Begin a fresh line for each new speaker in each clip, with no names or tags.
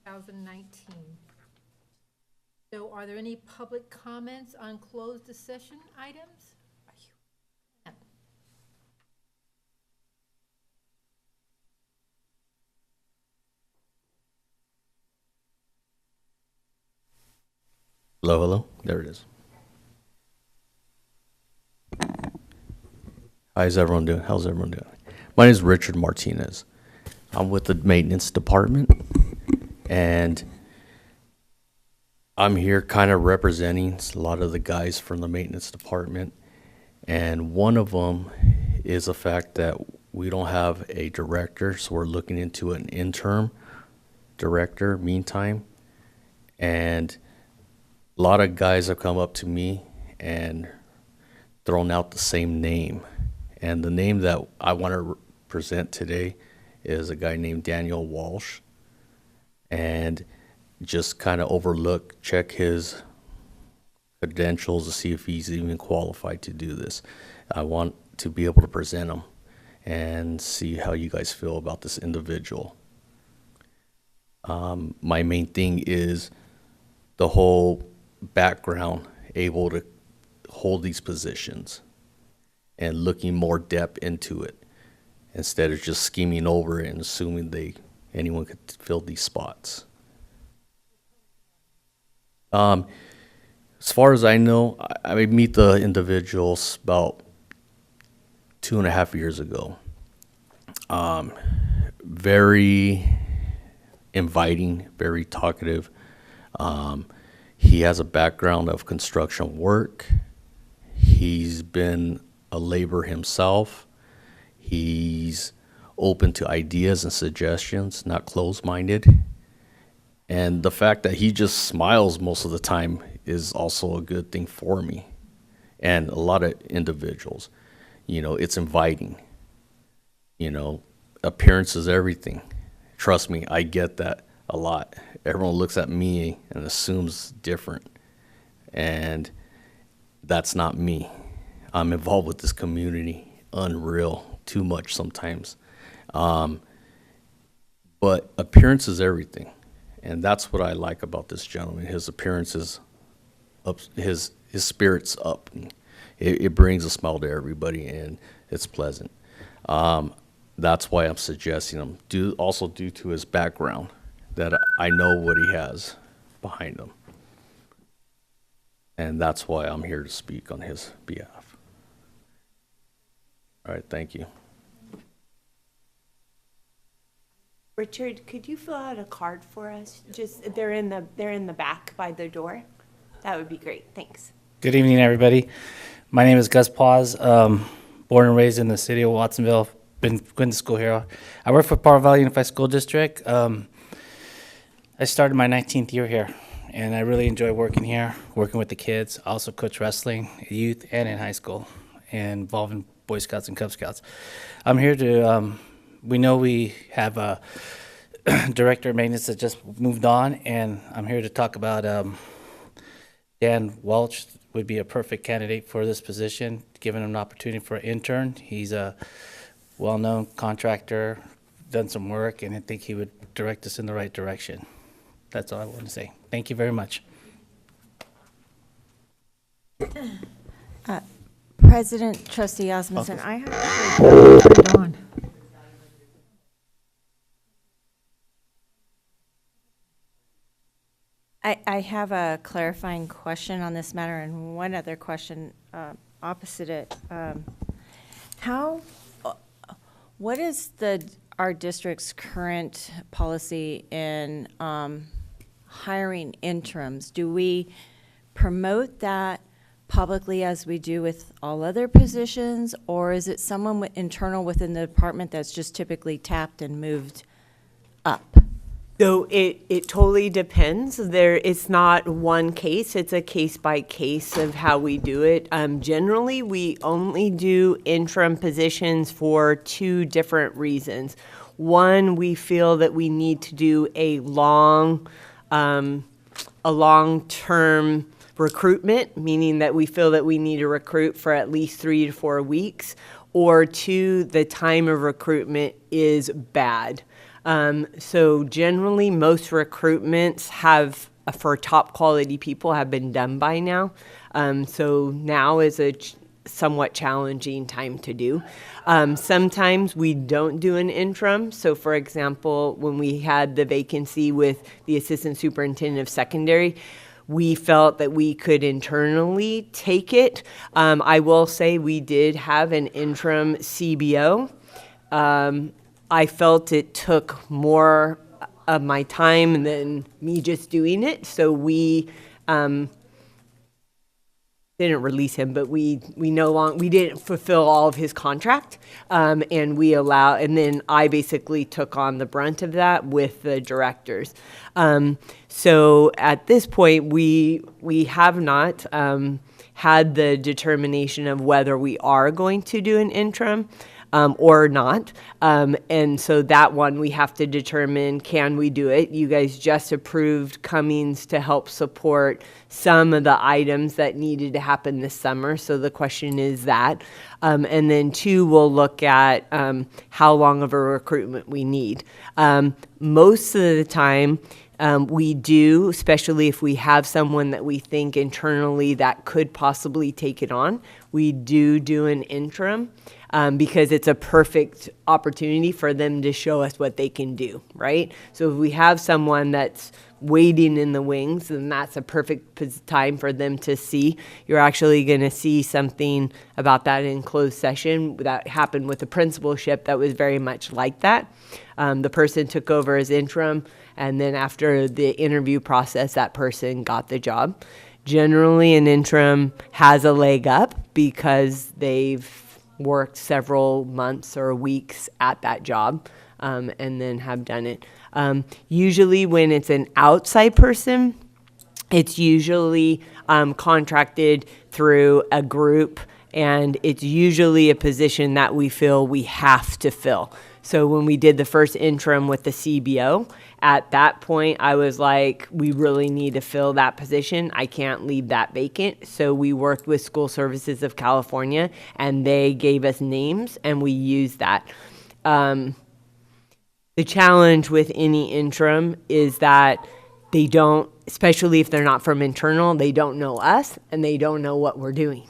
2019. So are there any public comments on closed session items?
Hello, hello. There it is. How's everyone doing? How's everyone doing? My name is Richard Martinez. I'm with the maintenance department, and I'm here kind of representing a lot of the guys from the maintenance department. And one of them is the fact that we don't have a director, so we're looking into an interim director meantime. And a lot of guys have come up to me and thrown out the same name. And the name that I want to present today is a guy named Daniel Walsh. And just kind of check his credentials to see if he's even qualified to do this. I want to be able to present him and see how you guys feel about this individual. My main thing is the whole background, able to hold these positions and looking more depth into it instead of just skimming over it and assuming anyone could fill these spots. As far as I know, I meet the individuals about 2.5 years ago. Very inviting, very talkative. He has a background of construction work. He's been a laborer himself. He's open to ideas and suggestions, not closed-minded. And the fact that he just smiles most of the time is also a good thing for me. And a lot of individuals, it's inviting. Appearance is everything. Trust me, I get that a lot. Everyone looks at me and assumes different. And that's not me. I'm involved with this community. Unreal. Too much sometimes. But appearance is everything. And that's what I like about this gentleman. His appearance is up, his spirit's up. It brings a smile to everybody, and it's pleasant. That's why I'm suggesting him. Also due to his background, that I know what he has behind him. And that's why I'm here to speak on his behalf. All right, thank you.
Richard, could you fill out a card for us? Just they're in the back by the door. That would be great. Thanks.
Good evening, everybody. My name is Gus Paz. Born and raised in the city of Watsonville. Been going to school here. I work for Park Valley Unified School District. I started my 19th year here, and I really enjoy working here, working with the kids. I also coach wrestling, youth, and in high school, and involved in Boy Scouts and Cub Scouts. I'm here to. We know we have a director of maintenance that just moved on, and I'm here to talk about Dan Welch would be a perfect candidate for this position, given him an opportunity for an intern. He's a well-known contractor, done some work, and I think he would direct us in the right direction. That's all I want to say. Thank you very much.
President Trustee Osmondson, I have
Turn it on.
I have a clarifying question on this matter and one other question opposite it. What is our district's current policy in hiring interims? Do we promote that publicly as we do with all other positions, or is it someone internal within the department that's just typically tapped and moved up?
So it totally depends. It's not one case. It's a case by case of how we do it. Generally, we only do interim positions for two different reasons. One, we feel that we need to do a long-term recruitment, meaning that we feel that we need to recruit for at least 3 to 4 weeks. Or two, the time of recruitment is bad. So generally, most recruitments for top quality people have been done by now. So now is a somewhat challenging time to do. Sometimes we don't do an interim. So for example, when we had the vacancy with the assistant superintendent of secondary, we felt that we could internally take it. I will say we did have an interim CBO. I felt it took more of my time than me just doing it. So we didn't release him, but we didn't fulfill all of his contract, and then I basically took on the brunt of that with the directors. So at this point, we have not had the determination of whether we are going to do an interim or not. And so that one we have to determine, can we do it? You guys just approved Cummings to help support some of the items that needed to happen this summer. So the question is that. And then two, we'll look at how long of a recruitment we need. Most of the time, we do, especially if we have someone that we think internally that could possibly take it on, we do an interim. Because it's a perfect opportunity for them to show us what they can do, right? So if we have someone that's waiting in the wings, then that's a perfect time for them to see. You're actually going to see something about that in closed session that happened with the principalship that was very much like that. The person took over as interim, and then after the interview process, that person got the job. Generally, an interim has a leg up because they've worked several months or weeks at that job, and then have done it. Usually when it's an outside person, it's usually contracted through a group, and it's usually a position that we feel we have to fill. So when we did the first interim with the CBO, at that point, I was like, we really need to fill that position. I can't leave that vacant. So we worked with School Services of California, and they gave us names, and we used that. The challenge with any interim is that they don't, especially if they're not from internal, they don't know us, and they don't know what we're doing.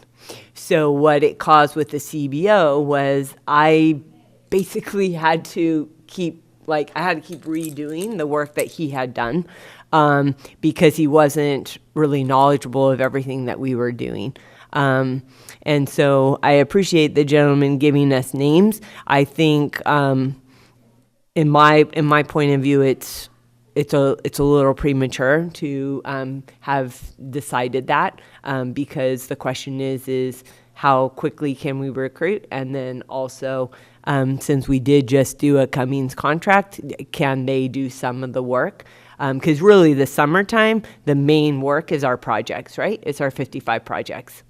So what it caused with the CBO was I basically had to keep redoing the work that he had done, because he wasn't really knowledgeable of everything that we were doing. And so I appreciate the gentleman giving us names. I think, in my point of view, it's a little premature to have decided that, because the question is how quickly can we recruit, and then also, since we did just do a Cummings contract, can they do some of the work? Because really the summertime, the main work is our projects, right? It's our 55 projects.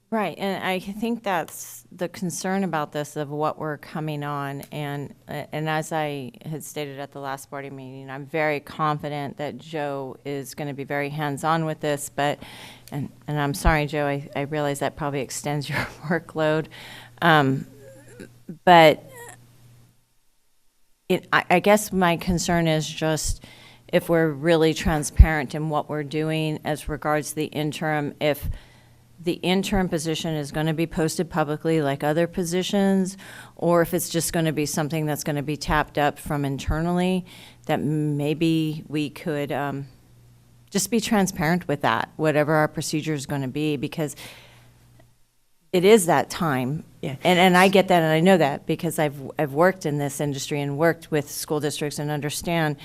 Right, and I think that's the concern about this, of what we're coming on, and as I had stated at the last board meeting, I'm very confident that Joe is going to be very hands-on with this, but, and I'm sorry, Joe, I realize that probably extends your workload, but I guess my concern is just if we're really transparent in what we're doing as regards to the interim, if the interim position is going to be posted publicly like other positions, or if it's just going to be something that's going to be tapped up from internally, that maybe we could just be transparent with that, whatever our procedure is going to be, because it is that time.
Yeah.
And I get that, and I know that because I've worked in this industry and worked with school districts and understand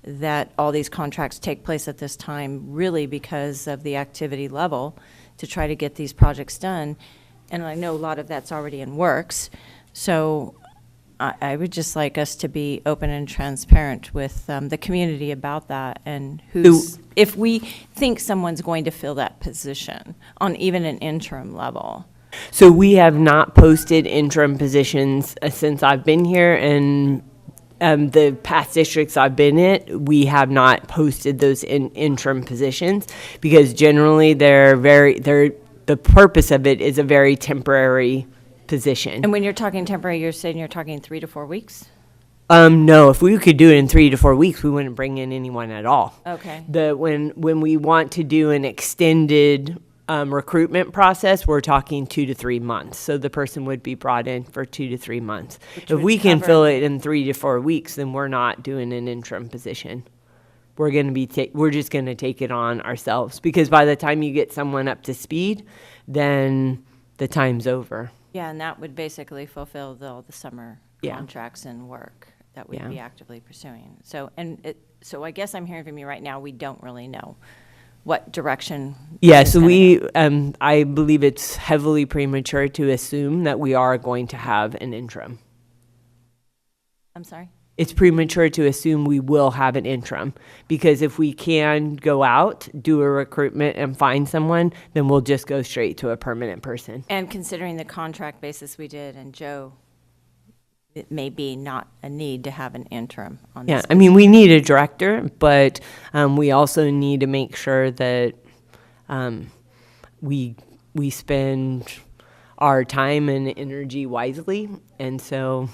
that all these contracts take place at this time really because of the activity level to try to get these projects done. And I know a lot of that's already in works. So I would just like us to be open and transparent with the community about that, and if we think someone's going to fill that position on even an interim level.
So we have not posted interim positions since I've been here, and the past districts I've been in, we have not posted those interim positions, because generally the purpose of it is a very temporary position.
And when you're talking temporary, you're saying you're talking 3 to 4 weeks?
No, if we could do it in 3 to 4 weeks, we wouldn't bring in anyone at all.
Okay.
When we want to do an extended recruitment process, we're talking 2 to 3 months. So the person would be brought in for 2 to 3 months. If
would
we can
cover-
fill it in 3 to 4 weeks, then we're not doing an interim position. We're going to be we're just going to take it on ourselves, because by the time you get someone up to speed, then the time's over.
Yeah, and that would basically fulfill all the summer
Yeah.
contracts and work that we'd
Yeah.
be actively pursuing. So, so I guess I'm hearing from you right now, we don't really know what direction.
Yeah,
it's
so
gonna go.
I believe it's heavily premature to assume that we are going to have an interim.
I'm sorry?
It's premature to assume we will have an interim, because if we can go out, do a recruitment and find someone, then we'll just go straight to a permanent person.
And considering the contract basis we did, and Joe, it may be not a need to have an interim on
Yeah,
this.
I mean, we need a director, but we also need to make sure that we spend our time and energy wisely. And so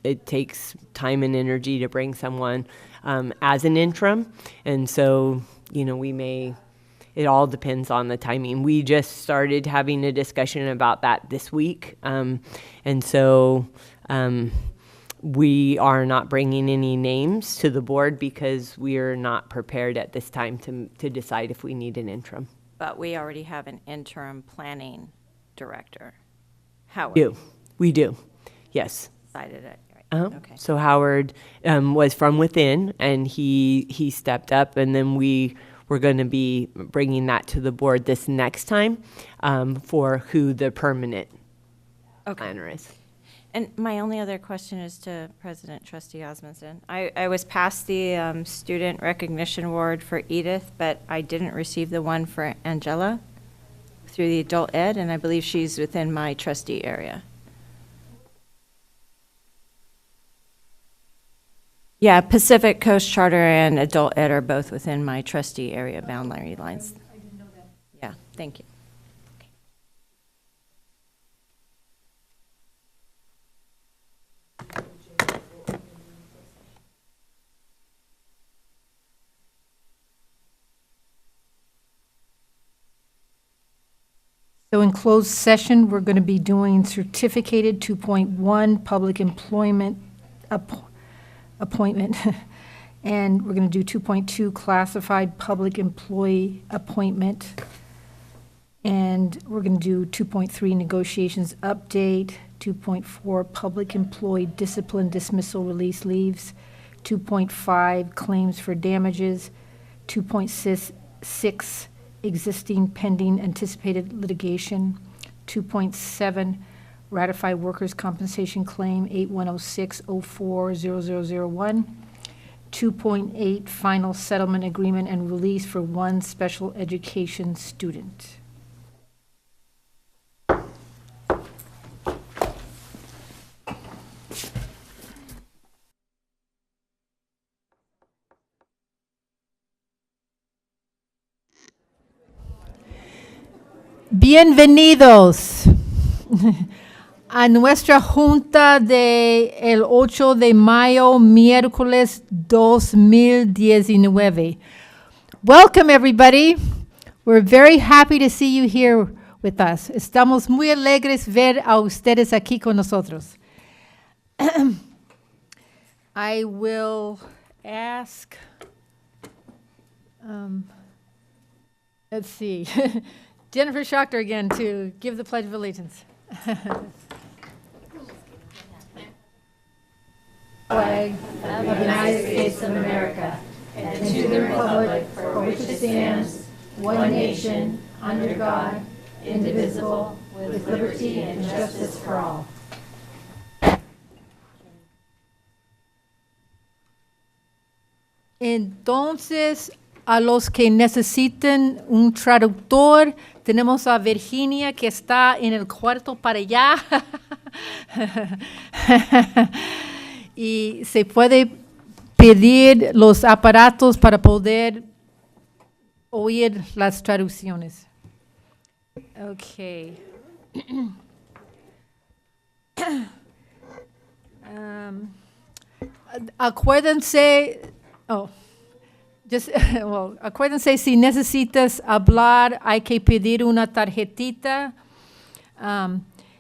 it takes time and energy to bring someone as an interim. And so, it all depends on the timing. We just started having a discussion about that this week. And so we are not bringing any names to the board because we are not prepared at this time to decide if we need an interim.
But we already have an interim planning director. Howard
We do, yes.
decided it, right?
Uh-huh.
Okay.
So Howard was from within, and he stepped up, and then we're going to be bringing that to the board this next time for who the permanent planner is.
And my only other question is to President Trustee Osmondson. I was passed the Student Recognition Award for Edith, but I didn't receive the one for Angela through the adult ed, and I believe she's within my trustee area. Yeah, Pacific Coast Charter and adult ed are both within my trustee area boundary lines. I didn't know that. Yeah, thank you.
So in closed session, we're going to be doing certificated 2.1 public employment appointment. And we're going to do 2.2 classified public employee appointment. And we're going to do 2.3 negotiations update, 2.4 public employee discipline dismissal release leaves, 2.5 claims for damages, 2.6 existing pending anticipated litigation, 2.7 ratify workers' compensation claim 8106040001, 2.8 final settlement agreement and release for one special education student. Bienvenidos a nuestra junta de el 8 de mayo, miércoles 2019. Welcome, everybody. We're very happy to see you here with us. Estamos muy alegres ver a ustedes aquí con nosotros. I will ask, let's see, Jennifer Schachter again to give the Pledge of Allegiance. Flag of the United States of America, and to the republic for which it stands, one nation, under God, indivisible, with liberty and justice for all. Entonces, a los que necesiten un traductor, tenemos a Virginia que está en el cuarto para allá. Y se puede pedir los aparatos para poder oír las traducciones. Okay. Acuérdense, acuérdense, si necesitas hablar, hay que pedir una tarjetita.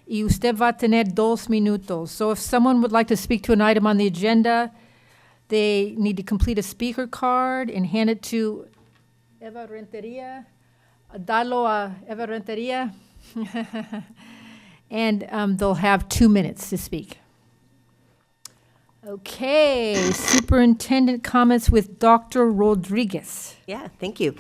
Y usted va a tener 2 minutos. So if someone would like to speak to an item on the agenda, they need to complete a speaker card and hand it to Eva Renteria. Dalo a Eva Renteria. And they'll have 2 minutes to speak. Okay, superintendent comments with Dr. Rodriguez.
Yeah, thank you.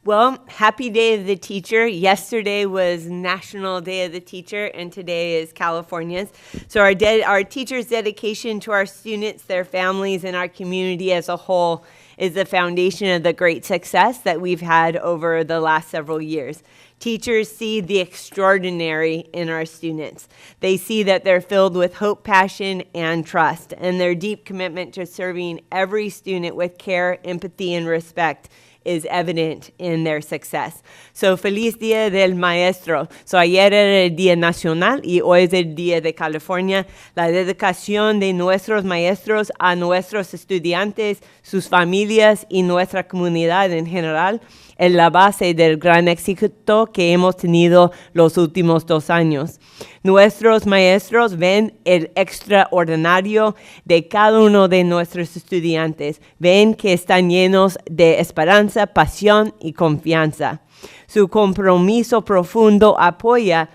Well, happy Day of the Teacher. Yesterday was National Day of the Teacher, and today is California's. So our teachers' dedication to our students, their families, and our community as a whole is the foundation of the great success that we've had over the last several years. Teachers see the extraordinary in our students. They see that they're filled with hope, passion, and trust, and their deep commitment to serving every student with care, empathy, and respect is evident in their success. So, feliz Día del Maestro. So, ayer era el Día Nacional y hoy es el Día de California. La dedicación de nuestros maestros a nuestros estudiantes, sus familias y nuestra comunidad en general es la base del gran éxito que hemos tenido los últimos 2 años. Nuestros maestros ven el extraordinario de cada uno de nuestros estudiantes. Ven que están llenos de esperanza, pasión y confianza. Su compromiso profundo apoya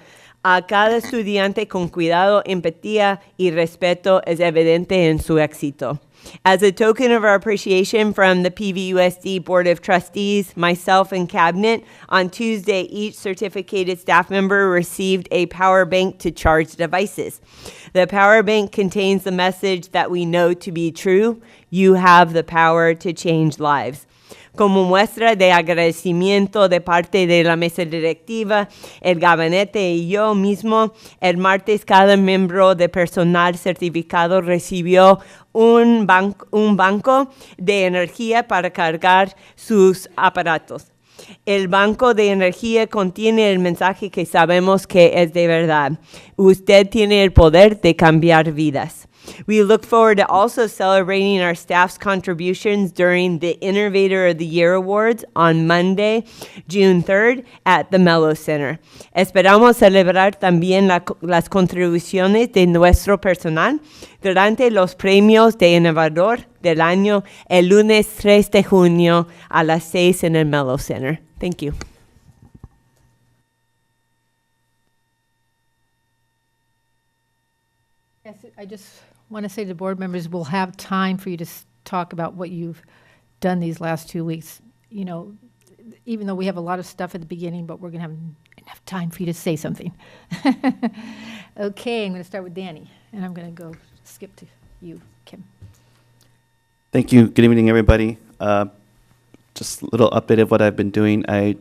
a cada estudiante con cuidado, empatía y respeto es evidente en su éxito. As a token of our appreciation from the PVUSD Board of Trustees, myself, and Cabinet, on Tuesday, each certificated staff member received a power bank to charge devices. The power bank contains the message that we know to be true: you have the power to change lives. Como muestra de agradecimiento de parte de la mesa directiva, el gabinete y yo mismo, el martes cada miembro de personal certificado recibió un banco de energía para cargar sus aparatos. El banco de energía contiene el mensaje que sabemos que es de verdad. Usted tiene el poder de cambiar vidas. We look forward to also celebrating our staff's contributions during the Innovator of the Year Awards on Monday, June 3rd at the Mello Center. Esperamos celebrar también las contribuciones de nuestro personal durante los premios de Innovador del año el lunes 3 de junio a las 6 en el Mello Center. Thank you.
Yes, I just want to say to the board members, we'll have time for you to talk about what you've done these last 2 weeks. You know, even though we have a lot of stuff at the beginning, but we're going to have enough time for you to say something. Okay, I'm going to start with Danny, and I'm going to go skip to you, Kim.
Thank you. Good evening, everybody. Just a little update of what I've been doing. A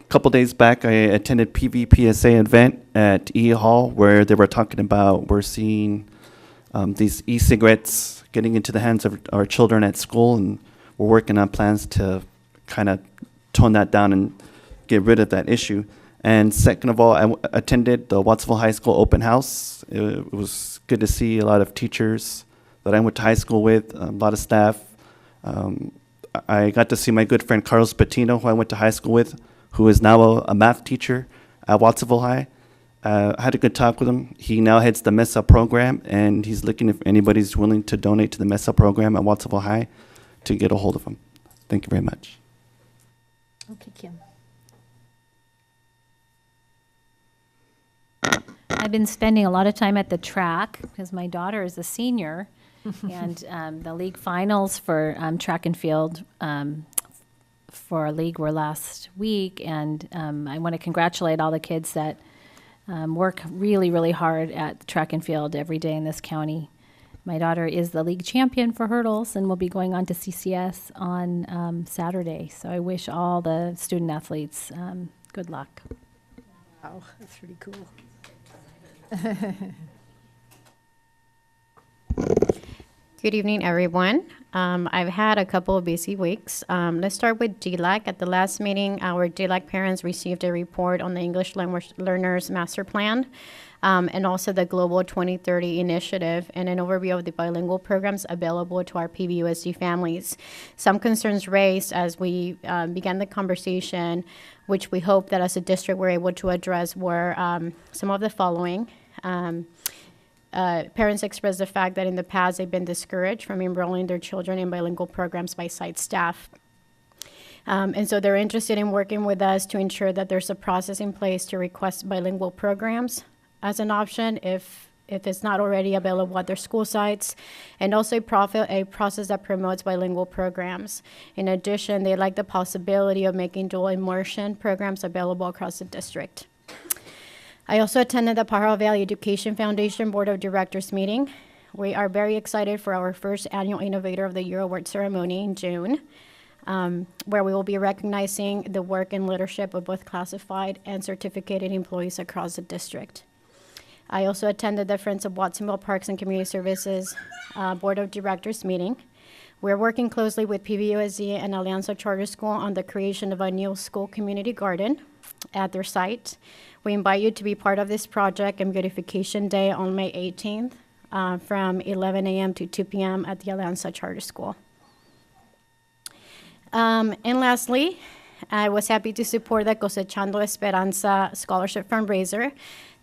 couple days back, I attended PVPSA event at E Hall where they were talking about we're seeing these e-cigarettes getting into the hands of our children at school, and we're working on plans to kind of tone that down and get rid of that issue. And second of all, I attended the Watsonville High School open house. It was good to see a lot of teachers that I went to high school with, a lot of staff. I got to see my good friend Carlos Patino, who I went to high school with, who is now a math teacher at Watsonville High. I had a good talk with him. He now heads the MESA program, and he's looking if anybody's willing to donate to the MESA program at Watsonville High to get a hold of him. Thank you very much.
Okay, Kim.
I've been spending a lot of time at the track because my daughter is a senior, and the league finals for track and field for our league were last week, and I want to congratulate all the kids that work really, really hard at track and field every day in this county. My daughter is the league champion for hurdles and will be going on to CCS on Saturday. So I wish all the student athletes good luck.
Wow, that's pretty cool.
Good evening, everyone. I've had a couple of busy weeks. Let's start with DLAC. At the last meeting, our DLAC parents received a report on the English Language Learners Master Plan. and also the Global 2030 Initiative, and an overview of the bilingual programs available to our PBUSD families. Some concerns raised as we began the conversation, which we hope that as a district we're able to address, were some of the following. Parents expressed the fact that in the past they've been discouraged from enrolling their children in bilingual programs by site staff. And so they're interested in working with us to ensure that there's a process in place to request bilingual programs as an option if it's not already available at their school sites, and also a process that promotes bilingual programs. In addition, they like the possibility of making dual immersion programs available across the district. I also attended the Pajaro Valley Education Foundation Board of Directors meeting. We are very excited for our first annual Innovator of the Year award ceremony in June, where we will be recognizing the work and leadership of both classified and certificated employees across the district. I also attended the Friends of Watsonville Parks and Community Services Board of Directors meeting. We're working closely with PBUSD and Alianza Charter School on the creation of a new school community garden at their site. We invite you to be part of this project and Beautification Day on May 18th from 11 a.m. to 2 p.m. at the Alianza Charter School. And lastly, I was happy to support the Cosechando Esperanza Scholarship Fundraiser.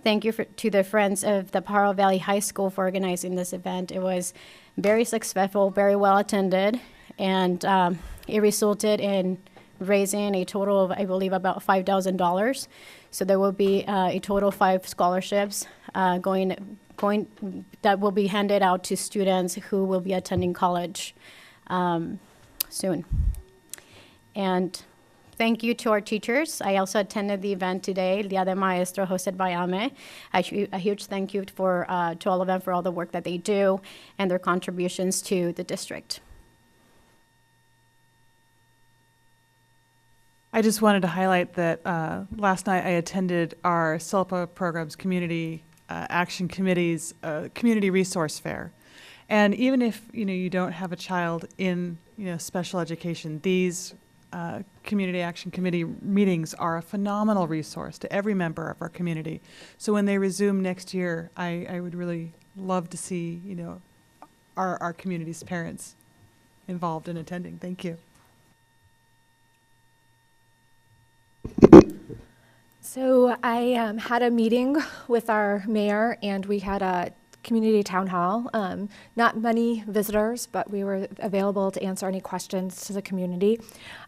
Thank you to the Friends of the Pajaro Valley High School for organizing this event. It was very successful, very well attended, and it resulted in raising a total of, I believe, about $5,000. So there will be a total of 5 scholarships going that will be handed out to students who will be attending college soon. And thank you to our teachers. I also attended the event today, Dia de Maestro, hosted by AME. A huge thank you to all of them for all the work that they do and their contributions to the district.
I just wanted to highlight that last night I attended our SELPA Programs Community Action Committee's Community Resource Fair. And even if you don't have a child in special education, these Community Action Committee meetings are a phenomenal resource to every member of our community. So when they resume next year, I would really love to see our community's parents involved in attending. Thank you.
So I had a meeting with our mayor, and we had a community town hall. Not many visitors, but we were available to answer any questions to the community.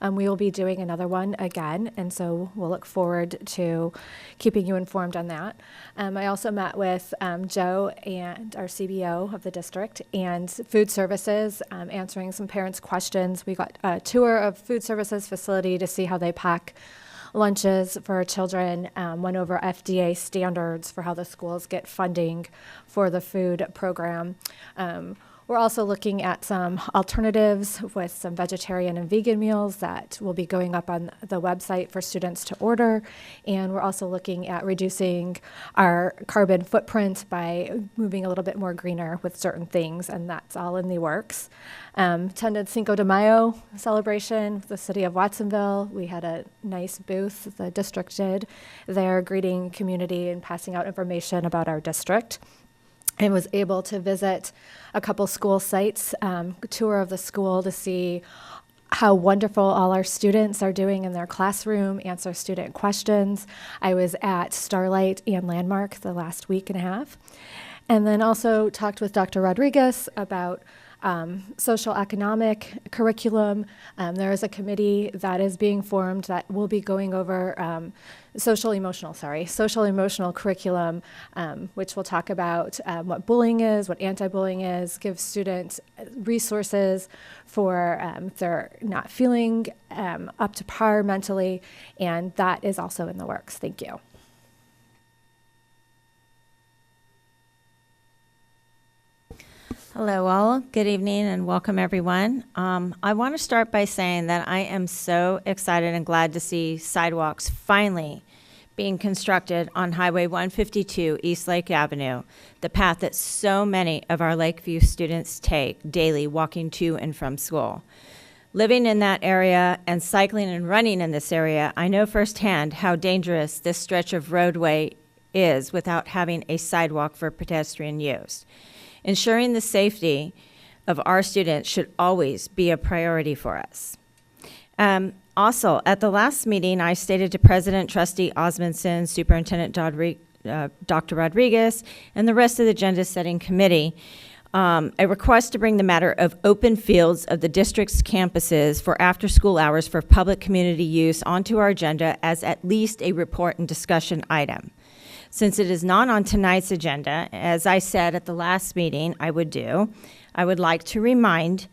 We will be doing another one again, and so we'll look forward to keeping you informed on that. I also met with Joe and our CBO of the district and food services, answering some parents' questions. We got a tour of food services facility to see how they pack lunches for our children, went over FDA standards for how the schools get funding for the food program. We're also looking at some alternatives with some vegetarian and vegan meals that will be going up on the website for students to order. And we're also looking at reducing our carbon footprint by moving a little bit more greener with certain things, and that's all in the works. Attended Cinco de Mayo celebration with the city of Watsonville. We had a nice booth, the district did, there greeting community and passing out information about our district. And was able to visit a couple school sites, tour of the school to see how wonderful all our students are doing in their classroom, answer student questions. I was at Starlight and Landmark the last week and a half. And then also talked with Dr. Rodriguez about social economic curriculum. There is a committee that is being formed that will be going over social emotional curriculum, which will talk about what bullying is, what anti-bullying is, give students resources for if they're not feeling up to par mentally, and that is also in the works. Thank you.
Hello all, good evening and welcome everyone. I want to start by saying that I am so excited and glad to see sidewalks finally being constructed on Highway 152 East Lake Avenue, the path that so many of our Lakeview students take daily walking to and from school. Living in that area and cycling and running in this area, I know firsthand how dangerous this stretch of roadway is without having a sidewalk for pedestrian use. Ensuring the safety of our students should always be a priority for us. Also, at the last meeting, I stated to President Trustee Osmondson, Superintendent Dr. Rodriguez, and the rest of the agenda setting committee, a request to bring the matter of open fields of the district's campuses for after-school hours for public community use onto our agenda as at least a report and discussion item. Since it is not on tonight's agenda, as I said at the last meeting I would like to remind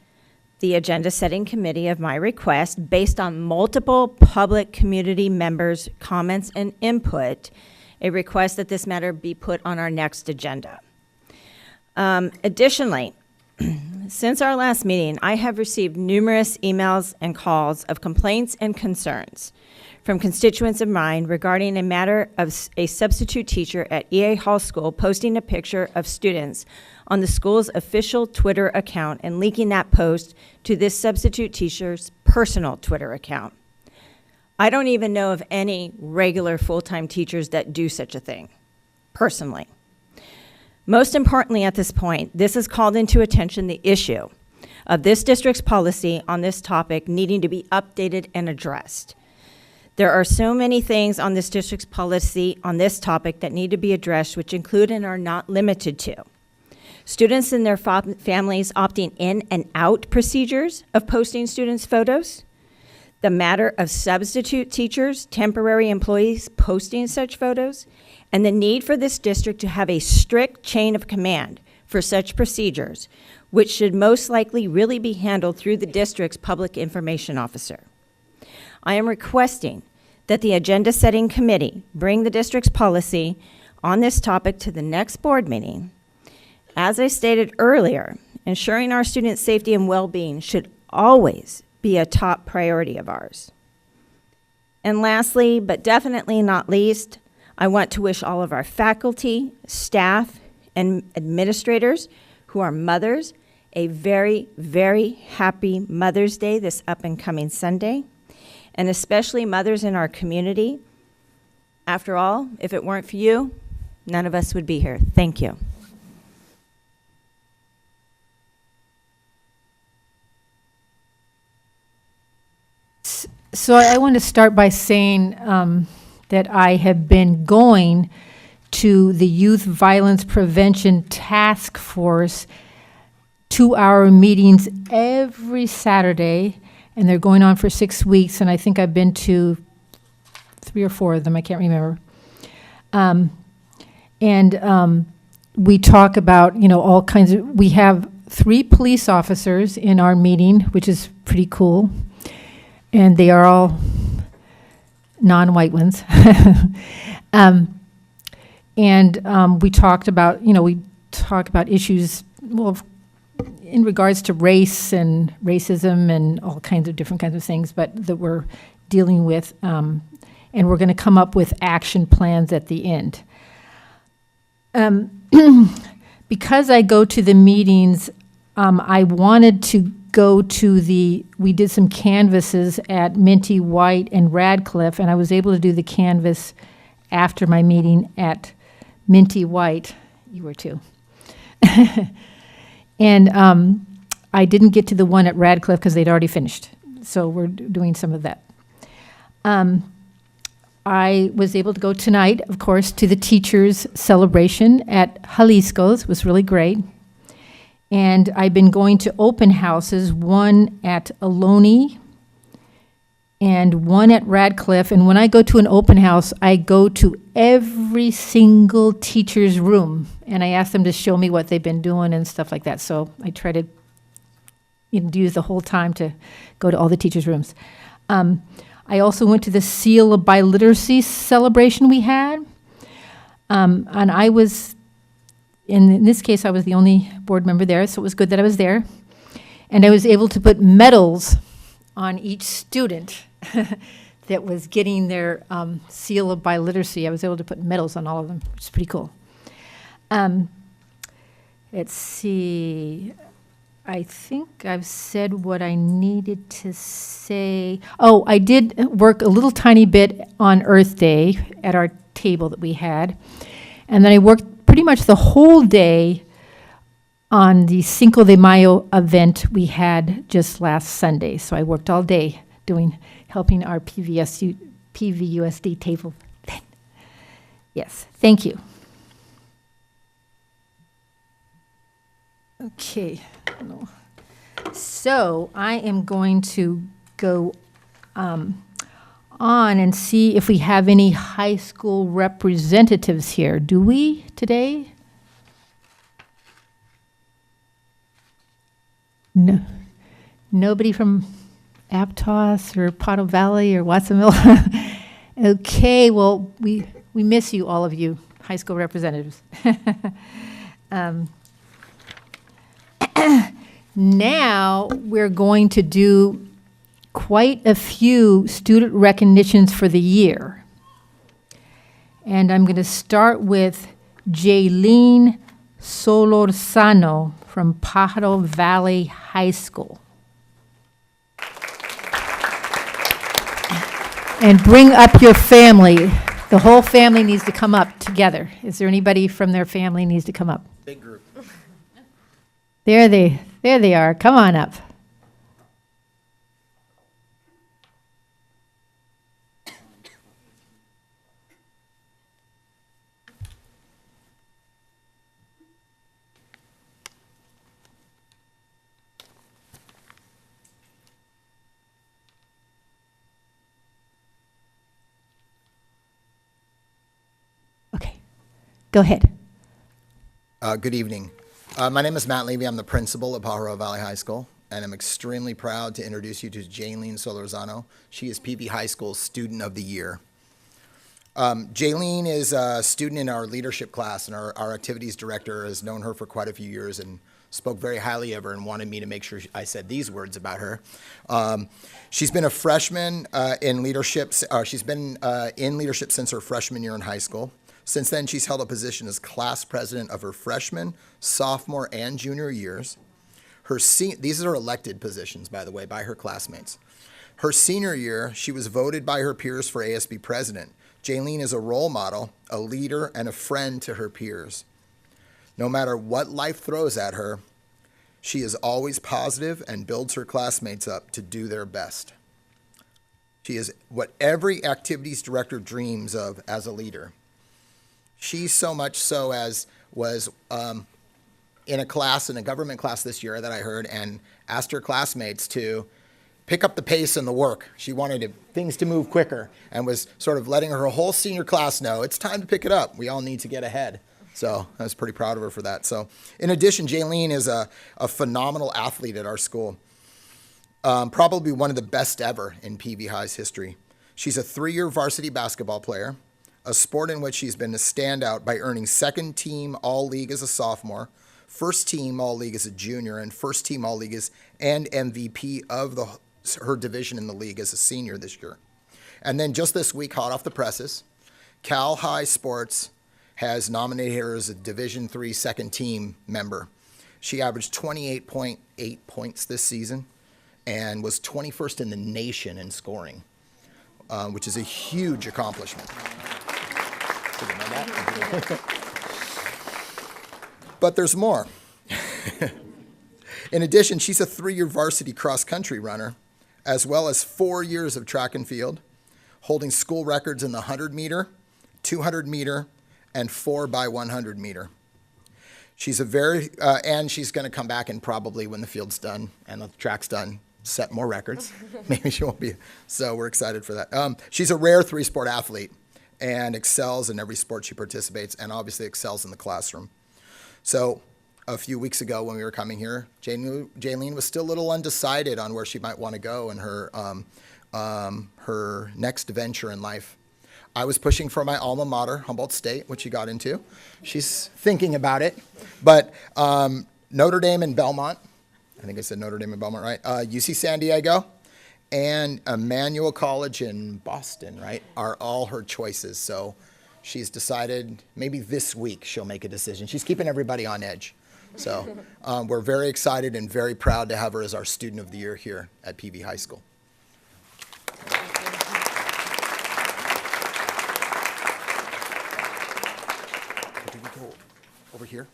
the agenda setting committee of my request based on multiple public community members' comments and input, a request that this matter be put on our next agenda. Additionally, since our last meeting, I have received numerous emails and calls of complaints and concerns from constituents of mine regarding a matter of a substitute teacher at EA Hall School posting a picture of students on the school's official Twitter account and linking that post to this substitute teacher's personal Twitter account. I don't even know of any regular full-time teachers that do such a thing, personally. Most importantly at this point, this has called into attention the issue of this district's policy on this topic needing to be updated and addressed. There are so many things on this district's policy on this topic that need to be addressed, which include and are not limited to students and their families opting in and out procedures of posting students' photos, the matter of substitute teachers, temporary employees posting such photos, and the need for this district to have a strict chain of command for such procedures, which should most likely really be handled through the district's public information officer. I am requesting that the agenda setting committee bring the district's policy on this topic to the next board meeting. As I stated earlier, ensuring our students' safety and well-being should always be a top priority of ours. And lastly, but definitely not least, I want to wish all of our faculty, staff, and administrators who are mothers a very, very happy Mother's Day this up and coming Sunday, and especially mothers in our community. After all, if it weren't for you, none of us would be here. Thank you.
So I want to start by saying that I have been going to the Youth Violence Prevention Task Force 2-hour meetings every Saturday, and they're going on for 6 weeks, and I think I've been to 3 or 4 of them, I can't remember. We talk about, all kinds of, we have 3 police officers in our meeting, which is pretty cool. And they are all non-white ones. We talked about, issues, well, in regards to race and racism and all kinds of different kinds of things, but that we're dealing with, and we're going to come up with action plans at the end. Because I go to the meetings, I wanted to go to we did some canvases at Minty White and Radcliffe, and I was able to do the canvas after my meeting at Minty White. You were too. And I didn't get to the one at Radcliffe because they'd already finished. So we're doing some of that. I was able to go tonight, of course, to the teachers' celebration at Jalisco's. It was really great. And I've been going to open houses, one at Ohlone and one at Radcliffe. And when I go to an open house, I go to every single teacher's room. And I ask them to show me what they've been doing and stuff like that. So I try to use the whole time to go to all the teachers' rooms. I also went to the Seal of Biliteracy celebration we had. And I was... in this case, I was the only board member there, so it was good that I was there. And I was able to put medals on each student that was getting their seal of biliteracy. I was able to put medals on all of them, which is pretty cool. Let's see. I think I've said what I needed to say. Oh, I did work a little tiny bit on Earth Day at our table that we had. And then I worked pretty much the whole day on the Cinco de Mayo event we had just last Sunday. So I worked all day helping our PVUSD table. Yes, thank you. Okay. So I am going to go on and see if we have any high school representatives here. Do we today? No. Nobody from Aptos or Potter Valley or Watsonville? Okay, well, we miss you, all of you, high school representatives. Now, we're going to do quite a few student recognitions for the year. And I'm going to start with Jaylene Solorzano from Pajaro Valley High School. And bring up your family. The whole family needs to come up together. Is there anybody from their family needs to come up?
Big group.
There they are. Come on up. Okay, go ahead.
Good evening. My name is Matt Levy. I'm the principal at Pajaro Valley High School, and I'm extremely proud to introduce you to Jaylene Solorzano. She is PV High School's Student of the Year. Jaylene is a student in our leadership class, and our activities director has known her for quite a few years and spoke very highly of her and wanted me to make sure I said these words about her. She's been a freshman in leadership. She's been in leadership since her freshman year in high school. Since then, she's held a position as class president of her freshman, sophomore, and junior years. These are elected positions, by the way, by her classmates. Her senior year, she was voted by her peers for ASB president. Jaylene is a role model, a leader, and a friend to her peers. No matter what life throws at her, she is always positive and builds her classmates up to do their best. She is what every activities director dreams of as a leader. She so much so as was in a government class this year that I heard, and asked her classmates to pick up the pace and the work. She wanted things to move quicker and was sort of letting her whole senior class know it's time to pick it up. We all need to get ahead. So I was pretty proud of her for that. So in addition, Jaylene is a phenomenal athlete at our school. Probably one of the best ever in PV High's history. She's a 3-year varsity basketball player, a sport in which she's been a standout by earning second team All-League as a sophomore, first team All-League as a junior, and first team All-League and MVP of her division in the league as a senior this year. And then just this week, hot off the presses, Cal High Sports has nominated her as a Division III second team member. She averaged 28.8 points this season and was 21st in the nation in scoring, which is a huge accomplishment. But there's more. In addition, she's a 3-year varsity cross-country runner, as well as 4 years of track and field, holding school records in the 100-meter, 200-meter, and 4x100 meter. She's and she's going to come back and probably, when the field's done and the track's done, set more records. Maybe she won't be. So we're excited for that. She's a rare 3-sport athlete and excels in every sport she participates, and obviously excels in the classroom. So a few weeks ago when we were coming here, Jaylene was still a little undecided on where she might want to go in her next venture in life. I was pushing for my alma mater, Humboldt State, which she got into. She's thinking about it. But Notre Dame and Belmont, I think I said Notre Dame and Belmont, right? UC San Diego and Emmanuel College in Boston, right, are all her choices. So she's decided maybe this week she'll make a decision. She's keeping everybody on edge. So we're very excited and very proud to have her as our Student of the Year here at PV High School. Do we go over here?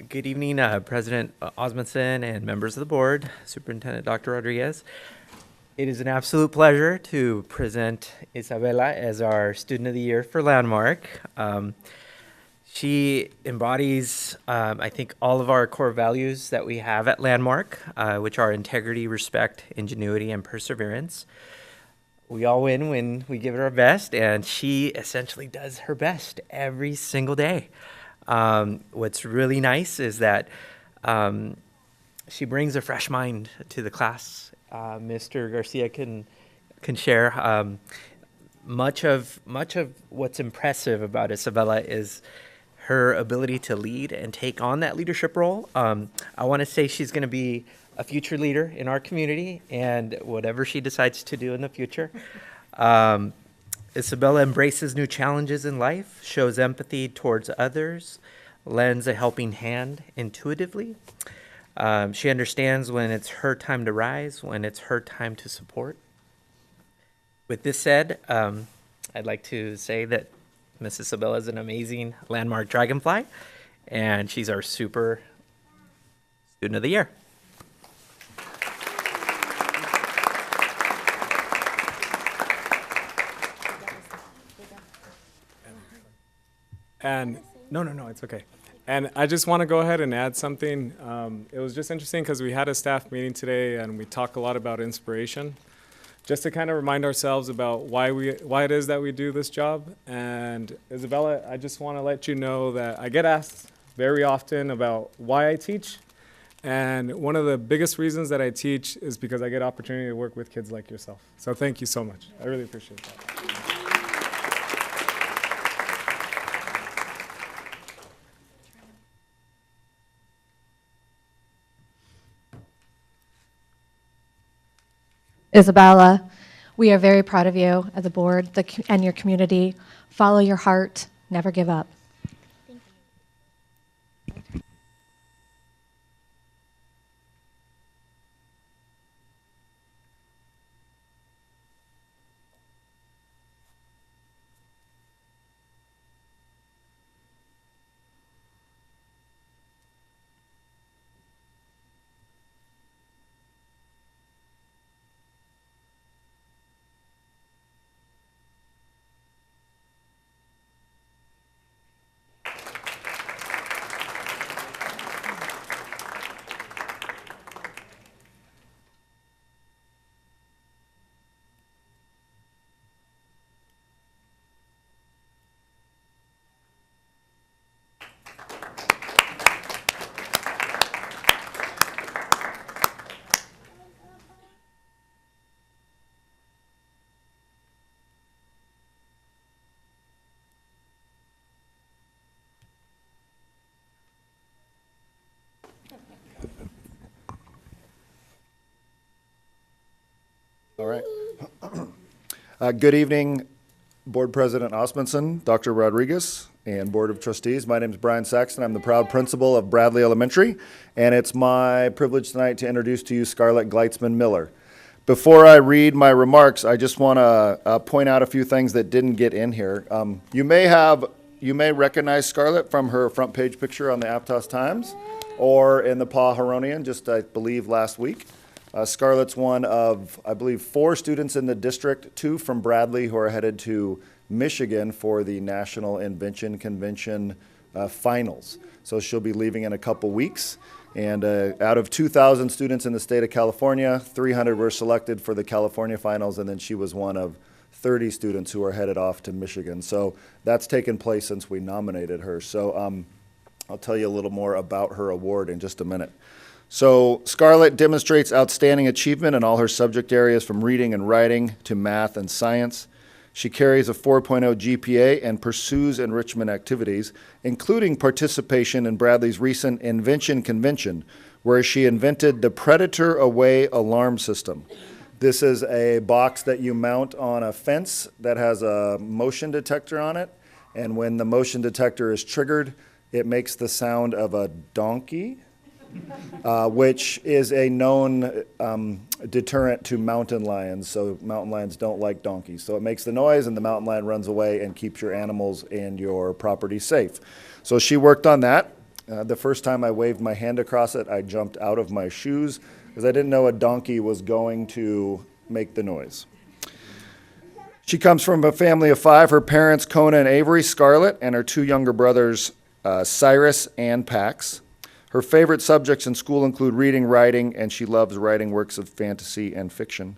Good evening, President Osmondson and members of the board, Superintendent Dr. Rodriguez. It is an absolute pleasure to present Isabella as our Student of the Year for Landmark. She embodies, I think, all of our core values that we have at Landmark, which are integrity, respect, ingenuity, and perseverance. We all win when we give it our best, and she essentially does her best every single day. What's really nice is that she brings a fresh mind to the class. Mr. Garcia can share. Much of what's impressive about Isabella is her ability to lead and take on that leadership role. I want to say she's going to be a future leader in our community, and whatever she decides to do in the future. Isabella embraces new challenges in life, shows empathy towards others, lends a helping hand intuitively. She understands when it's her time to rise, when it's her time to support. With this said, I'd like to say that Miss Isabella is an amazing Landmark Dragonfly, and she's our super Student of the Year.
And no, it's okay. And I just want to go ahead and add something. It was just interesting because we had a staff meeting today and we talked a lot about inspiration, just to kind of remind ourselves about why it is that we do this job. And Isabella, I just want to let you know that I get asked very often about why I teach. And one of the biggest reasons that I teach is because I get opportunity to work with kids like yourself. So thank you so much. I really appreciate that.
Isabella, we are very proud of you as a board and your community. Follow your heart, never give up.
All right. Good evening, Board President Osmondson, Dr. Rodriguez, and Board of Trustees. My name is Brian Saxon. I'm the proud principal of Bradley Elementary, and it's my privilege tonight to introduce to you Scarlett Gleitzman Miller. Before I read my remarks, I just want to point out a few things that didn't get in here. You may recognize Scarlett from her front page picture on the Aptos Times or in the Pajaronian, just I believe last week. Scarlett's one of, I believe, 4 students in the district, 2 from Bradley who are headed to Michigan for the National Invention Convention finals. So she'll be leaving in a couple weeks. And out of 2,000 students in the state of California, 300 were selected for the California finals, and then she was one of 30 students who are headed off to Michigan. So that's taken place since we nominated her. So I'll tell you a little more about her award in just a minute. So Scarlett demonstrates outstanding achievement in all her subject areas from reading and writing to math and science. She carries a 4.0 GPA and pursues enrichment activities, including participation in Bradley's recent Invention Convention, where she invented the Predator Away alarm system. This is a box that you mount on a fence that has a motion detector on it, and when the motion detector is triggered, it makes the sound of a donkey, which is a known deterrent to mountain lions. So mountain lions don't like donkeys. So it makes the noise and the mountain lion runs away and keeps your animals and your property safe. So she worked on that. The first time I waved my hand across it, I jumped out of my shoes because I didn't know a donkey was going to make the noise. She comes from a family of 5. Her parents, Kona and Avery, Scarlett, and her 2 younger brothers, Cyrus and Pax. Her favorite subjects in school include reading, writing, and she loves writing works of fantasy and fiction.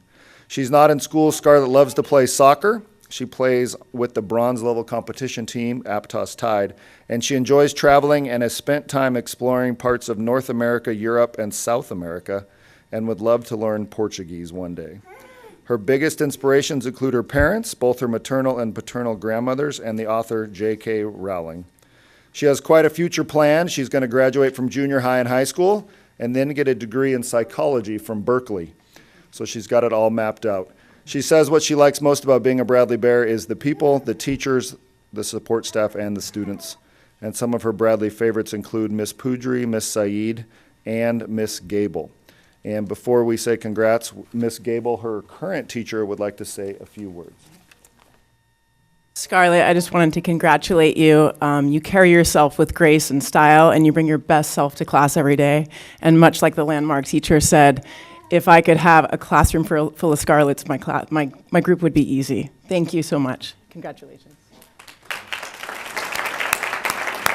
She's not in school. Scarlett loves to play soccer. She plays with the bronze level competition team, Aptos Tide, and she enjoys traveling and has spent time exploring parts of North America, Europe, and South America, and would love to learn Portuguese one day. Her biggest inspirations include her parents, both her maternal and paternal grandmothers, and the author J.K. Rowling. She has quite a future planned. She's going to graduate from junior high and high school and then get a degree in psychology from Berkeley. So she's got it all mapped out. She says what she likes most about being a Bradley Bear is the people, the teachers, the support staff, and the students. And some of her Bradley favorites include Miss Poudry, Miss Saeed, and Miss Gable. And before we say congrats, Miss Gable, her current teacher, would like to say a few words.
Scarlett, I just wanted to congratulate you. You carry yourself with grace and style, and you bring your best self to class every day. And much like the landmark teacher said, if I could have a classroom full of Scarletts, my group would be easy. Thank you so much. Congratulations.
All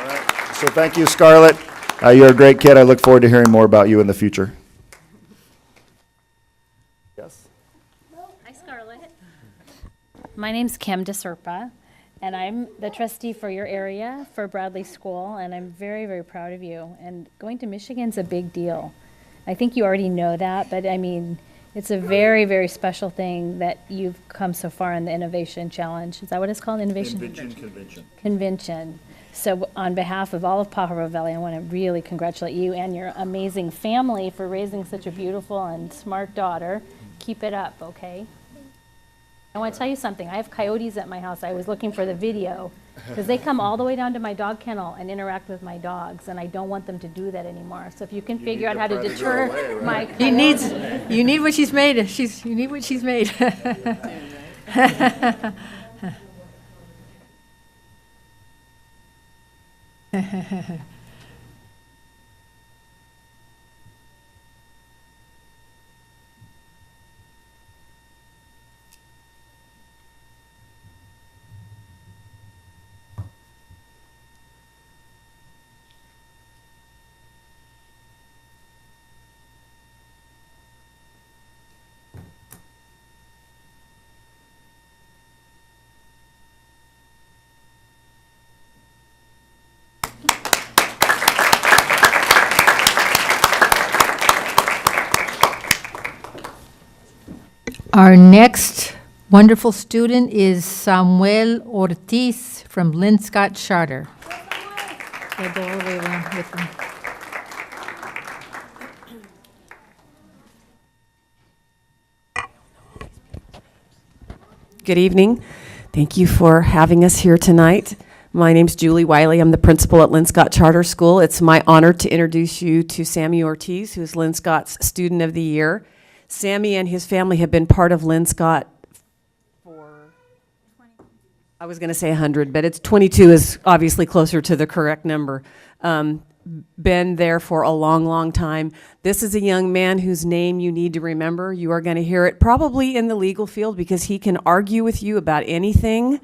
right. So thank you, Scarlett. You're a great kid. I look forward to hearing more about you in the future. Yes.
Hi, Scarlett. My name's Kim DeSerpa, and I'm the trustee for your area for Bradley School, and I'm very, very proud of you. And going to Michigan's a big deal. I think you already know that, but I mean, it's a very, very special thing that you've come so far in the Innovation Challenge. Is that what it's called, Innovation? Convention. So on behalf of all of Pajaro Valley, I want to really congratulate you and your amazing family for raising such a beautiful and smart daughter. Keep it up, okay? I want to tell you something. I have coyotes at my house. I was looking for the video because they come all the way down to my dog kennel and interact with my dogs, and I don't want them to do that anymore. So if you can figure out how to deter my coyotes.
You need what she's made. You need what she's made. Our next wonderful student is Samuel Ortiz from Linscott Charter. We'll go all the way around with him.
Good evening. Thank you for having us here tonight. My name's Julie Wiley. I'm the principal at Linscott Charter School. It's my honor to introduce you to Sammy Ortiz, who's Linscott's Student of the Year. Sammy and his family have been part of Linscott for, I was going to say 100, but it's 22 is obviously closer to the correct number. Been there for a long, long time. This is a young man whose name you need to remember. You are going to hear it probably in the legal field because he can argue with you about anything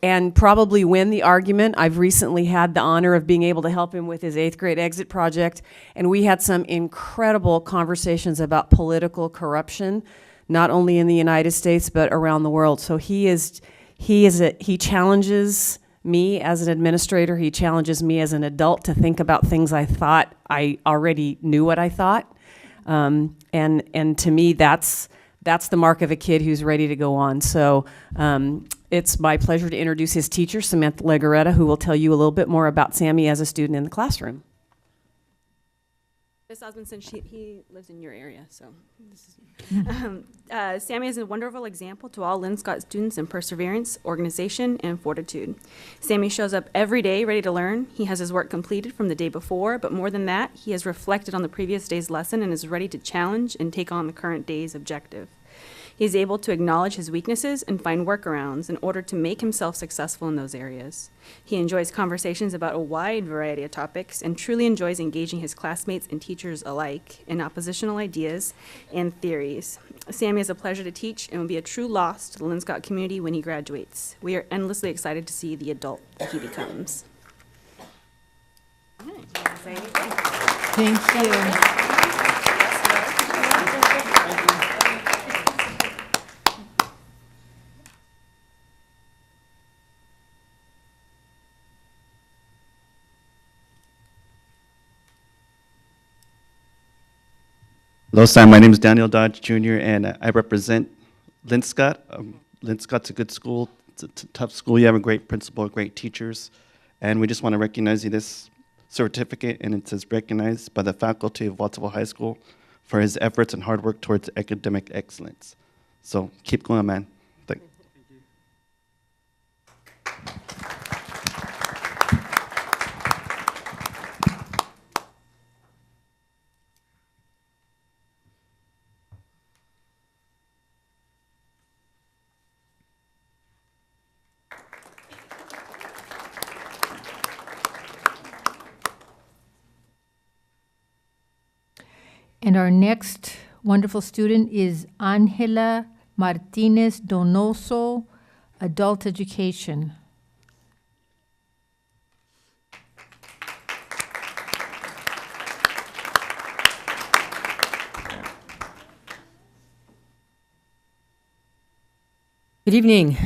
and probably win the argument. I've recently had the honor of being able to help him with his 8th grade exit project, and we had some incredible conversations about political corruption, not only in the United States but around the world. So he challenges me as an administrator. He challenges me as an adult to think about things I thought I already knew what I thought, and to me that's the mark of a kid who's ready to go on. So. It's my pleasure to introduce his teacher, Samantha Legaretta, who will tell you a little bit more about Sammy as a student in the classroom.
Ms. Osmondson, he lives in your area, so this is, Sammy is a wonderful example to all Linscott students in perseverance, organization, and fortitude. Sammy shows up every day ready to learn. He has his work completed from the day before, but more than that, he has reflected on the previous day's lesson and is ready to challenge and take on the current day's objective. He is able to acknowledge his weaknesses and find workarounds in order to make himself successful in those areas. He enjoys conversations about a wide variety of topics and truly enjoys engaging his classmates and teachers alike in oppositional ideas and theories. Sammy is a pleasure to teach and will be a true loss to the Linscott community when he graduates. We are endlessly excited to see the adult that he becomes.
Thank you.
Hello, Sam. My name is Daniel Dodge Jr., and I represent Linscott. Linscott's a good school. It's a tough school. You have a great principal, great teachers, and we just want to recognize you this certificate, and it says recognized by the faculty of Watsonville High School for his efforts and hard work towards academic excellence. So keep going, man. Thank you.
And our next wonderful student is Angela Martinez Donoso, Adult Education.
Good evening.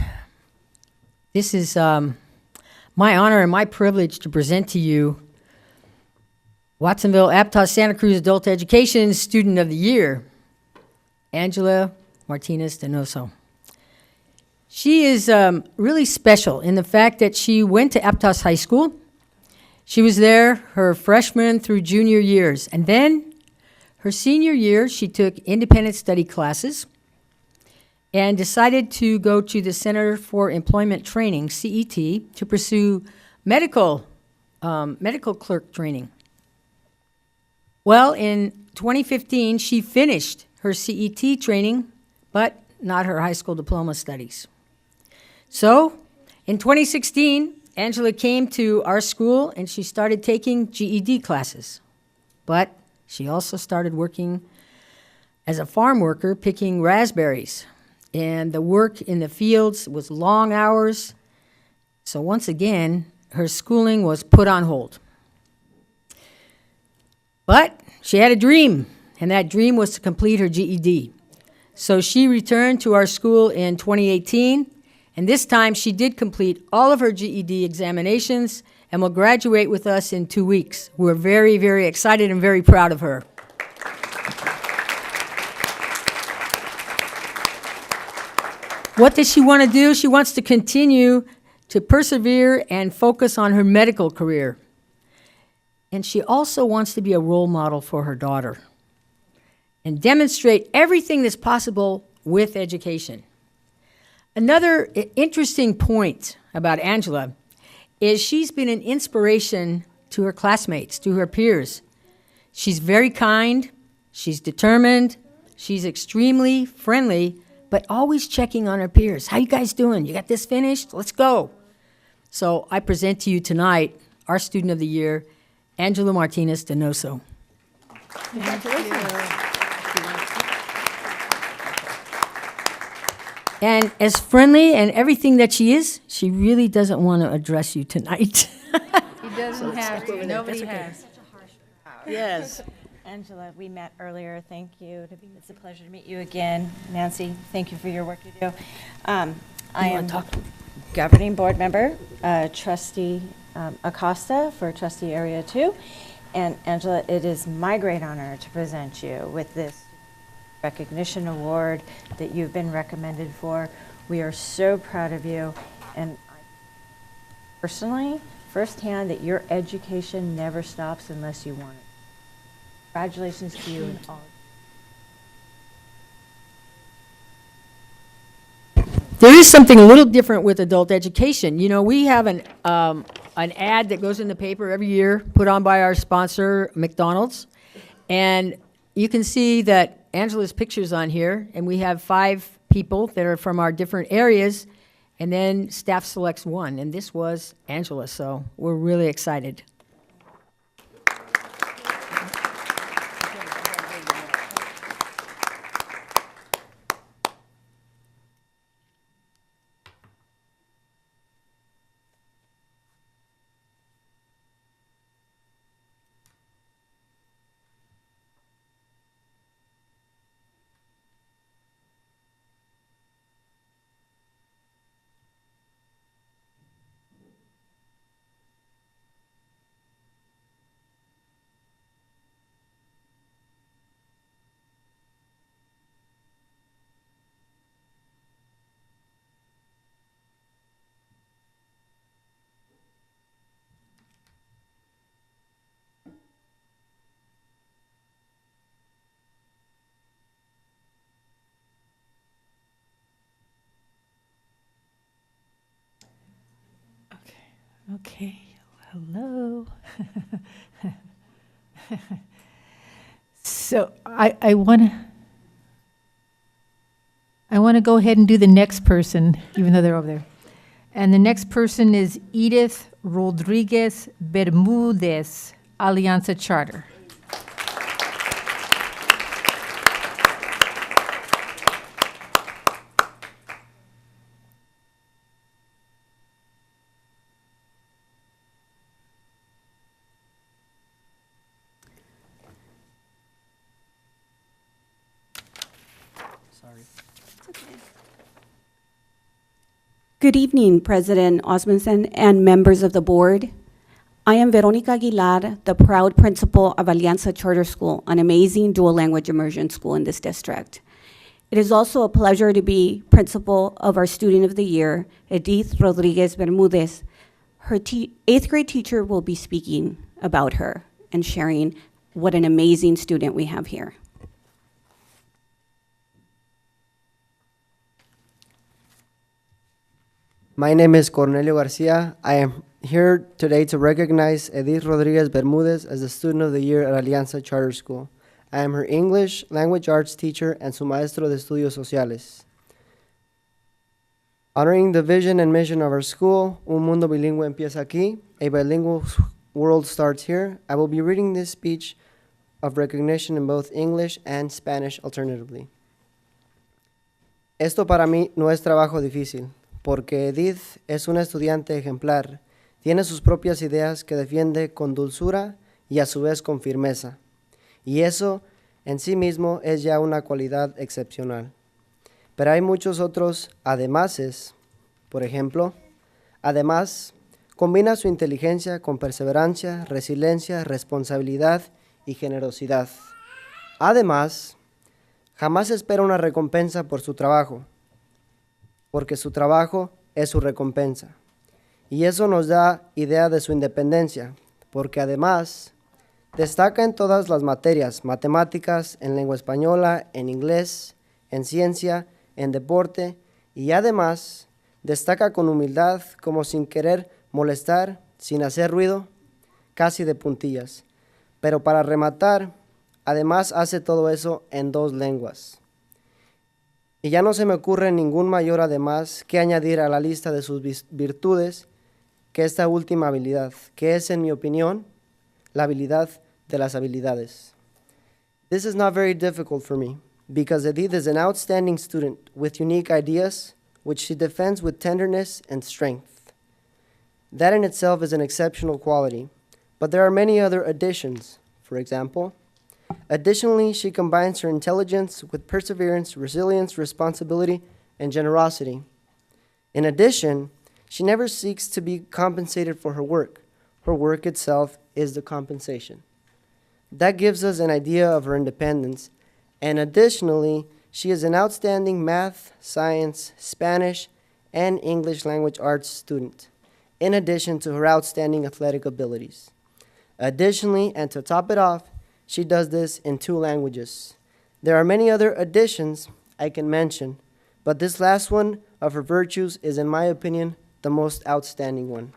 This is my honor and my privilege to present to you Watsonville Aptos Santa Cruz Adult Education Student of the Year, Angela Martinez Donoso. She is really special in the fact that she went to Aptos High School. She was there her freshman through junior years, and then her senior year she took independent study classes and decided to go to the Center for Employment Training, CET, to pursue medical clerk training. Well, in 2015, she finished her CET training, but not her high school diploma studies. So, in 2016, Angela came to our school and she started taking GED classes. But she also started working as a farm worker picking raspberries. And the work in the fields was long hours. So once again, her schooling was put on hold. But she had a dream, and that dream was to complete her GED. So she returned to our school in 2018, and this time she did complete all of her GED examinations and will graduate with us in 2 weeks. We're very, very excited and very proud of her. What does she want to do? She wants to continue to persevere and focus on her medical career. And she also wants to be a role model for her daughter and demonstrate everything that's possible with education. Another interesting point about Angela is she's been an inspiration to her classmates, to her peers. She's very kind, she's determined, She's extremely friendly, but always checking on her peers. How you guys doing? You got this finished? Let's go. So I present to you tonight our Student of the Year, Angela Martinez Donoso. And as friendly and everything that she is, she really doesn't want to address you tonight.
He doesn't have to, nobody has.
Yes.
Angela, we met earlier. Thank you. It's a pleasure to meet you again. Nancy, thank you for your work you do. I am governing board member, trustee Acosta for trustee area 2. And Angela, it is my great honor to present you with this recognition award that you've been recommended for. We are so proud of you. And personally, firsthand, that your education never stops unless you want it. Congratulations to you and all.
There is something a little different with adult education. You know, we have an ad that goes in the paper every year, put on by our sponsor, McDonald's. And you can see that Angela's picture's on here, and we have 5 people that are from our different areas, and then staff selects 1, and this was Angela, so we're really excited.
Okay, hello. So I want to go ahead and do the next person, even though they're over there. And the next person is Edith Rodriguez Bermudez, Alianza Charter.
Good evening, President Osmundson and members of the board. I am Veronica Aguilar, the proud principal of Alianza Charter School, an amazing dual language immersion school in this district. It is also a pleasure to be principal of our Student of the Year, Edith Rodriguez Bermudez. Her 8th grade teacher will be speaking about her and sharing what an amazing student we have here.
My name is Cornelio Garcia. I am here today to recognize Edith Rodriguez Bermudez as the Student of the Year at Alianza Charter School. I am her English language arts teacher and su maestro de estudios sociales. Honoring the vision and mission of our school, Un Mundo Bilingüe Empieza Aquí, a bilingual world starts here, I will be reading this speech of recognition in both English and Spanish alternatively. Esto para mí no es trabajo difícil, porque Edith es una estudiante ejemplar, tiene sus propias ideas que defiende con dulzura y a su vez con firmeza. Y eso en sí mismo es ya una cualidad excepcional. Pero hay muchos otros ademases. Por ejemplo, además, combina su inteligencia con perseverancia, resiliencia, responsabilidad y generosidad. Además, jamás espera una recompensa por su trabajo, porque su trabajo es su recompensa. Y eso nos da idea de su independencia, porque además destaca en todas las materias, matemáticas, en lengua española, en inglés, en ciencia, en deporte, y además destaca con humildad, como sin querer molestar, sin hacer ruido, casi de puntillas. Pero para rematar, Además, hace todo eso en 2 lenguas. Y ya no se me ocurre ningún mayor además que añadir a la lista de sus virtudes que esta última habilidad, que es, en mi opinión, la habilidad de las habilidades. This is not very difficult for me, because Edith is an outstanding student with unique ideas, which she defends with tenderness and strength. That in itself is an exceptional quality, but there are many other additions. For example, additionally, she combines her intelligence with perseverance, resilience, responsibility, and generosity. In addition, she never seeks to be compensated for her work. Her work itself is the compensation. That gives us an idea of her independence, and additionally, she is an outstanding math, science, Spanish, and English language arts student, in addition to her outstanding athletic abilities. Additionally, and to top it off, she does this in 2 languages. There are many other additions I can mention, but this last one of her virtues is, in my opinion, the most outstanding one.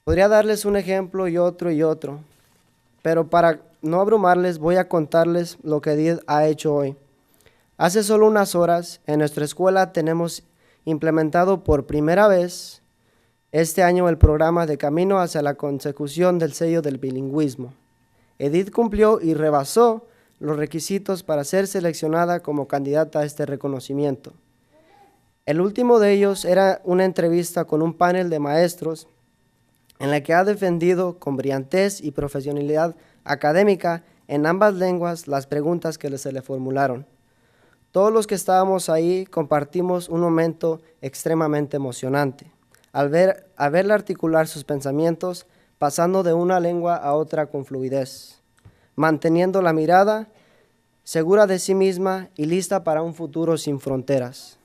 Podría darles un ejemplo y otro, pero para no abrumarles voy a contarles lo que Edith ha hecho hoy. Hace solo unas horas, en nuestra escuela tenemos implementado por primera vez este año el programa de Camino hacia la consecución del sello del bilingüismo. Edith cumplió y rebasó los requisitos para ser seleccionada como candidata a este reconocimiento. El último de ellos era una entrevista con un panel de maestros en la que ha defendido con brillantez y profesionalidad académica en ambas lenguas las preguntas que se le formularon. Todos los que estábamos ahí compartimos un momento extremadamente emocionante, al verla articular sus pensamientos, pasando de una lengua a otra con fluidez, manteniendo la mirada, segura de sí misma y lista para un futuro sin fronteras.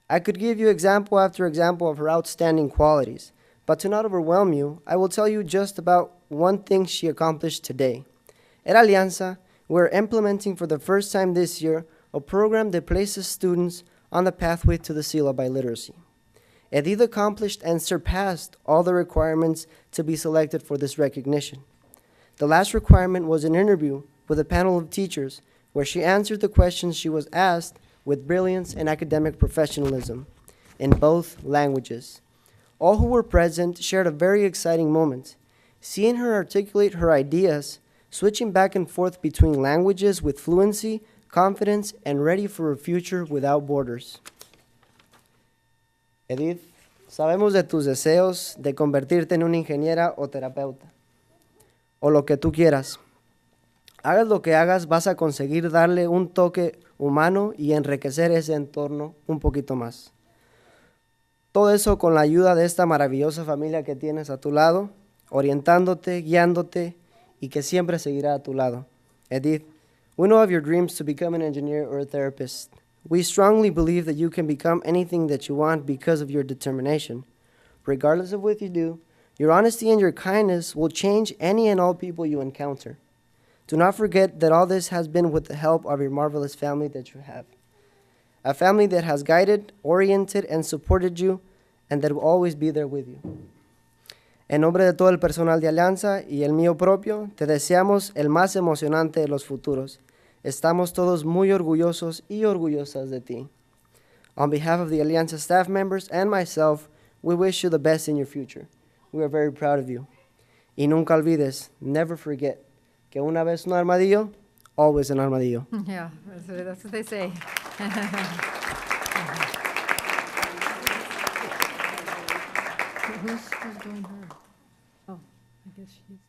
I could give you example after example of her outstanding qualities, but to not overwhelm you, I will tell you just about one thing she accomplished today. At Alianza, we're implementing for the first time this year a program that places students on the pathway to the seal of biliteracy. Edith accomplished and surpassed all the requirements to be selected for this recognition. The last requirement was an interview with a panel of teachers where she answered the questions she was asked with brilliance and academic professionalism in both languages. All who were present shared a very exciting moment, seeing her articulate her ideas, switching back and forth between languages with fluency, confidence, and ready for a future without borders. Edith, sabemos de tus deseos de convertirte en una ingeniera o terapeuta, o lo que tú quieras. Hagas lo que hagas, vas a conseguir darle un toque humano y enriquecer ese entorno un poquito más. Todo eso con la ayuda de esta maravillosa familia que tienes a tu lado, orientándote, guiándote y que siempre seguirá a tu lado. Edith, we know of your dreams to become an engineer or a therapist. We strongly believe that you can become anything that you want because of your determination. Regardless of what you do, your honesty and your kindness will change any and all people you encounter. Do not forget that all this has been with the help of your marvelous family that you have. A family that has guided, oriented, and supported you, and that will always be there with you. En nombre de todo el personal de Alianza y el mío propio, te deseamos el más emocionante de los futuros. Estamos todos muy orgullosos y orgullosas de ti. On behalf of the Alianza staff members and myself, we wish you the best in your future. We are very proud of you. Y nunca olvides, never forget, que una vez un armadillo, always an armadillo.
Yeah, that's what they say. Who's doing her? Oh, I guess she's.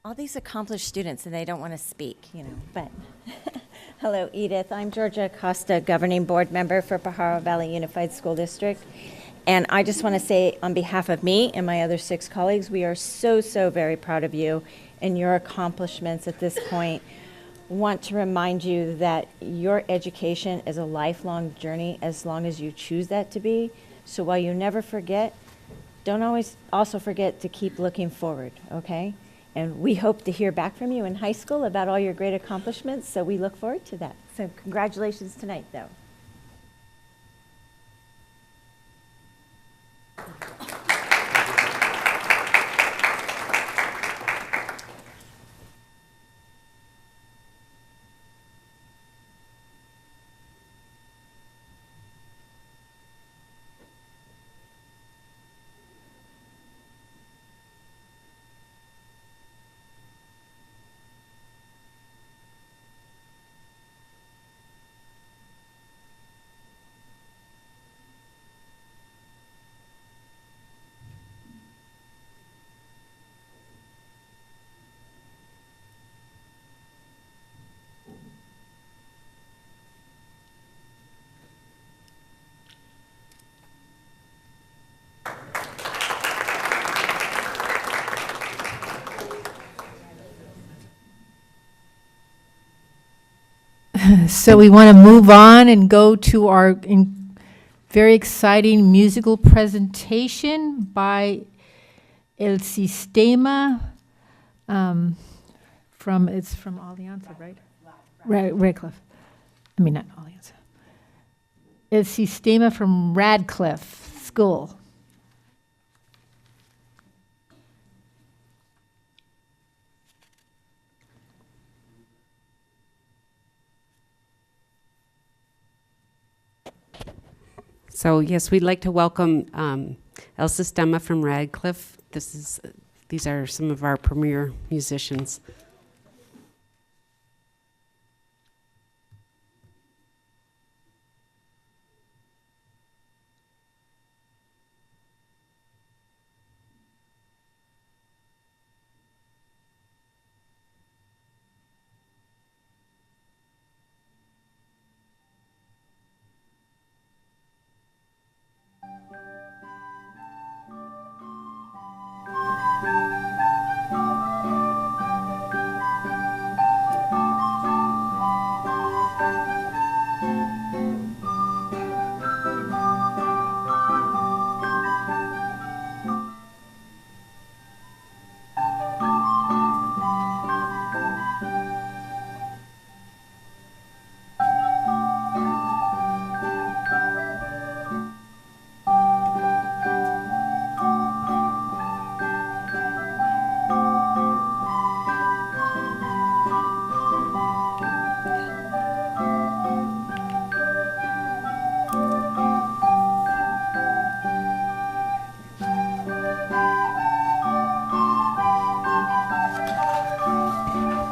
All these accomplished students, and they don't want to speak, but. Hello, Edith. I'm Georgia Acosta, Governing Board Member for Pajaro Valley Unified School District. And I just want to say, on behalf of me and my other 6 colleagues, we are so, so very proud of you and your accomplishments at this point. Want to remind you that your education is a lifelong journey as long as you choose that to be. So while you never forget, don't always also forget to keep looking forward, okay? And we hope to hear back from you in high school about all your great accomplishments, so we look forward to that. So congratulations tonight, though.
So we want to move on and go to our very exciting musical presentation by El Sistema it's from Alianza, right? Radcliffe. I mean, not Alianza. El Sistema from Radcliffe School.
So yes, we'd like to welcome El Sistema from Radcliffe. These are some of our premier musicians.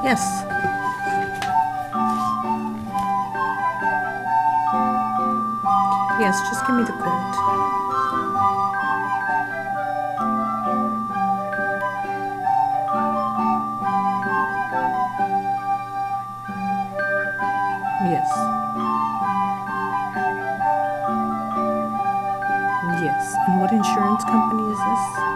Yes.
Yes, just give me the quote. Yes. Yes. And what insurance company is this?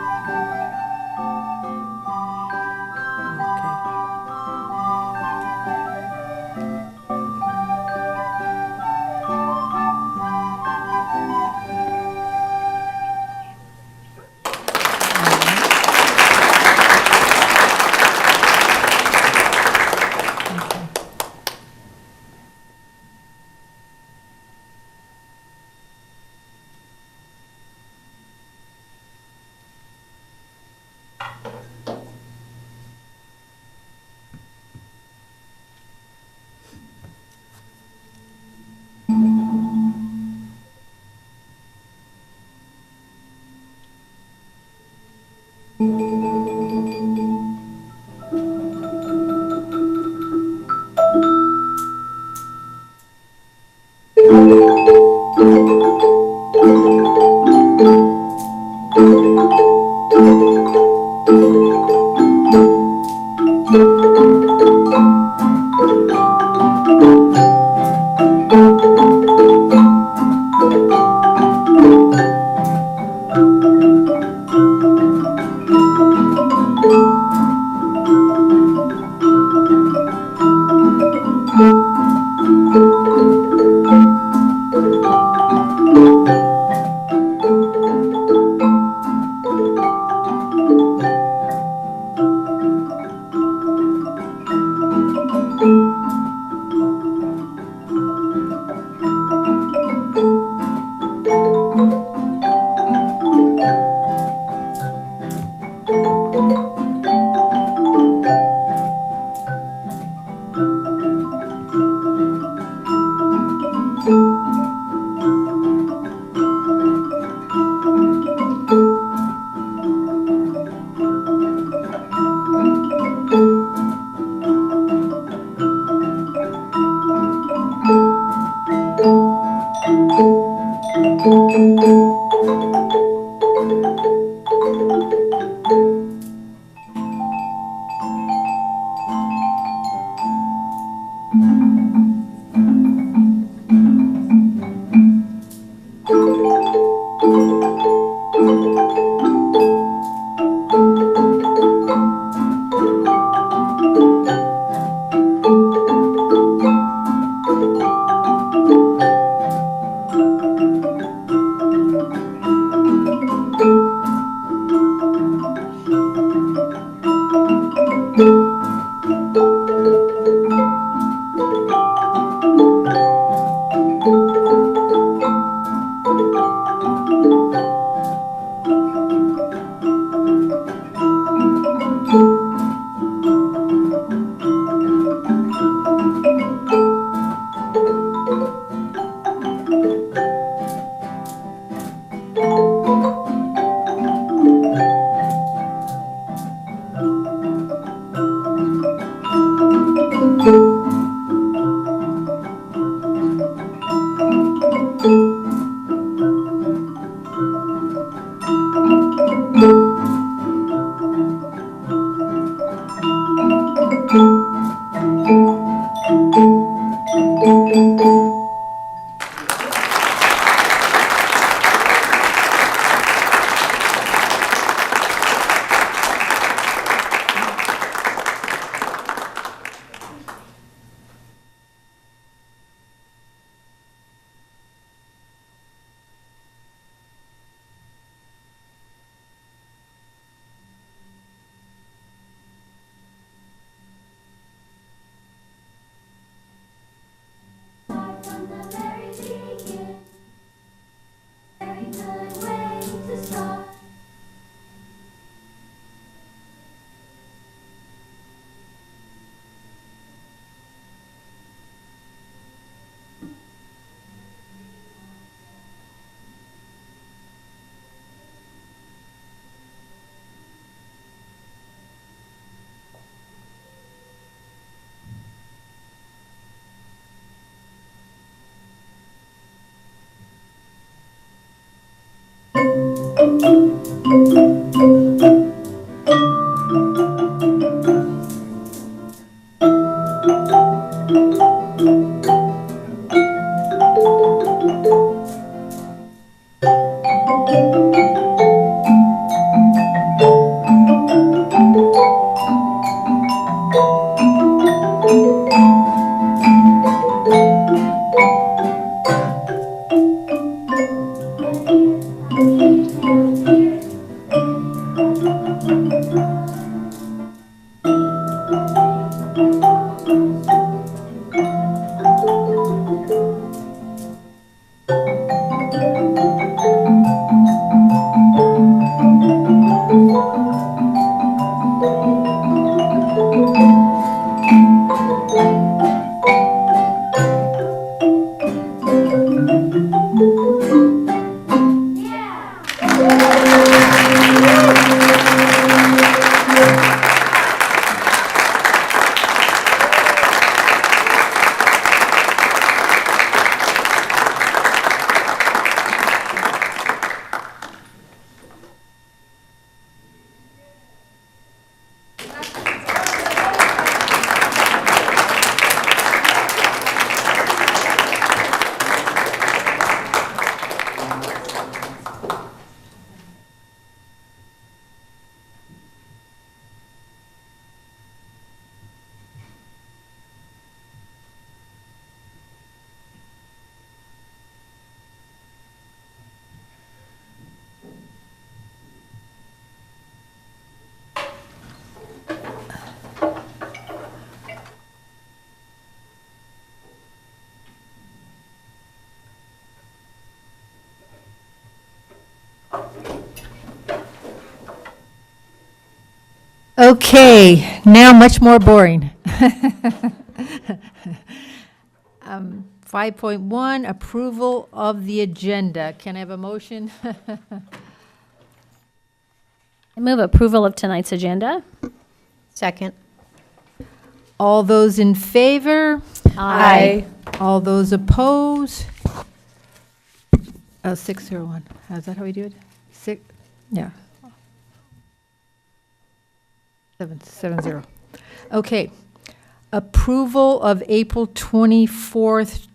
Okay, now much more boring. 5.1, approval of the agenda. Can I have a motion?
I move approval of tonight's agenda.
Second.
All those in favor?
Aye.
All those opposed? 601. Is that how we do it? Six, yeah. 7-0. Okay. Approval of April 24th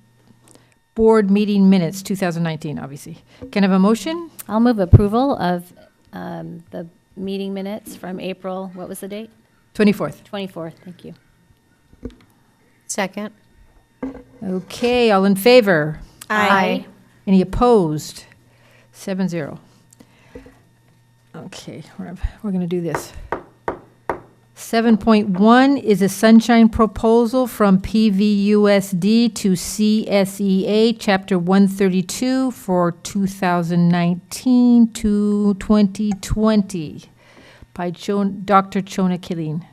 board meeting minutes, 2019, obviously. Can I have a motion?
I'll move approval of the meeting minutes from April, what was the date?
24th.
24th, thank you.
Second.
Okay, all in favor?
Aye.
Any opposed? 7-0. Okay, we're going to do this. 7.1 is a sunshine proposal from PVUSD to CSEA, Chapter 132 for 2019 to 2020 by Dr. Chona Killeen.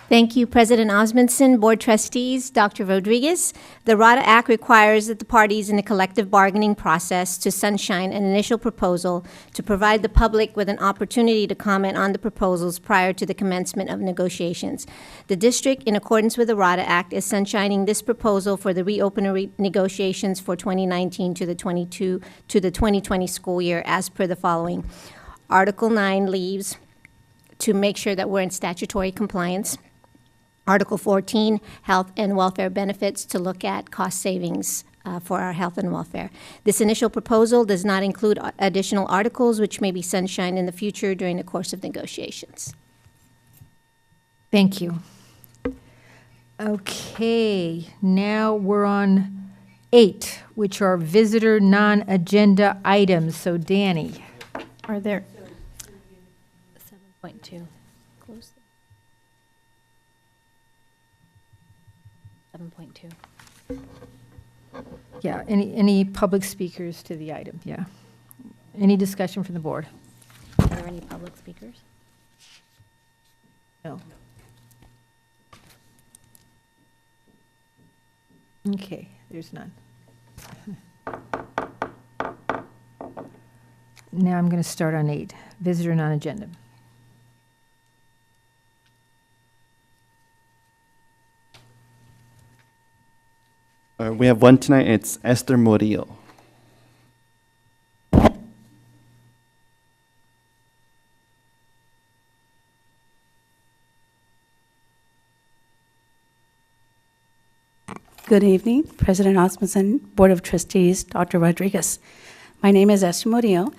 Thank you, President Osmondson, Board Trustees, Dr. Rodriguez. The RADA Act requires that the parties in a collective bargaining process to sunshine an initial proposal to provide the public with an opportunity to comment on the proposals prior to the commencement of negotiations. The district, in accordance with the RADA Act, is sunshining this proposal for the reopener negotiations for 2019 to the 2020 school year as per the following. Article 9 leaves to make sure that we're in statutory compliance. Article 14, health and welfare benefits, to look at cost savings for our health and welfare. This initial proposal does not include additional articles which may be sunshined in the future during the course of negotiations.
Thank you. Okay, now we're on 8, which are visitor non-agenda items. So Danny.
Are there?
7.2. Close. 7.2.
Yeah, any public speakers to the item? Yeah. Any discussion from the board?
Are there any public speakers?
No. Okay, there's none. Now I'm going to start on 8, visitor non-agenda.
We have one tonight. It's Esther Murillo.
Good evening, President Osmondson, Board of Trustees, Dr. Rodriguez. My name is Esther Murillo.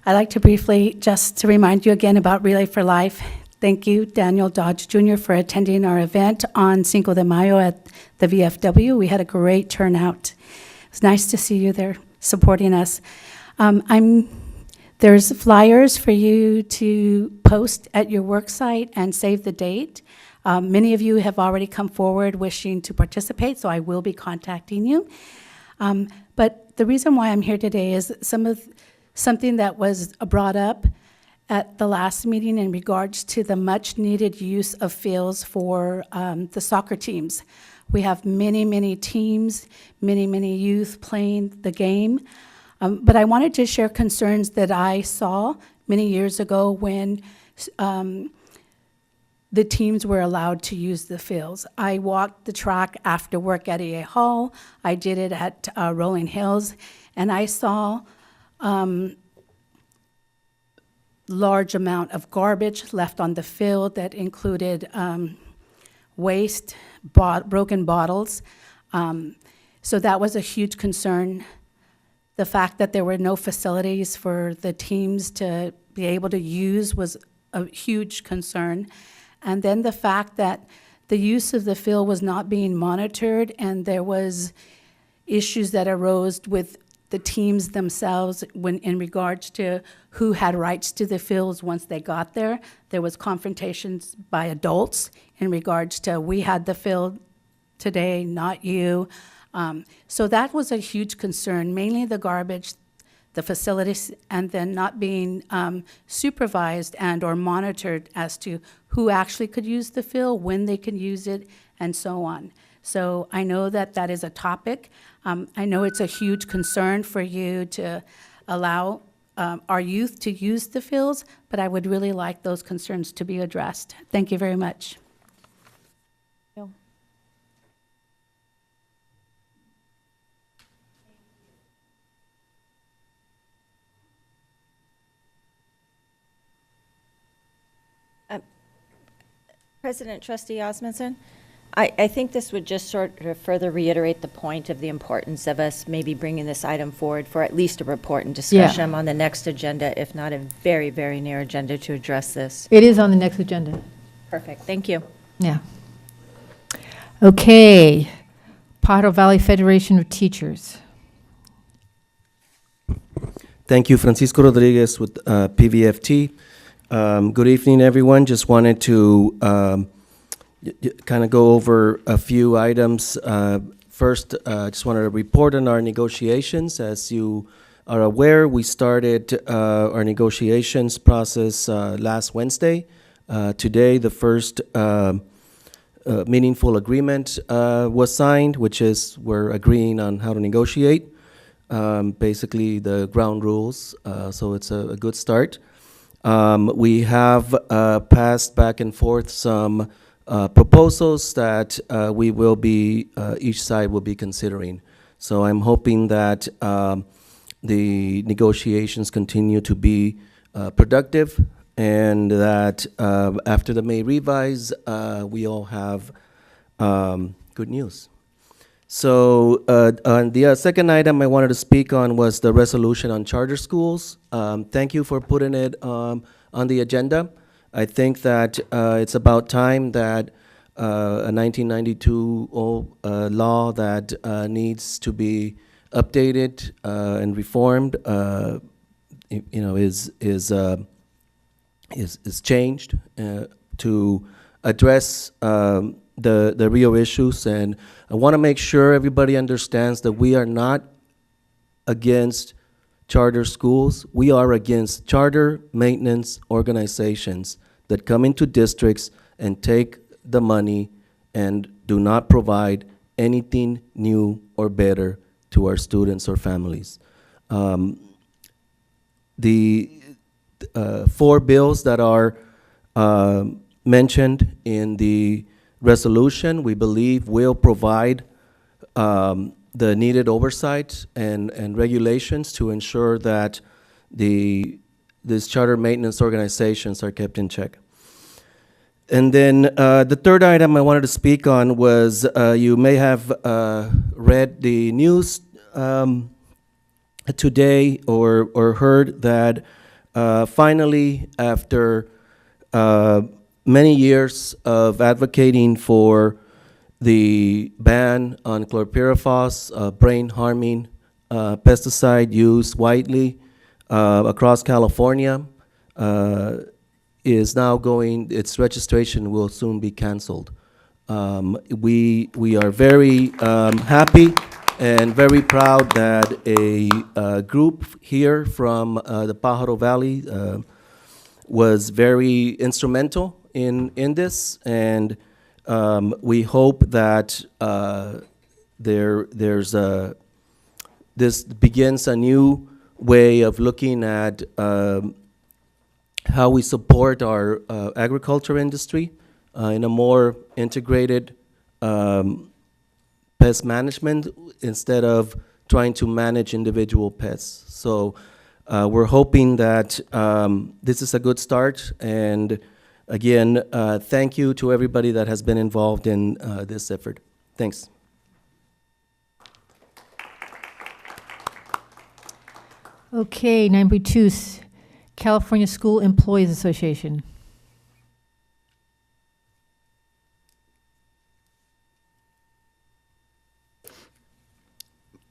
I'd like to briefly, just to remind you again about Relay for Life. Thank you, Daniel Dodge Jr., for attending our event on Cinco de Mayo at the VFW. We had a great turnout. It's nice to see you there supporting us. There's flyers for you to post at your work site and save the date. Many of you have already come forward wishing to participate, so I will be contacting you. But the reason why I'm here today is something that was brought up at the last meeting in regards to the much-needed use of fields for the soccer teams. We have many, many teams, many youth playing the game. But I wanted to share concerns that I saw many years ago when the teams were allowed to use the fields. I walked the track after work at EA Hall. I did it at Rolling Hills, and I saw large amount of garbage left on the field that included waste, broken bottles. So that was a huge concern. The fact that there were no facilities for the teams to be able to use was a huge concern. And then the fact that the use of the field was not being monitored, and there was issues that arose with the teams themselves when in regards to who had rights to the fields once they got there. There was confrontations by adults in regards to, we had the field today, not you. So that was a huge concern, mainly the garbage, the facilities, and then not being supervised and or monitored as to who actually could use the field, when they can use it, and so on. So I know that that is a topic. I know it's a huge concern for you to allow our youth to use the fields, but I would really like those concerns to be addressed. Thank you very much.
President Trustee Osmondson, I think this would just sort of further reiterate the point of the importance of us maybe bringing this item forward for at least a report and discussion on the next agenda, if not a very, very near agenda to address this.
It is on the next agenda.
Perfect. Thank you.
Yeah. Okay. Pajaro Valley Federation of Teachers.
Thank you, Francisco Rodriguez with PVFT. Good evening, everyone. Just wanted to kind of go over a few items. First, just wanted to report on our negotiations. As you are aware, we started our negotiations process last Wednesday. Today, the first meaningful agreement was signed, which is we're agreeing on how to negotiate, basically the ground rules. So it's a good start. We have passed back and forth some proposals that we will be, each side will be considering. So I'm hoping that the negotiations continue to be productive, and that after the May revise, we all have good news. So on the second item I wanted to speak on was the resolution on charter schools. Thank you for putting it on the agenda. I think that it's about time that a 1992 law that needs to be updated and reformed, is changed to address the real issues. And I want to make sure everybody understands that we are not against charter schools. We are against charter maintenance organizations that come into districts and take the money and do not provide anything new or better to our students or families. The 4 bills that are mentioned in the resolution, we believe will provide the needed oversight and regulations to ensure that these charter maintenance organizations are kept in check. And then the third item I wanted to speak on was you may have read the news today or heard that finally, after many years of advocating for the ban on chlorpyrifos, brain-harming pesticide used widely across California, is now going, its registration will soon be canceled. We are very happy and very proud that a group here from the Pajaro Valley was very instrumental in this, and we hope that this begins a new way of looking at how we support our agriculture industry in a more integrated pest management instead of trying to manage individual pests. So we're hoping that this is a good start. And again, thank you to everybody that has been involved in this effort. Thanks.
Okay, 9.2, California School Employees Association.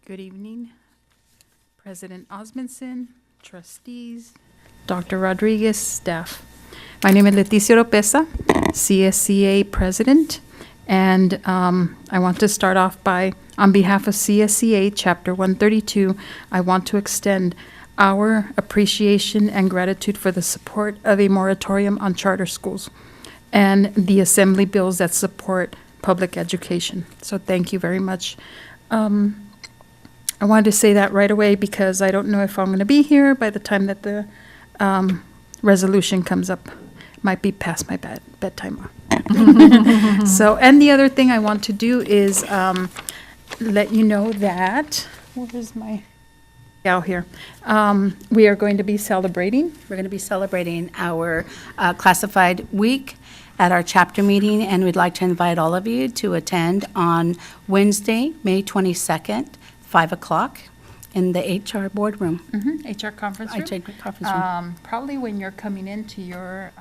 Good evening, President Osmondson, trustees, Dr. Rodriguez, staff. My name is Leticia Oropesa, CSCA president, and I want to start off by, on behalf of CSCA Chapter 132, I want to extend our appreciation and gratitude for the support of a moratorium on charter schools and the assembly bills that support public education. So thank you very much. I wanted to say that right away because I don't know if I'm going to be here by the time that the resolution comes up. Might be past my bedtime. So, and the other thing I want to do is let you know that, where is my gal here? We are going to be celebrating.
We're going to be celebrating our classified week at our chapter meeting, and we'd like to invite all of you to attend on Wednesday, May 22nd, 5 o'clock in the HR boardroom.
HR conference room.
HR conference room.
Probably when you're coming into your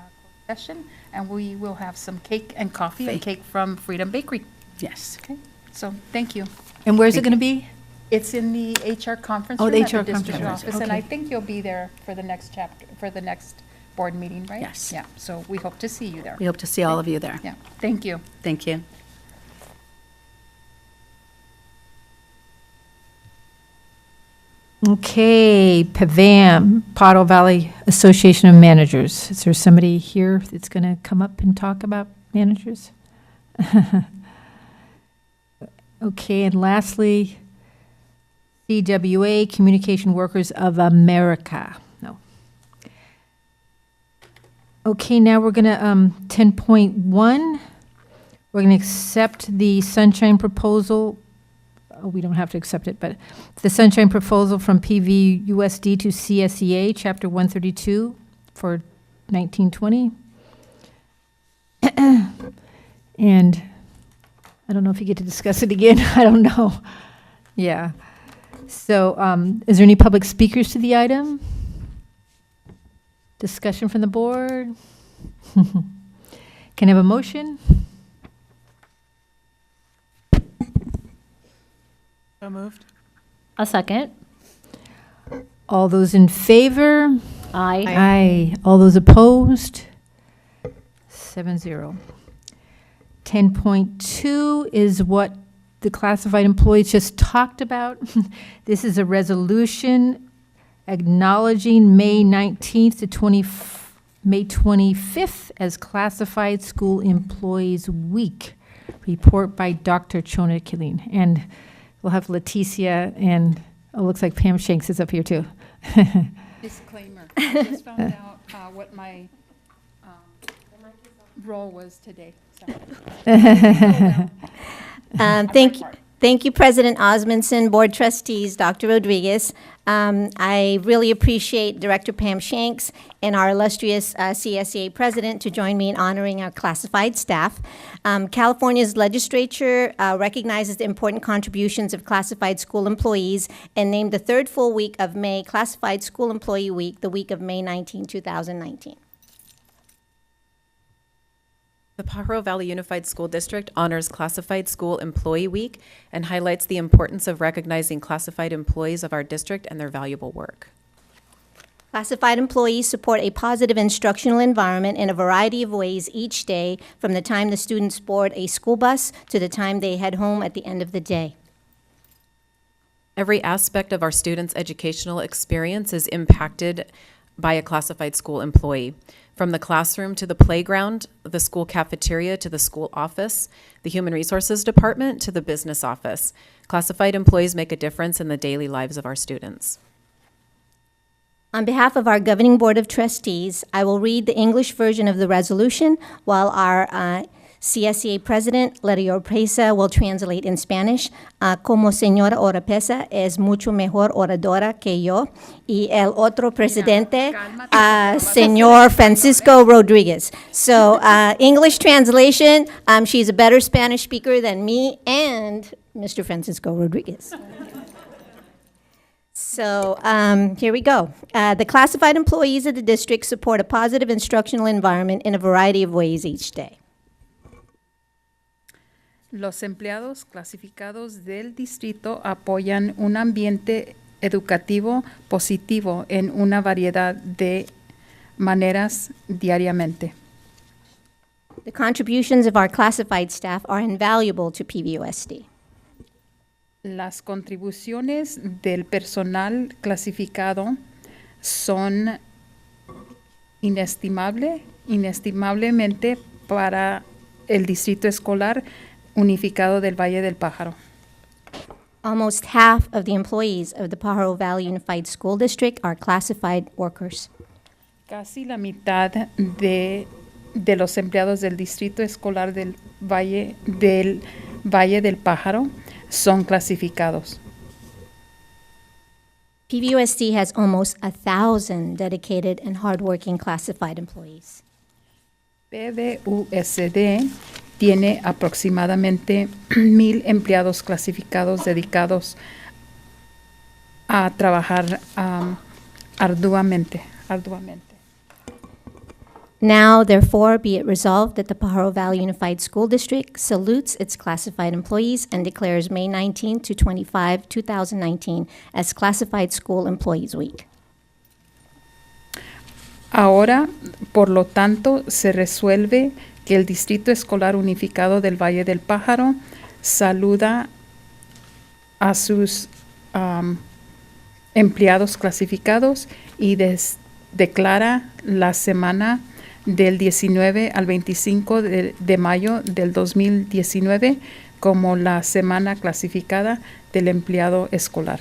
session, and we will have some cake and coffee and cake from Freedom Bakery.
Yes.
Okay, so thank you.
And where's it going to be?
It's in the HR conference
Oh,
room
the
at
HR
the district
conference,
office, and
okay.
I think you'll be there for the next chapter, for the next board meeting, right?
Yes.
Yeah, so we hope to see you there.
We hope to see all of you there.
Yeah, thank you.
Thank you.
Okay, PAVAM, Pajaro Valley Association of Managers. Is there somebody here that's going to come up and talk about managers? Okay, and lastly, CWA, Communication Workers of America. No. Okay, now we're going to, 10.1, we're going to accept the Sunshine proposal. Oh, we don't have to accept it, but the Sunshine proposal from PVUSD to CSEA, Chapter 132 for 1920. And I don't know if you get to discuss it again. I don't know. Yeah. So is there any public speakers to the item? Discussion from the board? Can I have a motion?
So moved.
A second.
All those in favor?
Aye.
Aye. All those opposed? 7-0. 10.2 is what the classified employees just talked about. This is a resolution acknowledging May 19th to May 25th as Classified School Employees Week. Report by Dr. Chona Killeen. And we'll have Leticia and, oh, looks like Pam Shanks is up here too.
Disclaimer, I just found out what my role was today. So.
Thank you, President Osmondson, Board Trustees, Dr. Rodriguez. I really appreciate Director Pam Shanks and our illustrious CSEA president to join me in honoring our classified staff. California's legislature recognizes the important contributions of classified school employees and named the third full week of May Classified School Employee Week, the week of May 19, 2019.
The Pajaro Valley Unified School District honors Classified School Employee Week and highlights the importance of recognizing classified employees of our district and their valuable work.
Classified employees support a positive instructional environment in a variety of ways each day, from the time the students board a school bus to the time they head home at the end of the day.
Every aspect of our students' educational experience is impacted by a classified school employee. From the classroom to the playground, the school cafeteria to the school office, the human resources department to the business office. Classified employees make a difference in the daily lives of our students.
On behalf of our Governing Board of Trustees, I will read the English version of the resolution while our CSEA President, Letty Oropesa, will translate in Spanish. Como señora Oropesa es mucho mejor oradora que yo, y el otro presidente, señor Francisco Rodriguez. So, English translation, she's a better Spanish speaker than me and Mr. Francisco Rodriguez. So here we go. The classified employees of the district support a positive instructional environment in a variety of ways each day.
Los empleados clasificados del distrito apoyan un ambiente educativo positivo en una variedad de maneras diariamente.
The contributions of our classified staff are invaluable to PVUSD.
Las contribuciones del personal clasificado son inestimablemente para el distrito escolar unificado del Valle del Pájaro.
Almost half of the employees of the Pajaro Valley Unified School District are classified workers.
Casi la mitad de los empleados del distrito escolar del Valle del Pájaro son clasificados.
PVUSD has almost 1,000 dedicated and hardworking classified employees.
PVUSD tiene aproximadamente 1,000 empleados clasificados dedicados a trabajar arduamente.
Now, therefore, be it resolved that the Pajaro Valley Unified School District salutes its classified employees and declares May 19 to 25, 2019 as Classified School Employees Week.
Ahora, por lo tanto, se resuelve que el Distrito Escolar Unificado del Valle del Pájaro saluda a sus empleados clasificados y declara la semana del 19 al 25 de mayo del 2019 como la semana clasificada del empleado escolar.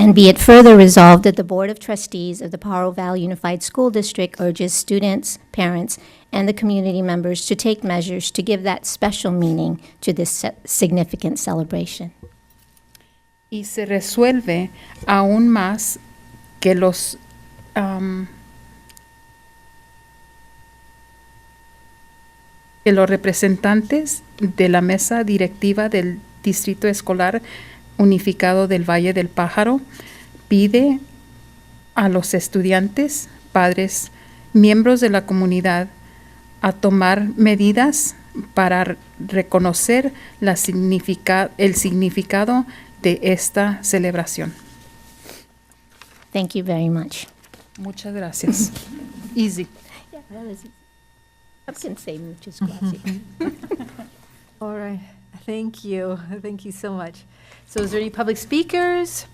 And be it further resolved that the Board of Trustees of the Pajaro Valley Unified School District urges students, parents, and the community members to take measures to give that special meaning to this significant celebration.
Y se resuelve aún más que los representantes de la mesa directiva del Distrito Escolar Unificado del Valle del Pájaro pide a los estudiantes, padres, miembros de la comunidad a tomar medidas para reconocer el significado de esta celebración.
Thank you very much.
Muchas gracias. Easy.
Yeah, that was easy. I can say muchas gracias.
All right. Thank you. Thank you so much. So is there any public speakers?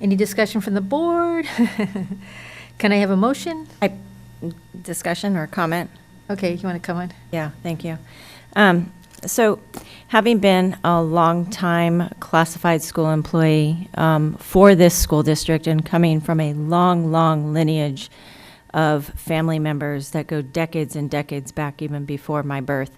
Any discussion from the board? Can I have a motion?
Discussion or comment?
Okay, you want to come on?
Yeah, thank you. So having been a long-time classified school employee for this school district and coming from a long, long lineage of family members that go decades and decades back even before my birth,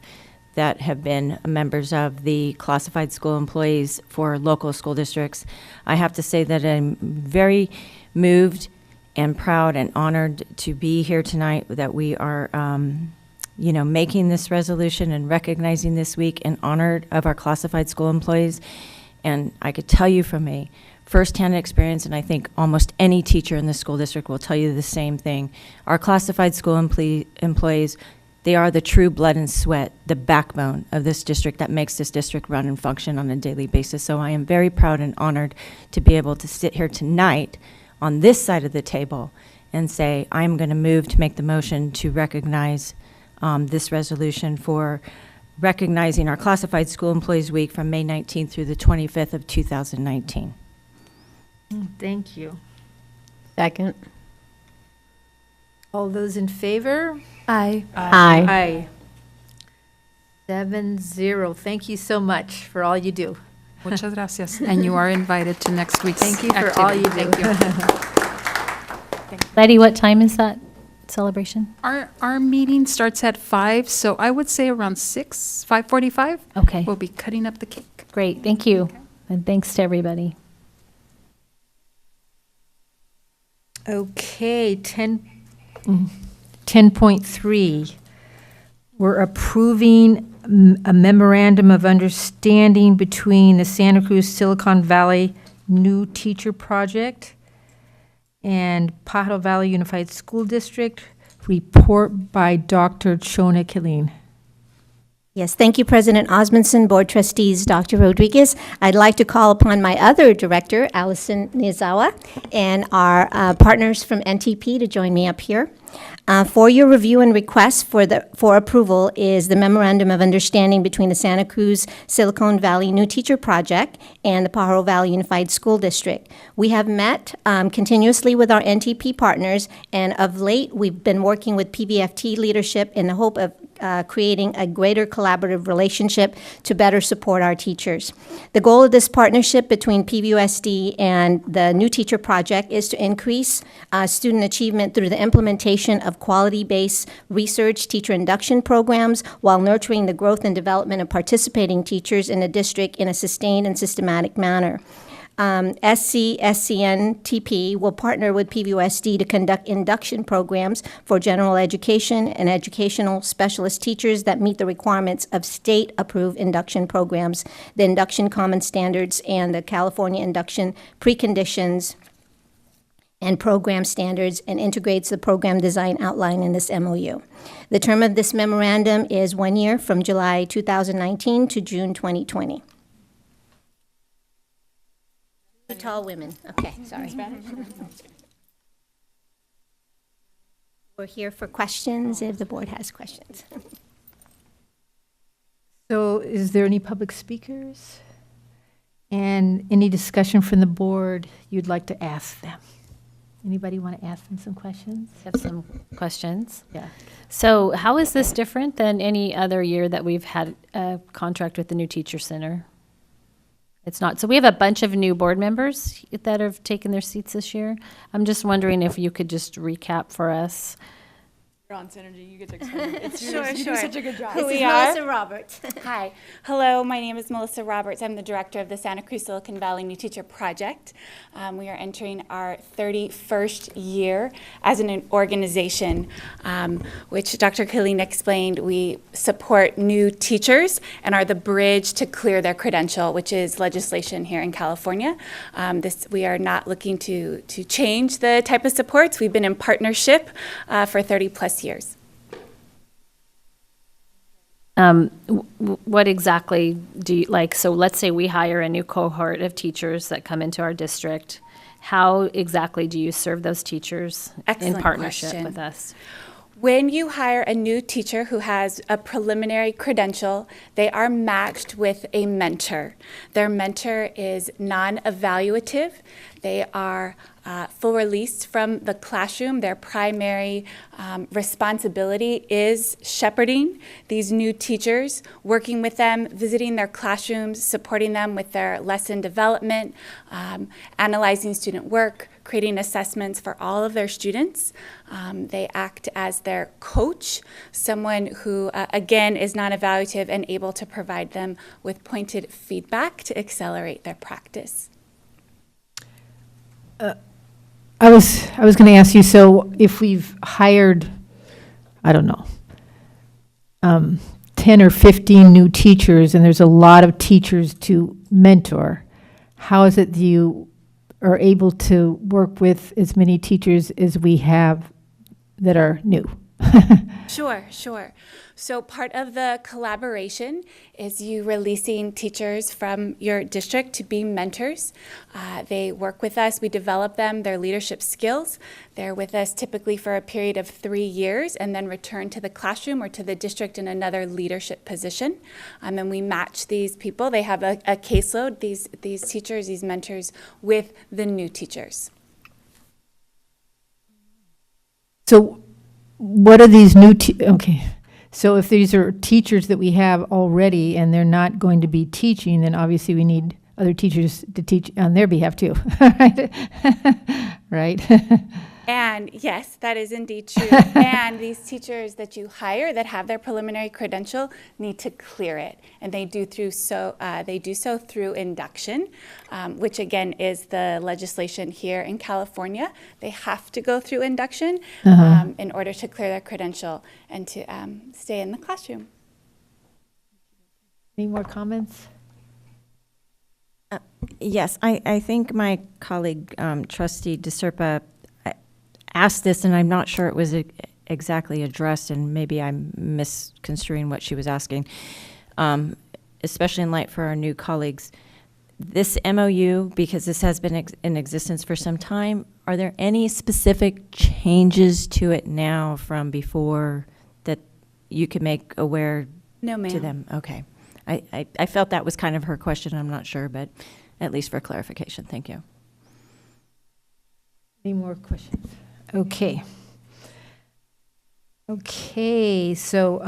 that have been members of the classified school employees for local school districts. I have to say that I'm very moved and proud and honored to be here tonight, that we are making this resolution and recognizing this week in honor of our classified school employees. And I could tell you from a firsthand experience, and I think almost any teacher in the school district will tell you the same thing, our classified school employees, they are the true blood and sweat, the backbone of this district that makes this district run and function on a daily basis. So I am very proud and honored to be able to sit here tonight on this side of the table and say, I'm going to move to make the motion to recognize this resolution for recognizing our Classified School Employees Week from May 19th through the 25th of 2019.
Thank you.
Second.
All those in favor?
Aye.
Aye. 7-0. Thank you so much for all you do.
Muchas gracias. And you are invited to next week's
Thank you for all you do.
Thank you.
Letty, what time is that celebration?
Our meeting starts at 5, so I would say around 6, 5:45.
Okay.
We'll be cutting up the cake.
Great, thank you. And thanks to everybody.
Okay, 10.3. We're approving a memorandum of understanding between the Santa Cruz Silicon Valley New Teacher Project and Pajaro Valley Unified School District. Report by Dr. Chona Killeen.
Yes, thank you, President Osmondson, Board Trustees, Dr. Rodriguez. I'd like to call upon my other director, Allison Nizawa, and our partners from NTP to join me up here. For your review and request for approval is the Memorandum of Understanding between the Santa Cruz Silicon Valley New Teacher Project and the Pajaro Valley Unified School District. We have met continuously with our NTP partners, and of late, we've been working with PBFT leadership in the hope of creating a greater collaborative relationship to better support our teachers. The goal of this partnership between PVUSD and the New Teacher Project is to increase student achievement through the implementation of quality-based research teacher induction programs while nurturing the growth and development of participating teachers in the district in a sustained and systematic manner. SCNTP will partner with PVUSD to conduct induction programs for general education and educational specialist teachers that meet the requirements of state-approved induction programs, the Induction Common Standards, and the California Induction Preconditions and Program Standards, and integrates the program design outlined in this MOU. The term of this memorandum is 1 year from July 2019 to June 2020. Tall women. Okay, sorry. We're here for questions if the board has questions.
So is there any public speakers? And any discussion from the board you'd like to ask them? Anybody want to ask them some questions?
Have some questions.
Yeah.
So how is this different than any other year that we've had a contract with the New Teacher Center? It's not. So we have a bunch of new board members that have taken their seats this year. I'm just wondering if you could just recap for us.
You're on Synergy. You get to explain it. It's
Sure,
yours. You
sure.
do such a good job.
This
We
is
are.
Melissa Roberts.
Hi. Hello, my name is Melissa Roberts. I'm the director of the Santa Cruz Silicon Valley New Teacher Project. We are entering our 31st year as an organization, which Dr. Killeen explained. We support new teachers and are the bridge to clear their credential, which is legislation here in California. We are not looking to change the type of supports. We've been in partnership for 30 plus years.
What exactly do you like? So let's say we hire a new cohort of teachers that come into our district. How exactly do you serve those teachers
Excellent
in partnership
question.
with us?
When you hire a new teacher who has a preliminary credential, they are matched with a mentor. Their mentor is non-evaluative. They are full release from the classroom. Their primary responsibility is shepherding these new teachers, working with them, visiting their classrooms, supporting them with their lesson development, analyzing student work, creating assessments for all of their students. They act as their coach, someone who, again, is non-evaluative and able to provide them with pointed feedback to accelerate their practice.
I was going to ask you, so if we've hired, I don't know, 10 or 15 new teachers, and there's a lot of teachers to mentor, how is it that you are able to work with as many teachers as we have that are new?
Sure. So part of the collaboration is you releasing teachers from your district to be mentors. They work with us, we develop them, their leadership skills. They're with us typically for a period of 3 years and then return to the classroom or to the district in another leadership position. And we match these people. They have a caseload, these teachers, these mentors, with the new teachers.
So what are these new, okay, so if these are teachers that we have already and they're not going to be teaching, then obviously we need other teachers to teach on their behalf too, right?
And yes, that is indeed true. And these teachers that you hire that have their preliminary credential need to clear it, and they do so through induction, which again is the legislation here in California. They have to go through induction in order to clear their credential and to stay in the classroom.
Any more comments?
Yes, I think my colleague, Trustee DeSerpa, asked this, and I'm not sure it was exactly addressed, and maybe I'm misconstruing what she was asking, especially in light for our new colleagues. This MOU, because this has been in existence for some time, are there any specific changes to it now from before that you could make aware
No, ma'am.
to them? Okay. I felt that was kind of her question. I'm not sure, but at least for clarification. Thank you.
Any more questions? Okay. Okay, so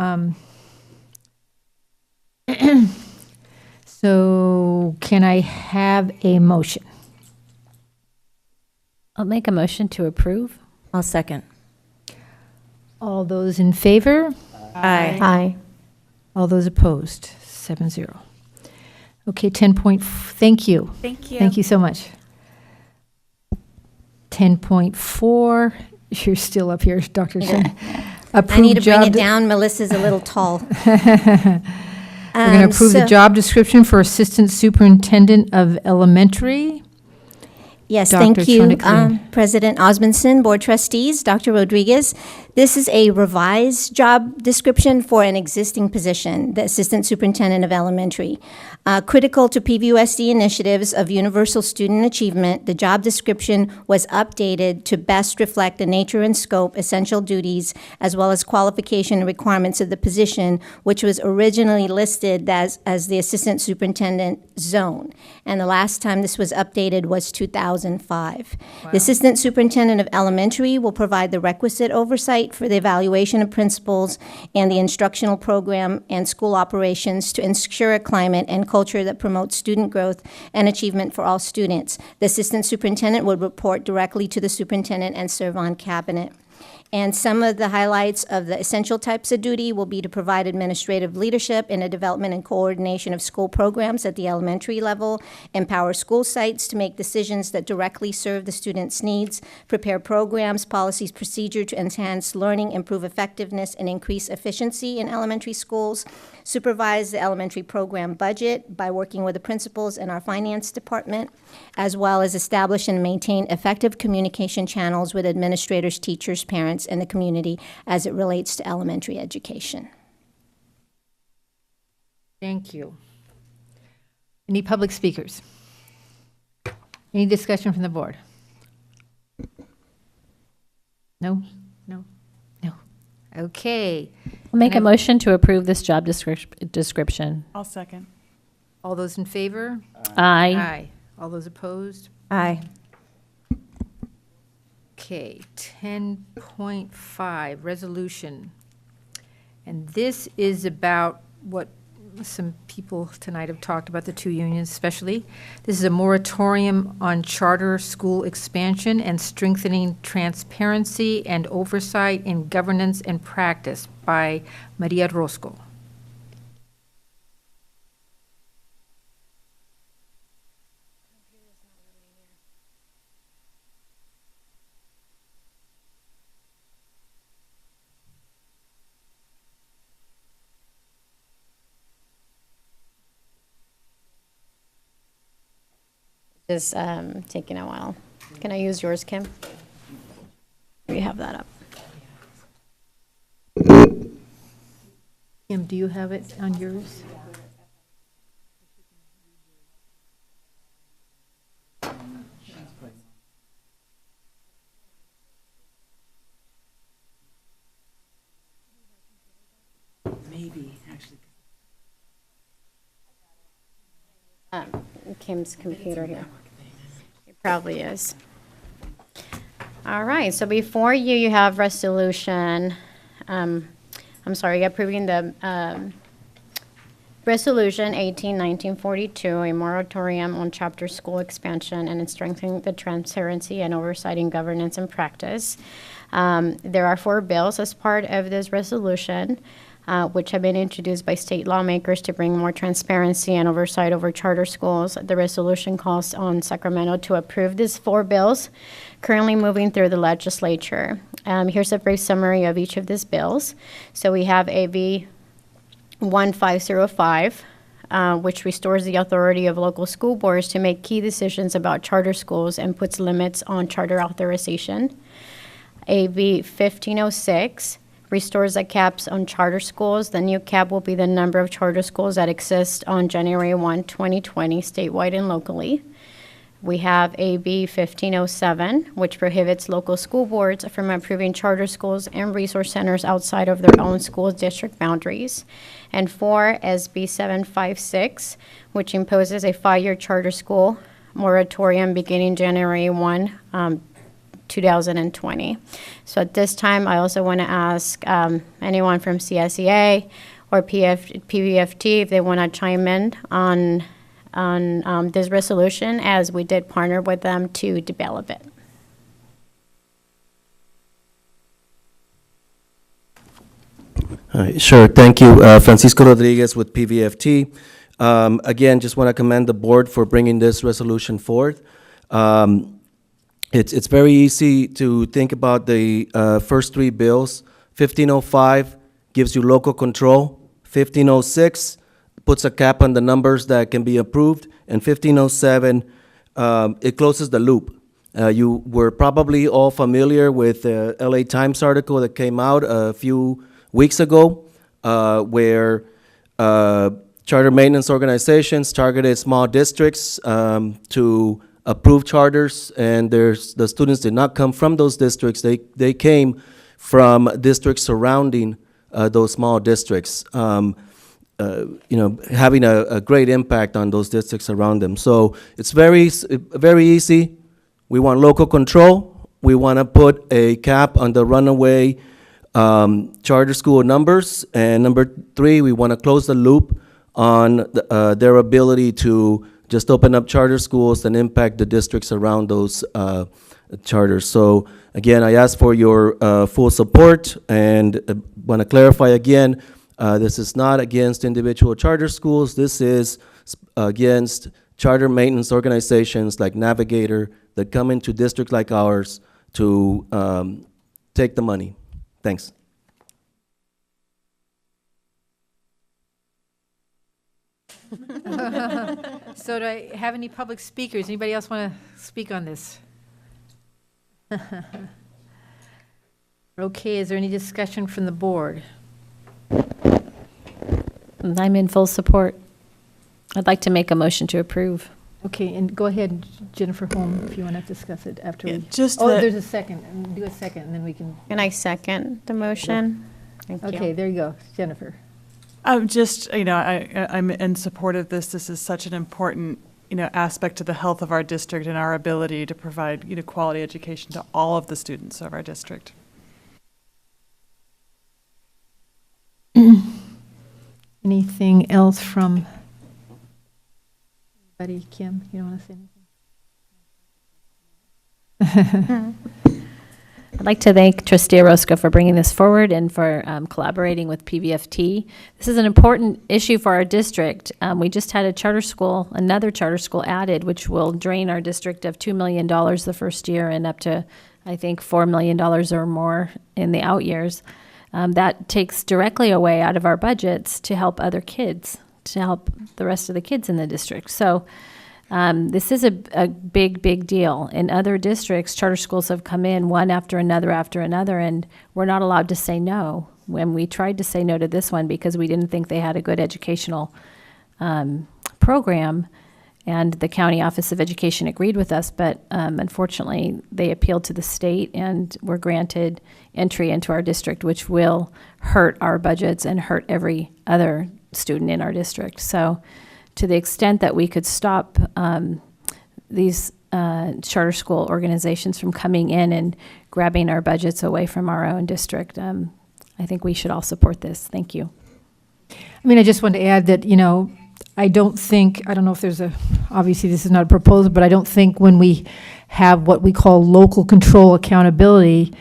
so can I have a motion?
I'll make a motion to approve.
I'll second.
All those in favor?
Aye.
Aye. All those opposed? 7-0. Okay, 10 point, thank you.
Thank you.
Thank you so much. 10.4, you're still up here, Dr. Chen.
I need to bring it down. Melissa's a little tall.
We're going to approve the job description for Assistant Superintendent of Elementary.
Yes,
Dr.
thank you,
Chonick-Green.
President Osmondson, Board Trustees, Dr. Rodriguez. This is a revised job description for an existing position, the Assistant Superintendent of Elementary. Critical to PVUSD initiatives of universal student achievement, the job description was updated to best reflect the nature and scope, essential duties, as well as qualification and requirements of the position, which was originally listed as the Assistant Superintendent zone. And the last time this was updated was 2005.
Wow.
The Assistant Superintendent of Elementary will provide the requisite oversight for the evaluation of principals and the instructional program and school operations to ensure a climate and culture that promotes student growth and achievement for all students. The Assistant Superintendent would report directly to the Superintendent and serve on cabinet. And some of the highlights of the essential types of duty will be to provide administrative leadership in the development and coordination of school programs at the elementary level, empower school sites to make decisions that directly serve the students' needs, prepare programs, policies, procedure to enhance learning, improve effectiveness, and increase efficiency in elementary schools, supervise the elementary program budget by working with the principals and our finance department, as well as establish and maintain effective communication channels with administrators, teachers, parents, and the community as it relates to elementary education.
Thank you. Any public speakers? Any discussion from the board? No? No? No. Okay.
I'll make a motion to approve this job description.
I'll second.
All those in favor?
Aye.
Aye. All those opposed?
Aye.
Okay, 10.5, resolution. And this is about what some people tonight have talked about the two unions especially. This is a moratorium on charter school expansion and strengthening transparency and oversight in governance and practice by Maria Rosco.
Is taking a while. Can I use yours, Kim? We have that up.
Kim, do you have it on yours?
Maybe, actually.
Kim's computer here. It probably is. All right, so before you, you have resolution, I'm sorry, approving the Resolution 1942, a moratorium on chapter school expansion and strengthening the transparency and oversight in governance and practice. There are 4 bills as part of this resolution, which have been introduced by state lawmakers to bring more transparency and oversight over charter schools. The resolution calls on Sacramento to approve these 4 bills currently moving through the legislature. Here's a brief summary of each of these bills. So we have AB 1505, which restores the authority of local school boards to make key decisions about charter schools and puts limits on charter authorization. AB 1506 restores the caps on charter schools. The new cap will be the number of charter schools that exist on January 1, 2020, statewide and locally. We have AB 1507, which prohibits local school boards from approving charter schools and resource centers outside of their own school district boundaries. And 4, SB 756, which imposes a 5-year charter school moratorium beginning January 1, 2020. So at this time, I also want to ask anyone from CSEA or PVFT if they want to chime in on this resolution, as we did partner with them to develop it.
Sure, thank you. Francisco Rodriguez with PVFT. Again, just want to commend the board for bringing this resolution forth. It's very easy to think about the first 3 bills. 1505 gives you local control. 1506 puts a cap on the numbers that can be approved. And 1507, it closes the loop. You were probably all familiar with the LA Times article that came out a few weeks ago, where charter maintenance organizations targeted small districts to approve charters, and the students did not come from those districts. They came from districts surrounding those small districts, having a great impact on those districts around them. So it's very easy. We want local control. We want to put a cap on the runaway charter school numbers. And number 3, we want to close the loop on their ability to just open up charter schools and impact the districts around those charters. So again, I ask for your full support, and want to clarify again, this is not against individual charter schools. This is against charter maintenance organizations like Navigator that come into districts like ours to take the money. Thanks.
So do I have any public speakers? Anybody else want to speak on this? Okay, is there any discussion from the board?
I'm in full support. I'd like to make a motion to approve.
Okay, and go ahead, Jennifer Holm, if you want to discuss it after we.
just
Oh,
that-
there's a second, and do a second, and then we can.
Can I second the motion? Thank you.
Okay, there you go, Jennifer.
I'm just, I'm in support of this. This is such an important, aspect to the health of our district and our ability to provide, quality education to all of the students of our district.
Anything else from anybody? Kim, you don't want to say anything?
I'd like to thank Trustee Orozco for bringing this forward and for collaborating with PVFT. This is an important issue for our district. We just had another charter school added, which will drain our district of $2 million the first year and up to, I think, $4 million or more in the out years. That takes directly away out of our budgets to help other kids, to help the rest of the kids in the district. So this is a big, big deal. In other districts, charter schools have come in one after another, and we're not allowed to say no. When we tried to say no to this one because we didn't think they had a good educational program, and the County Office of Education agreed with us, but unfortunately, they appealed to the state and were granted entry into our district, which will hurt our budgets and hurt every other student in our district. So to the extent that we could stop these charter school organizations from coming in and grabbing our budgets away from our own district, I think we should all support this. Thank you.
I mean, I just want to add that, I don't know if there's obviously this is not a proposal, but I don't think when we have what we call local control accountability,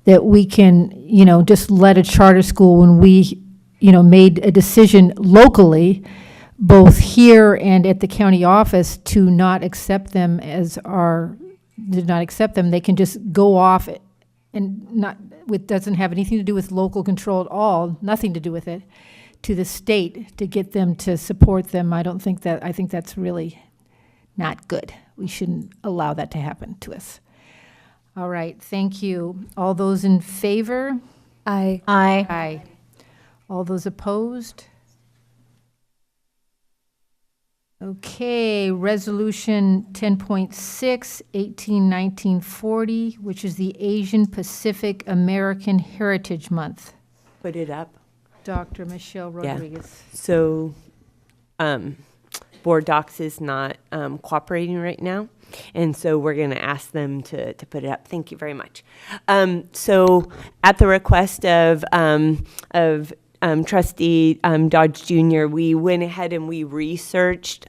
that we can, just let a charter school when we, made a decision locally, both here and at the county office, to not accept them they can just go off and doesn't have anything to do with local control at all, nothing to do with it, to the state to get them to support them. I think that's really not good. We shouldn't allow that to happen to us. All right, thank you. All those in favor?
Aye.
Aye. All those opposed? Okay, Resolution 10.6, 181940, which is the Asian Pacific American Heritage Month.
Put it up.
Dr. Michelle Rodriguez.
Yeah. So, Board Docs is not cooperating right now, and so we're going to ask them to put it up. Thank you very much. So, at the request of Trustee Dodge Jr., we went ahead and we researched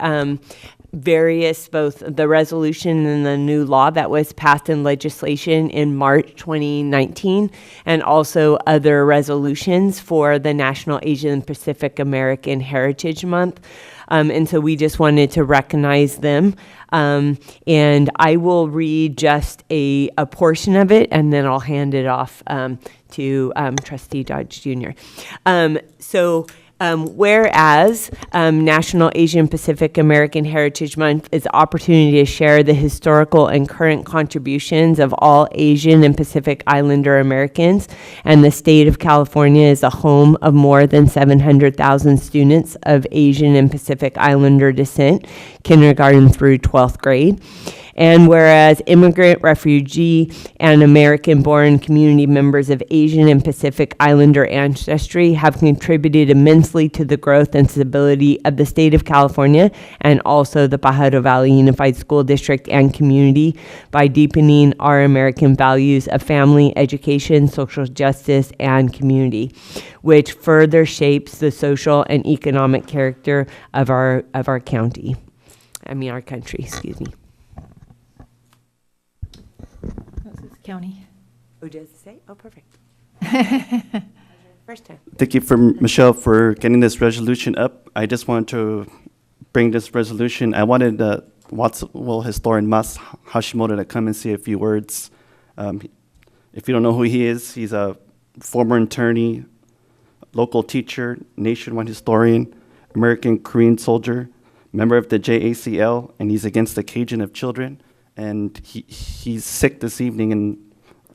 various, both the resolution and the new law that was passed in legislation in March 2019, and also other resolutions for the National Asian Pacific American Heritage Month. And so we just wanted to recognize them. And I will read just a portion of it, and then I'll hand it off to Trustee Dodge Jr. Whereas National Asian Pacific American Heritage Month is an opportunity to share the historical and current contributions of all Asian and Pacific Islander Americans, and the state of California is a home of more than 700,000 students of Asian and Pacific Islander descent, kindergarten through 12th grade. And whereas immigrant, refugee, and American-born community members of Asian and Pacific Islander ancestry have contributed immensely to the growth and stability of the state of California and also the Pajaro Valley Unified School District and community by deepening our American values of family, education, social justice, and community, which further shapes the social and economic character of our country, excuse me.
County.
Oh, does it say? Oh, perfect. First time.
Thank you, Michelle, for getting this resolution up. I just wanted to bring this resolution. I wanted Watsonville historian Mas Hashimoto to come and say a few words. If you don't know who he is, he's a former attorney, local teacher, nationwide historian, American Korean soldier, member of the JACL, and he's against the caging of children. And he's sick this evening, and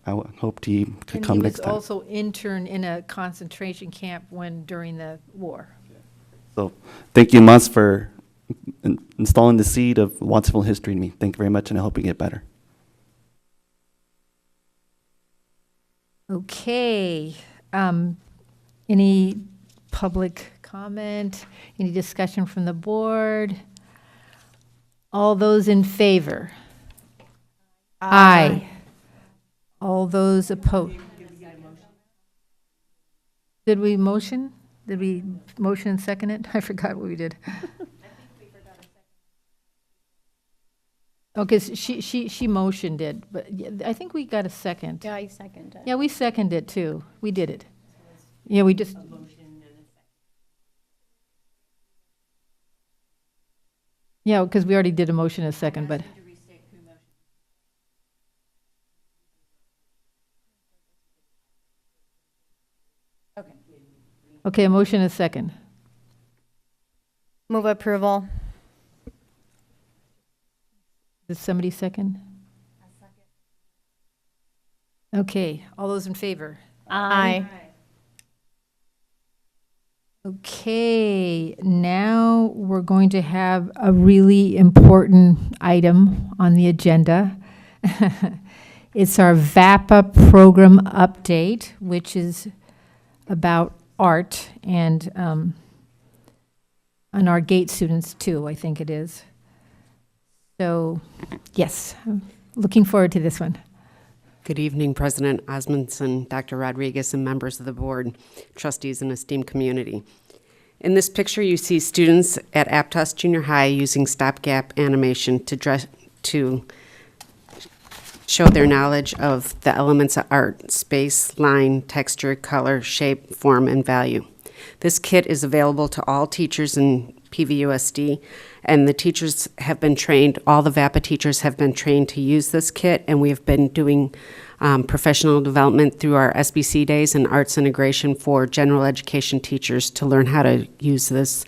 I hoped he could come next time.
He was also intern in a concentration camp during the war.
So thank you, Mas, for installing the seed of Watsonville history in me. Thank you very much, and I hope you get better.
Okay. Any public comment? Any discussion from the board? All those in favor? Aye. All those opposed? Did we motion? Did we motion and second it? I forgot what we did. Okay, so she motioned it, but yeah, I think we got a second.
Yeah, I second it.
Yeah, we seconded it too. We did it. Yeah, we just. Yeah, because we already did a motion and a second, but. Okay, a motion and a second.
Move approval.
Did somebody second? Okay, all those in favor?
Aye.
Okay, now we're going to have a really important item on the agenda. It's our VAPA program update, which is about art and our GATE students too, I think it is. So, yes, I'm looking forward to this one.
Good evening, President Osmondson, Dr. Rodriguez, and members of the board, trustees, and esteemed community. In this picture, you see students at Aptos Junior High using stopgap animation to show their knowledge of the elements of art: space, line, texture, color, shape, form, and value. This kit is available to all teachers in PVUSD, and the teachers have been trained, all the VAPA teachers have been trained to use this kit, and we have been doing professional development through our SBC days and arts integration for general education teachers to learn how to use this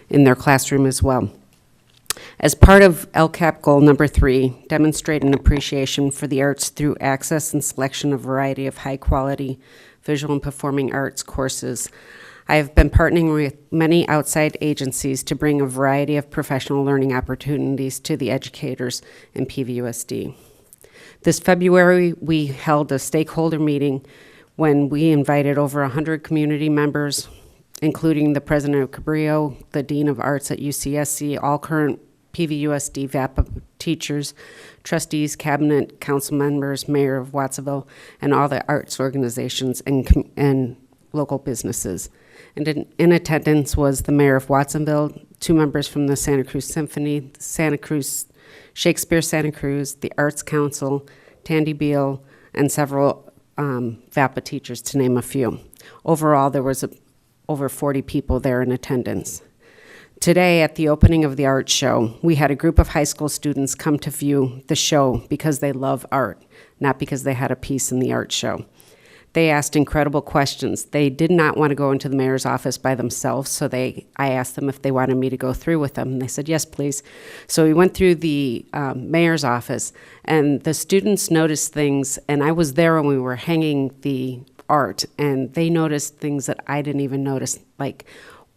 in their classroom as well. As part of LCAP goal number 3, demonstrate an appreciation for the arts through access and selection of a variety of high-quality visual and performing arts courses. I have been partnering with many outside agencies to bring a variety of professional learning opportunities to the educators in PVUSD. This February, we held a stakeholder meeting when we invited over 100 community members, including the president of Cabrillo, the dean of arts at UCSC, all current PVUSD VAPA teachers, trustees, cabinet, council members, mayor of Watsonville, and all the arts organizations and local businesses. And in attendance was the mayor of Watsonville, 2 members from the Santa Cruz Symphony, Santa Cruz Shakespeare Santa Cruz, the Arts Council, Tandy Beal, and several VAPA teachers, to name a few. Overall, there was over 40 people there in attendance. Today, at the opening of the art show, we had a group of high school students come to view the show because they love art, not because they had a piece in the art show. They asked incredible questions. They did not want to go into the mayor's office by themselves, so I asked them if they wanted me to go through with them, and they said, yes, please. So we went through the mayor's office, and the students noticed things, and I was there when we were hanging the art, and they noticed things that I didn't even notice, like,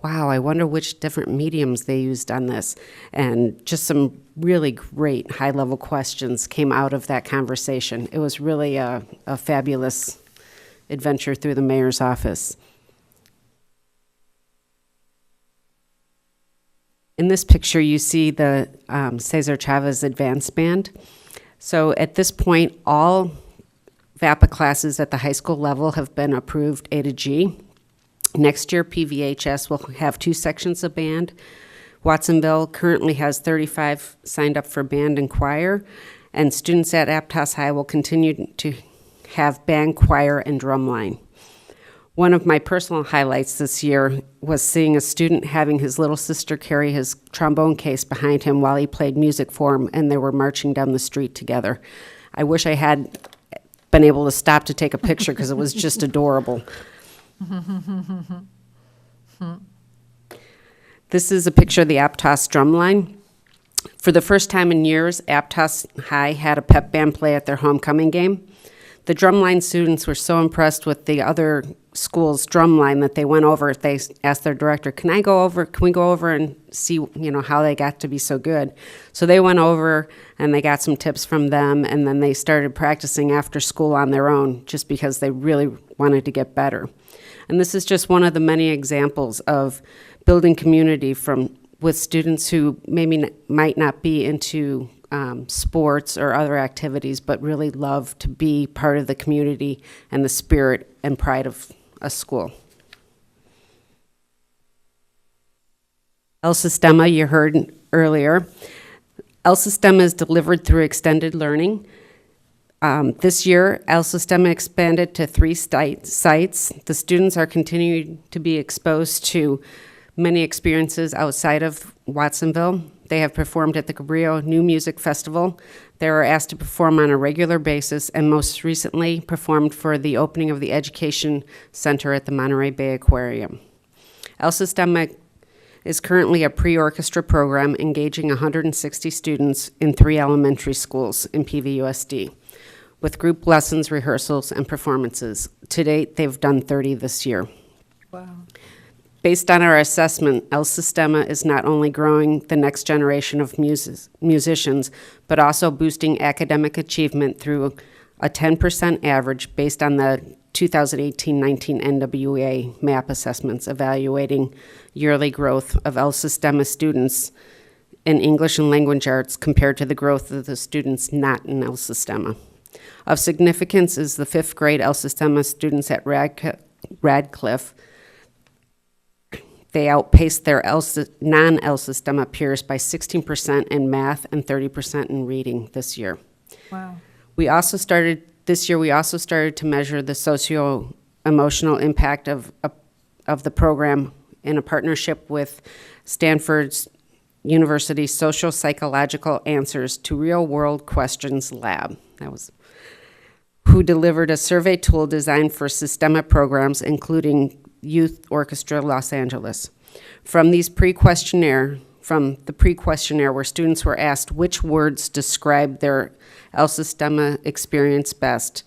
wow, I wonder which different mediums they used on this. And just some really great high-level questions came out of that conversation. It was really a fabulous adventure through the mayor's office. In this picture, you see the Cesar Chavez Advanced Band. So at this point, all VAPA classes at the high school level have been approved A to G. Next year, PVHS will have 2 sections of band. Watsonville currently has 35 signed up for band and choir, and students at Aptos High will continue to have band, choir, and drumline. One of my personal highlights this year was seeing a student having his little sister carry his trombone case behind him while he played music for him, and they were marching down the street together. I wish I had been able to stop to take a picture because it was just adorable. This is a picture of the Aptos drumline. For the first time in years, Aptos High had a pep band play at their homecoming game. The drumline students were so impressed with the other school's drumline that they went over. They asked their director, can we go over and see, how they got to be so good? So they went over and they got some tips from them, and then they started practicing after school on their own just because they really wanted to get better. And this is just one of the many examples of building community with students who might not be into sports or other activities, but really love to be part of the community and the spirit and pride of a school. El Sistema, you heard earlier. El Sistema is delivered through extended learning. This year, El Sistema expanded to 3 sites. The students are continuing to be exposed to many experiences outside of Watsonville. They have performed at the Cabrillo New Music Festival. They were asked to perform on a regular basis and most recently performed for the opening of the Education Center at the Monterey Bay Aquarium. El Sistema is currently a pre-orchestra program engaging 160 students in 3 elementary schools in PVUSD with group lessons, rehearsals, and performances. To date, they've done 30 this year.
Wow.
Based on our assessment, El Sistema is not only growing the next generation of musicians, but also boosting academic achievement through a 10% average based on the 2018-19 NWA MAP assessments, evaluating yearly growth of El Sistema students in English and language arts compared to the growth of the students not in El Sistema. Of significance is the 5th grade El Sistema students at Radcliffe. They outpaced their non-El Sistema peers by 16% in math and 30% in reading this year.
Wow.
This year we also started to measure the socio-emotional impact of the program in a partnership with Stanford's University Social Psychological Answers to Real World Questions Lab. Who delivered a survey tool designed for Sistema programs, including Youth Orchestra Los Angeles. From the pre-questionnaire where students were asked which words describe their El Sistema experience best,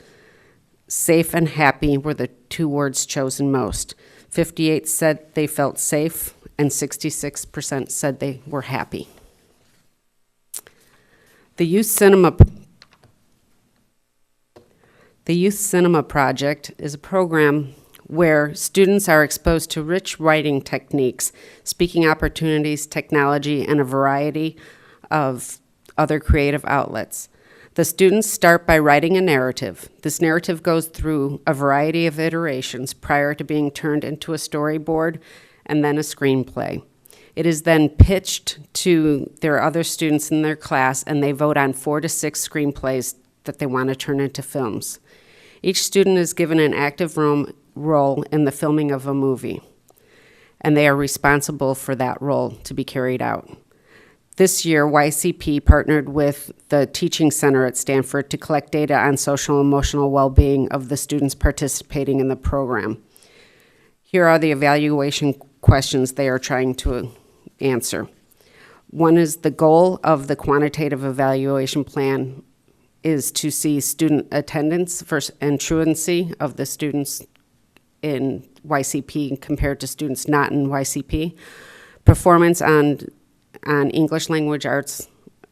safe and happy were the 2 words chosen most. 58 said they felt safe, and 66% said they were happy. The Youth Cinema Project is a program where students are exposed to rich writing techniques, speaking opportunities, technology, and a variety of other creative outlets. The students start by writing a narrative. This narrative goes through a variety of iterations prior to being turned into a storyboard and then a screenplay. It is then pitched to their other students in their class, and they vote on 4 to 6 screenplays that they want to turn into films. Each student is given an active role in the filming of a movie, and they are responsible for that role to be carried out. This year, YCP partnered with the Teaching Center at Stanford to collect data on social and emotional well-being of the students participating in the program. Here are the evaluation questions they are trying to answer. One is the goal of the quantitative evaluation plan is to see student attendance and truancy of the students in YCP compared to students not in YCP, performance on English language arts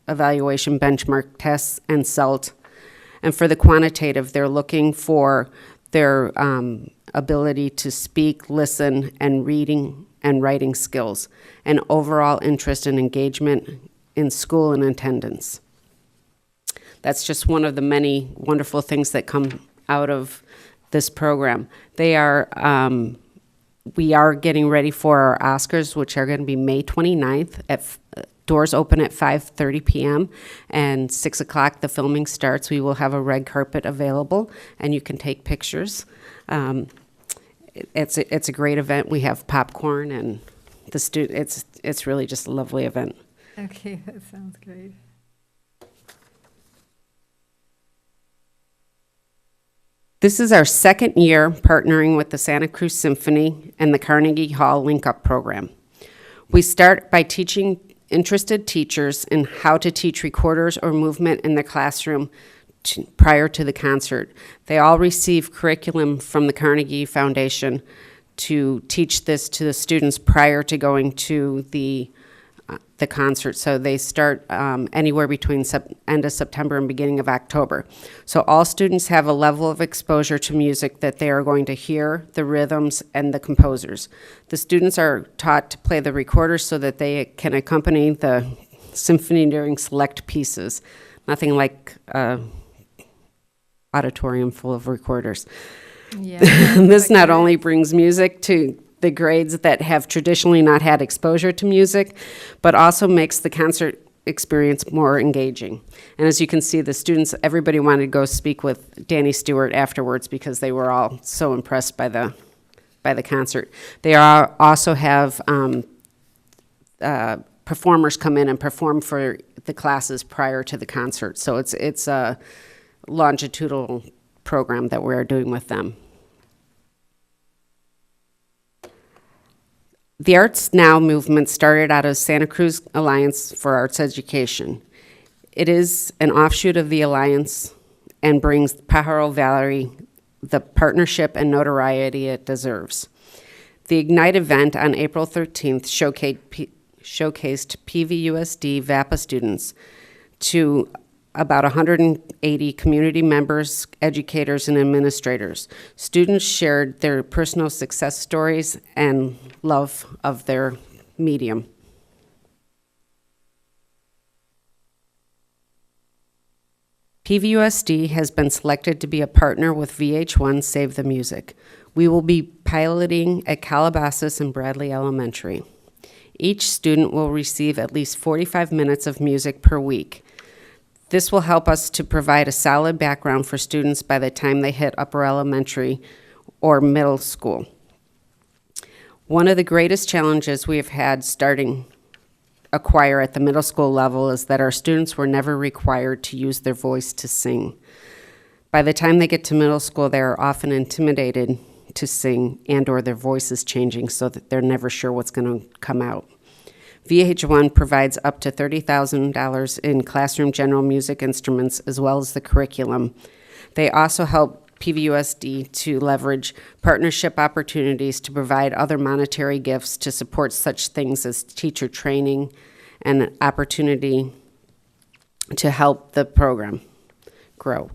evaluation benchmark tests and CELT. And for the quantitative, they're looking for their ability to speak, listen, and reading and writing skills, and overall interest and engagement in school and attendance. That's just one of the many wonderful things that come out of this program. We are getting ready for our Oscars, which are going to be May 29th. Doors open at 5:30 p.m. and 6 o'clock the filming starts. We will have a red carpet available, and you can take pictures. It's a great event. We have popcorn, and it's really just a lovely event.
Okay, that sounds great.
This is our 2nd year partnering with the Santa Cruz Symphony and the Carnegie Hall Link-Up program. We start by teaching interested teachers in how to teach recorders or movement in the classroom prior to the concert. They all receive curriculum from the Carnegie Foundation to teach this to the students prior to going to the concert. So they start anywhere between end of September and beginning of October. So all students have a level of exposure to music that they are going to hear, the rhythms, and the composers. The students are taught to play the recorders so that they can accompany the symphony during select pieces. Nothing like an auditorium full of recorders. Yeah, this not only brings music to the grades that have traditionally not had exposure to music, but also makes the concert experience more engaging. And as you can see, the students, everybody wanted to go speak with Danny Stewart afterwards because they were all so impressed by the concert. They also have performers come in and perform for the classes prior to the concert. So it's a longitudinal program that we're doing with them. The Arts Now movement started out of Santa Cruz Alliance for Arts Education. It is an offshoot of the Alliance and brings Pajaro Valley the partnership and notoriety it deserves. The Ignite event on April 13th showcased PVUSD VAPA students to about 180 community members, educators, and administrators. Students shared their personal success stories and love of their medium. PVUSD has been selected to be a partner with VH1 Save the Music. We will be piloting at Calabasas and Bradley Elementary. Each student will receive at least 45 minutes of music per week. This will help us to provide a solid background for students by the time they hit upper elementary or middle school. One of the greatest challenges we have had starting a choir at the middle school level is that our students were never required to use their voice to sing. By the time they get to middle school, they are often intimidated to sing and/or their voice is changing so that they're never sure what's going to come out. VH1 provides up to $30,000 in classroom general music instruments as well as the curriculum. They also help PVUSD to leverage partnership opportunities to provide other monetary gifts to support such things as teacher training and an opportunity to help the program grow.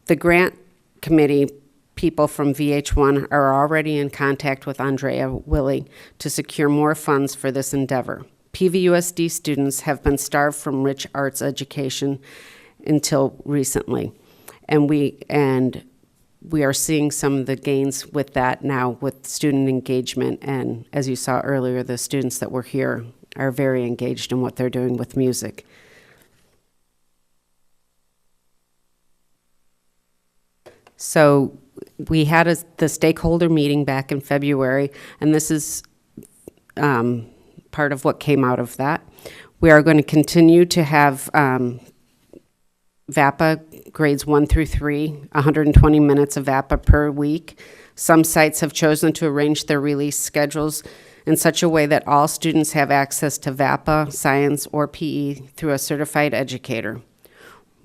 The grant committee people from VH1 are already in contact with Andrea Willie to secure more funds for this endeavor. PVUSD students have been starved from rich arts education until recently, and we are seeing some of the gains with that now with student engagement, and as you saw earlier, the students that were here are very engaged in what they're doing with music. So we had the stakeholder meeting back in February, and this is part of what came out of that. We are going to continue to have VAPA grades 1 through 3, 120 minutes of VAPA per week. Some sites have chosen to arrange their release schedules in such a way that all students have access to VAPA, science, or PE through a certified educator.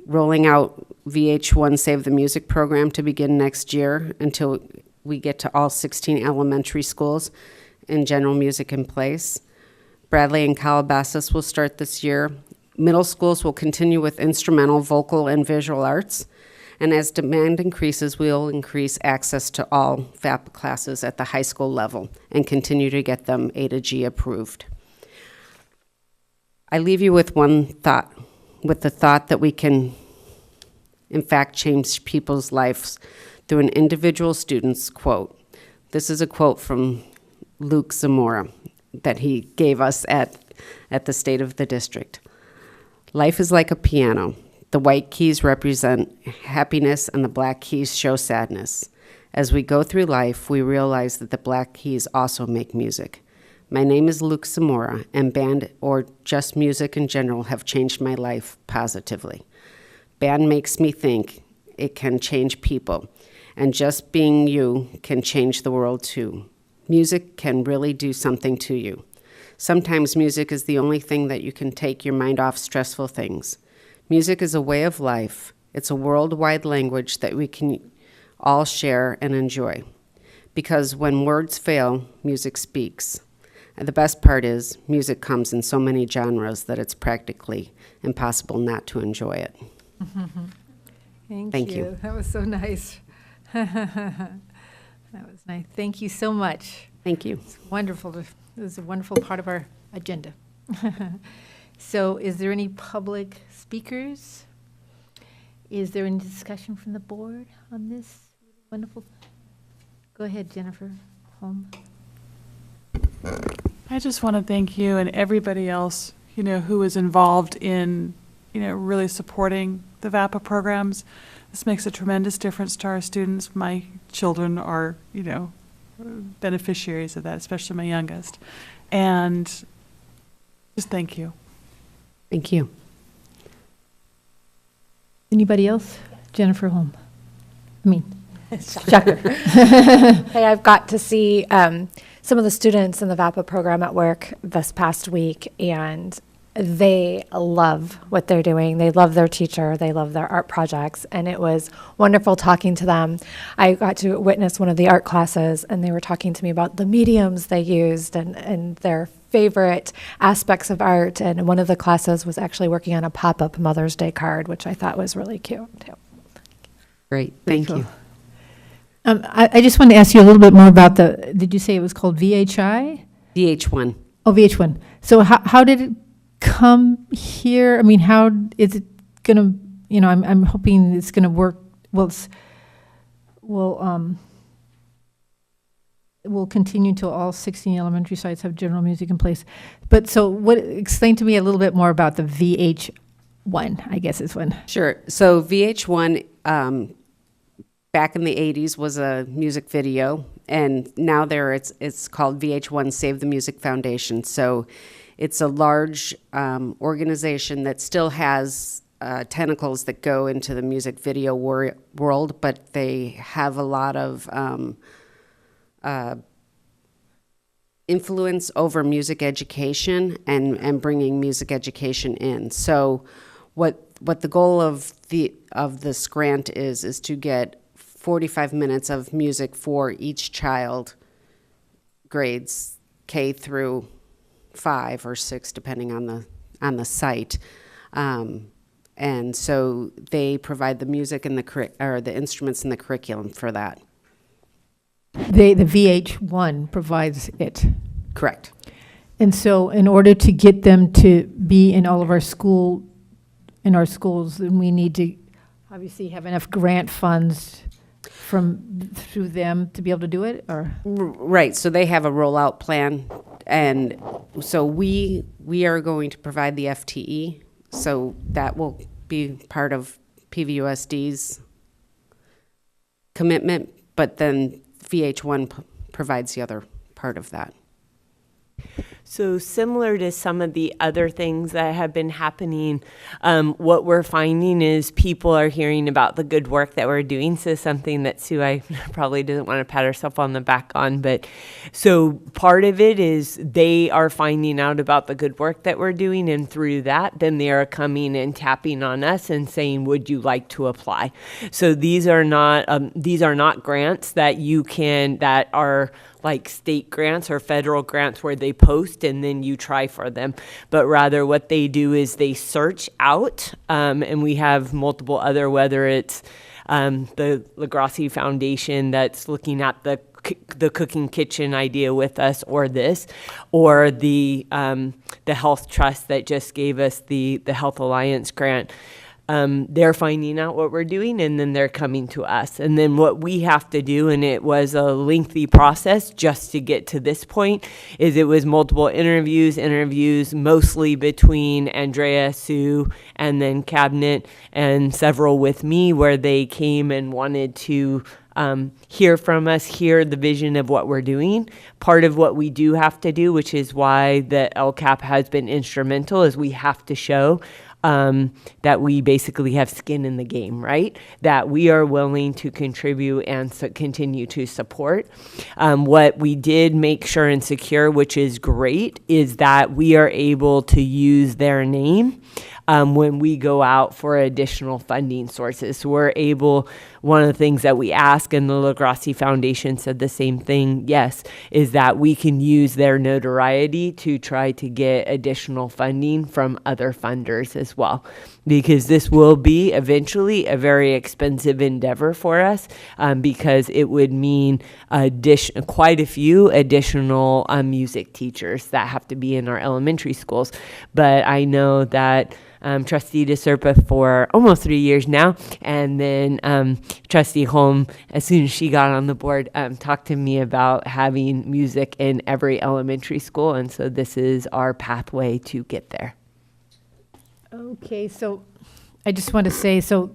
Rolling out VH1 Save the Music program to begin next year until we get to all 16 elementary schools in general music in place. Bradley and Calabasas will start this year. Middle schools will continue with instrumental, vocal, and visual arts. And as demand increases, we'll increase access to all VAPA classes at the high school level and continue to get them A to G approved. I leave you with one thought, with the thought that we can, in fact, change people's lives through an individual student's quote. This is a quote from Luke Zamora that he gave us at the State of the District. Life is like a piano. The white keys represent happiness and the black keys show sadness. As we go through life, we realize that the black keys also make music. My name is Luke Zamora, and band or just music in general have changed my life positively. Band makes me think it can change people, and just being you can change the world too. Music can really do something to you. Sometimes music is the only thing that you can take your mind off stressful things. Music is a way of life. It's a worldwide language that we can all share and enjoy. Because when words fail, music speaks. And the best part is, music comes in so many genres that it's practically impossible not to enjoy it.
Thank you. That was so nice. That was nice. Thank you so much.
Thank you.
It's wonderful. This is a wonderful part of our agenda. So is there any public speakers? Is there any discussion from the board on this wonderful? Go ahead, Jennifer Holm.
I just want to thank you and everybody else, who is involved in, really supporting the VAPA programs. This makes a tremendous difference to our students. My children are, beneficiaries of that, especially my youngest. And just thank you.
Thank you.
Anybody else? Jennifer Holm. Shocker.
Hey, I've got to see some of the students in the VAPA program at work this past week, and they love what they're doing. They love their teacher. They love their art projects, and it was wonderful talking to them. I got to witness one of the art classes, and they were talking to me about the mediums they used and their favorite aspects of art. And one of the classes was actually working on a pop-up Mother's Day card, which I thought was really cute, too.
Great. Thank you.
I just wanted to ask you a little bit more about did you say it was called VHI?
VH1.
Oh, VH1. So how did it come here? I mean, how is it going to, I'm hoping it's going to work. Well, we'll continue till all 16 elementary sites have general music in place. But so explain to me a little bit more about the VH1, I guess is one.
Sure. So VH1, back in the 80s was a music video, and now it's called VH1 Save the Music Foundation. So it's a large organization that still has tentacles that go into the music video world, but they have a lot of influence over music education and bringing music education in. So what the goal of this grant is to get 45 minutes of music for each child, grades K through 5 or 6, depending on the site. And so they provide the music and the instruments and the curriculum for that.
The VH1 provides it.
Correct.
And so in order to get them to be in all of our schools, then we need to obviously have enough grant funds through them to be able to do it, or?
Right, so they have a rollout plan, and so we are going to provide the FTE, so that will be part of PVUSD's commitment, but then VH1 provides the other part of that.
So similar to some of the other things that have been happening, what we're finding is people are hearing about the good work that we're doing. So something that Sue, I probably doesn't want to pat herself on the back on, but so part of it is they are finding out about the good work that we're doing, and through that, then they are coming and tapping on us and saying, would you like to apply? So these are not grants that are like state grants or federal grants where they post and then you try for them. But rather what they do is they search out, and we have multiple other, whether it's the LaGrassi Foundation that's looking at the cooking kitchen idea with us, or the Health Trust that just gave us the Health Alliance grant. They're finding out what we're doing, and then they're coming to us. And then what we have to do, and it was a lengthy process just to get to this point, is it was multiple interviews mostly between Andrea, Sue, and then Cabinet, and several with me, where they came and wanted to hear from us, hear the vision of what we're doing. Part of what we do have to do, which is why the LCAP has been instrumental, is we have to show that we basically have skin in the game, right? That we are willing to contribute and continue to support. What we did make sure and secure, which is great, is that we are able to use their name when we go out for additional funding sources. So we're able, one of the things that we ask, and the LaGrassi Foundation said the same thing, yes, is that we can use their notoriety to try to get additional funding from other funders as well. Because this will be eventually a very expensive endeavor for us, because it would mean quite a few additional music teachers that have to be in our elementary schools. But I know that Trustee DeSerpa for almost 3 years now. And then Trustee Holm, as soon as she got on the board, talked to me about having music in every elementary school. And so this is our pathway to get there.
Okay, so I just want to say, so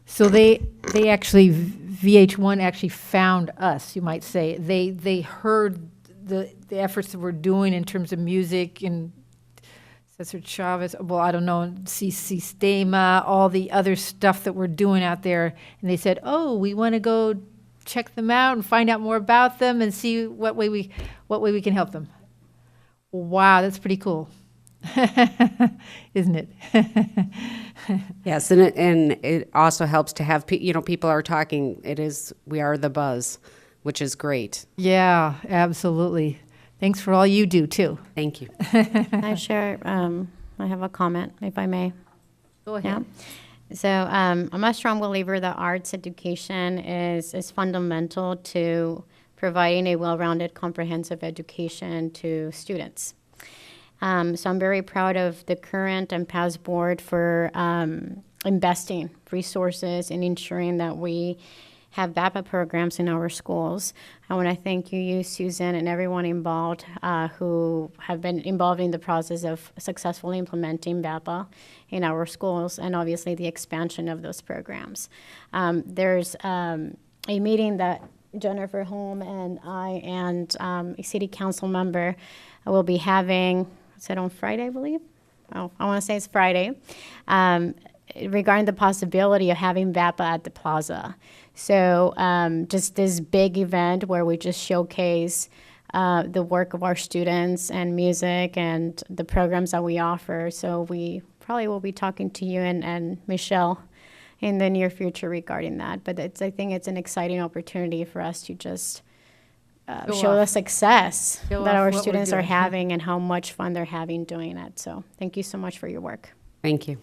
they actually, VH1 actually found us, you might say. They heard the efforts that we're doing in terms of music and Cesar Chavez, well, I don't know, Sistema, all the other stuff that we're doing out there. And they said, oh, we want to go check them out and find out more about them and see what way we can help them. Wow, that's pretty cool. Isn't it?
Yes, and it also helps to have people are talking. We are the buzz, which is great.
Yeah, absolutely. Thanks for all you do too.
Thank you.
I share. I have a comment, if I may.
Go ahead.
Yeah. So I'm a strong believer that arts education is fundamental to providing a well-rounded, comprehensive education to students. So I'm very proud of the current and past board for investing resources in ensuring that we have VAPA programs in our schools. I want to thank you, Susan, and everyone involved who have been involved in the process of successfully implementing VAPA in our schools, and obviously the expansion of those programs. There's a meeting that Jennifer Holm and I and a city council member will be having. Is it on Friday, I believe? Oh, I want to say it's Friday, regarding the possibility of having VAPA at the plaza. So just this big event where we just showcase the work of our students and music and the programs that we offer. So we probably will be talking to you and Michelle in the near future regarding that. But I think it's an exciting opportunity for us to just show the success that our students are having and how much fun they're having doing it. So thank you so much for your work.
Thank you.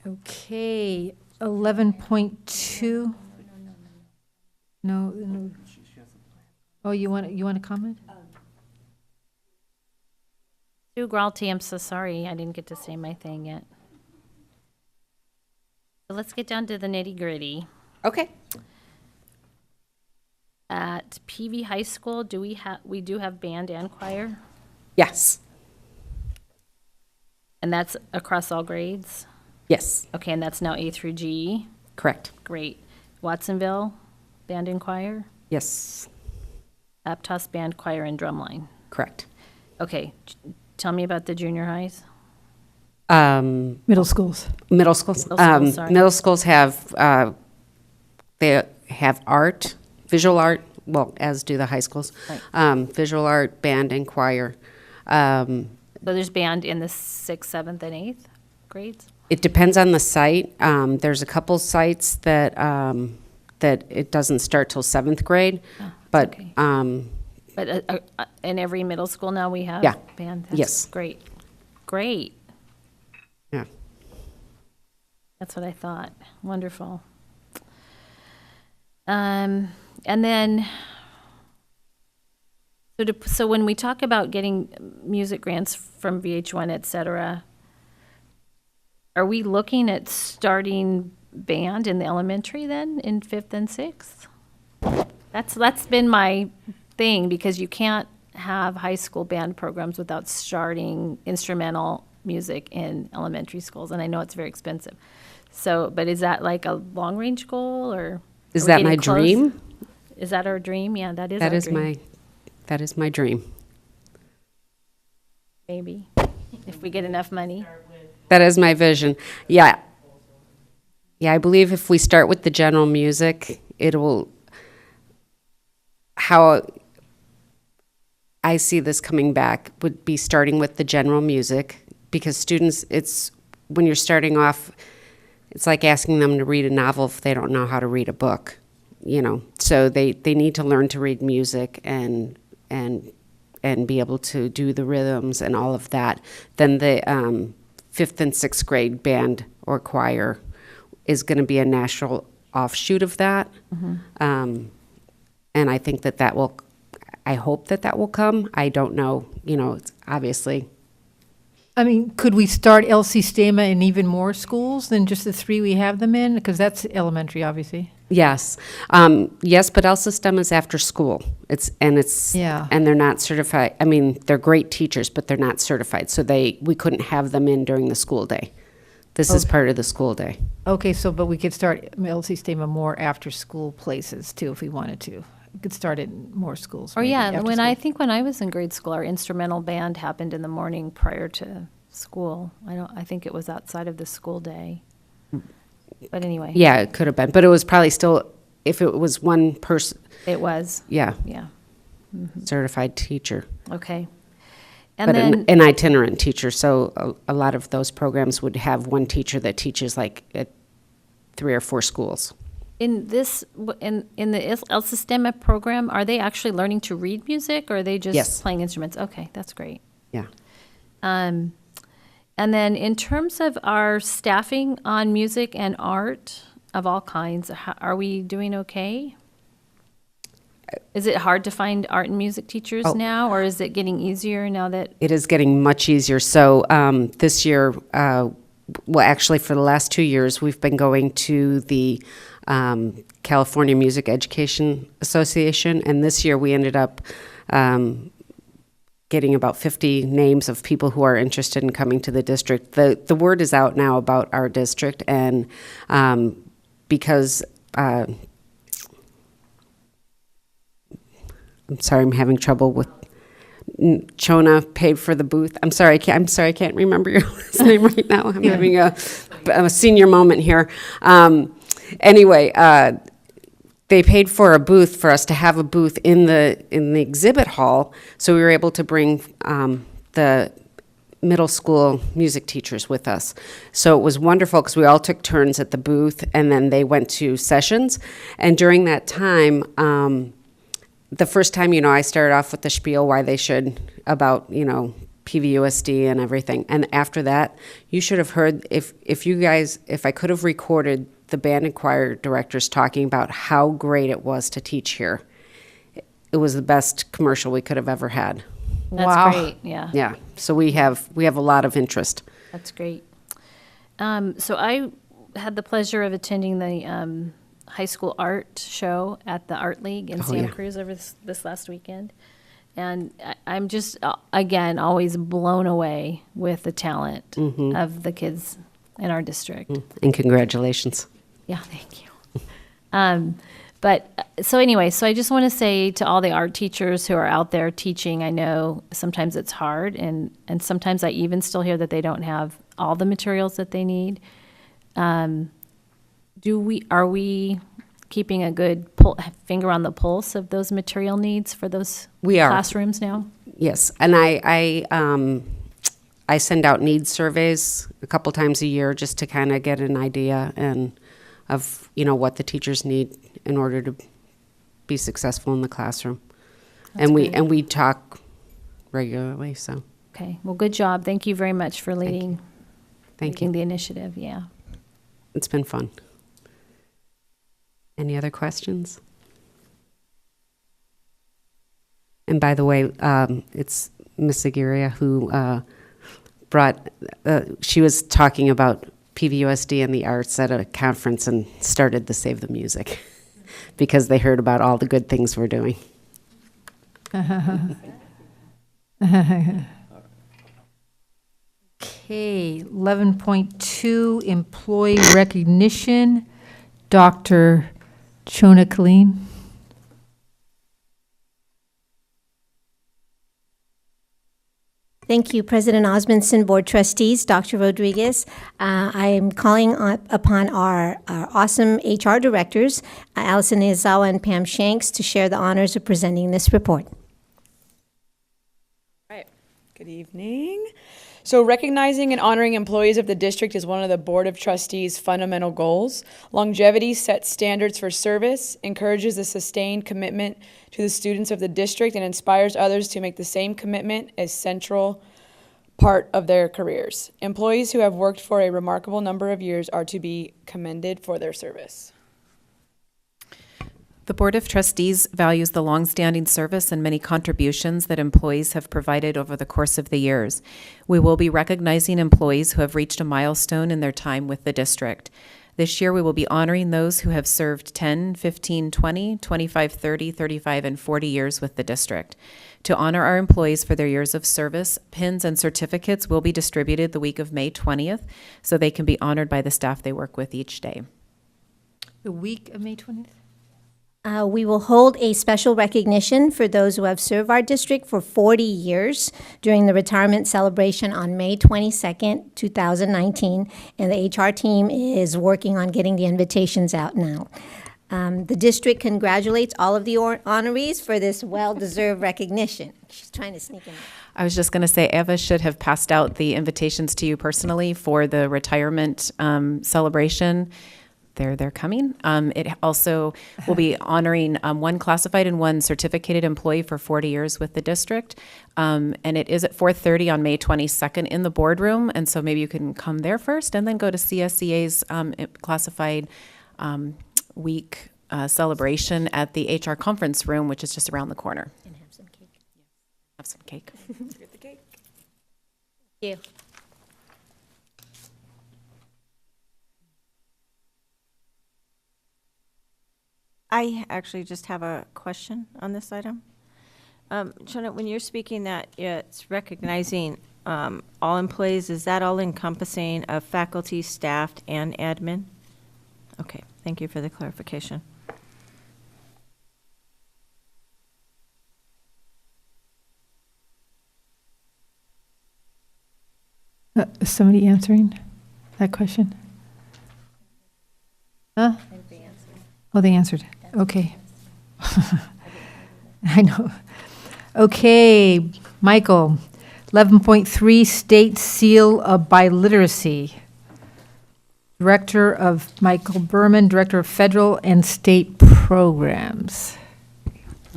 Okay, 11.2. No. Oh, you want to comment?
Sue Gralty, I'm so sorry. I didn't get to say my thing yet. So let's get down to the nitty-gritty.
Okay.
At PV High School, we do have band and choir?
Yes.
And that's across all grades?
Yes.
Okay, and that's now A through G?
Correct.
Great. Watsonville, band and choir?
Yes.
Aptos, band, choir, and drumline?
Correct.
Okay, tell me about the junior highs.
Middle schools.
Middle schools. Middle schools have they have art, visual art. Well, as do the high schools. Right. Visual art, band, and choir.
So there's band in the 6th, 7th, and 8th grades?
It depends on the site. There's a couple sites that that it doesn't start till 7th grade, but
okay. But in every middle school now we have band. That's
yes.
Great.
Yeah.
That's what I thought. Wonderful. And then, so when we talk about getting music grants from VH1, et cetera, are we looking at starting band in the elementary then, in 5th and 6th? That's been my thing, because you can't have high school band programs without starting instrumental music in elementary schools, and I know it's very expensive. So, but is that like a long-range goal, or
is that my dream?
Is that our dream? Yeah, that is our dream.
That is my dream.
Maybe, if we get enough money.
That is my vision. Yeah. Yeah, I believe if we start with the general music, it will, how I see this coming back would be starting with the general music, because students, when you're starting off, it's like asking them to read a novel if they don't know how to read a book, So they need to learn to read music and be able to do the rhythms and all of that. Then the 5th and 6th grade band or choir is going to be a natural offshoot of that. Mm-hmm. And I think that will, I hope that will come. I don't know, obviously.
I mean, could we start LC Stema in even more schools than just the 3 we have them in? Because that's elementary, obviously.
Yes, yes, but El Sistema is after school.
Yeah.
And they're not certified. I mean, they're great teachers, but they're not certified. So we couldn't have them in during the school day. This is part of the school day.
Okay, but we could start LC Stema more after-school places, too, if we wanted to. We could start it in more schools.
Or
maybe,
yeah,
after
when
school.
I think when I was in grade school, our instrumental band happened in the morning prior to school. I think it was outside of the school day. But anyway.
Yeah, it could have been, but it was probably still, if it was one person.
It was.
Yeah.
Yeah. Mm-hmm.
Certified teacher.
Okay. And
But
then
an itinerant teacher, so a lot of those programs would have one teacher that teaches like at 3 or 4 schools.
in the El Sistema program, are they actually learning to read music, or are they just
Yes.
playing instruments? Okay, that's great.
Yeah.
And then in terms of our staffing on music and art of all kinds, are we doing okay? Is it hard to find art and music teachers now, or is it getting easier now that?
It is getting much easier. So this year, well, actually for the last 2 years, we've been going to the California Music Education Association, and this year we ended up getting about 50 names of people who are interested in coming to the district. The word is out now about our district, and because I'm sorry, I'm having trouble with Chona paid for the booth. I'm sorry, I can't remember your last name right now. I'm having a senior moment here. Anyway, they paid for a booth for us to have a booth in the exhibit hall, so we were able to bring the middle school music teachers with us. So it was wonderful because we all took turns at the booth, and then they went to sessions. And during that time, the first time, I started off with the spiel why they should about, PVUSD and everything. And after that, you should have heard, if I could have recorded the band and choir directors talking about how great it was to teach here. It was the best commercial we could have ever had.
That's great, yeah.
Yeah, so we have a lot of interest.
That's great. So I had the pleasure of attending the high school art show at the Art League in Santa Cruz over this last weekend. And I'm just, again, always blown away with the talent of the kids in our district.
And congratulations.
Yeah, thank you. So anyway, so I just want to say to all the art teachers who are out there teaching, I know sometimes it's hard, and sometimes I even still hear that they don't have all the materials that they need. Are we keeping a good finger on the pulse of those material needs for those classrooms now?
Yes, and I send out needs surveys a couple times a year just to kind of get an idea of what the teachers need in order to be successful in the classroom.
That's great.
And we talk regularly. So
okay, well, good job. Thank you very much for leading.
Thank you.
The initiative. Yeah,
it's been fun. Any other questions? And by the way, it's Miss Aguirre who brought, she was talking about PVUSD and the arts at a conference and started the Save the Music because they heard about all the good things we're doing.
Okay, 11.2, employee recognition. Dr. Chona Colleen.
Thank you, President Osmondson, Board Trustees, Dr. Rodriguez. I am calling upon our awesome HR directors, Allison Izawa and Pam Shanks, to share the honors of presenting this report.
All right. Good evening. So recognizing and honoring employees of the district is one of the Board of Trustees' fundamental goals. Longevity sets standards for service, encourages a sustained commitment to the students of the district, and inspires others to make the same commitment a central part of their careers. Employees who have worked for a remarkable number of years are to be commended for their service.
The Board of Trustees values the longstanding service and many contributions that employees have provided over the course of the years. We will be recognizing employees who have reached a milestone in their time with the district. This year, we will be honoring those who have served 10, 15, 20, 25, 30, 35, and 40 years with the district. To honor our employees for their years of service, pins and certificates will be distributed the week of May 20th, so they can be honored by the staff they work with each day.
The week of May 20th?
We will hold a special recognition for those who have served our district for 40 years during the retirement celebration on May 22nd, 2019, and the HR team is working on getting the invitations out now. The district congratulates all of the honorees for this well-deserved recognition. She's trying to sneak in.
I was just going to say, Eva should have passed out the invitations to you personally for the retirement celebration. They're coming. It also will be honoring one classified and one certificated employee for 40 years with the district. And it is at 4:30 on May 22nd in the boardroom. And so maybe you can come there first and then go to CSEA's classified week celebration at the HR conference room, which is just around the corner.
And have some cake.
Have some cake.
Get the cake. Thank you.
I actually just have a question on this item. Shona, when you're speaking that it's recognizing all employees, is that all encompassing of faculty, staff, and admin? Okay, thank you for the clarification.
Is somebody answering that question? Huh? Oh, they answered. Okay. I know. Okay, Michael, 11.3 State Seal of Biliteracy. Director of Michael Berman, Director of Federal and State Programs.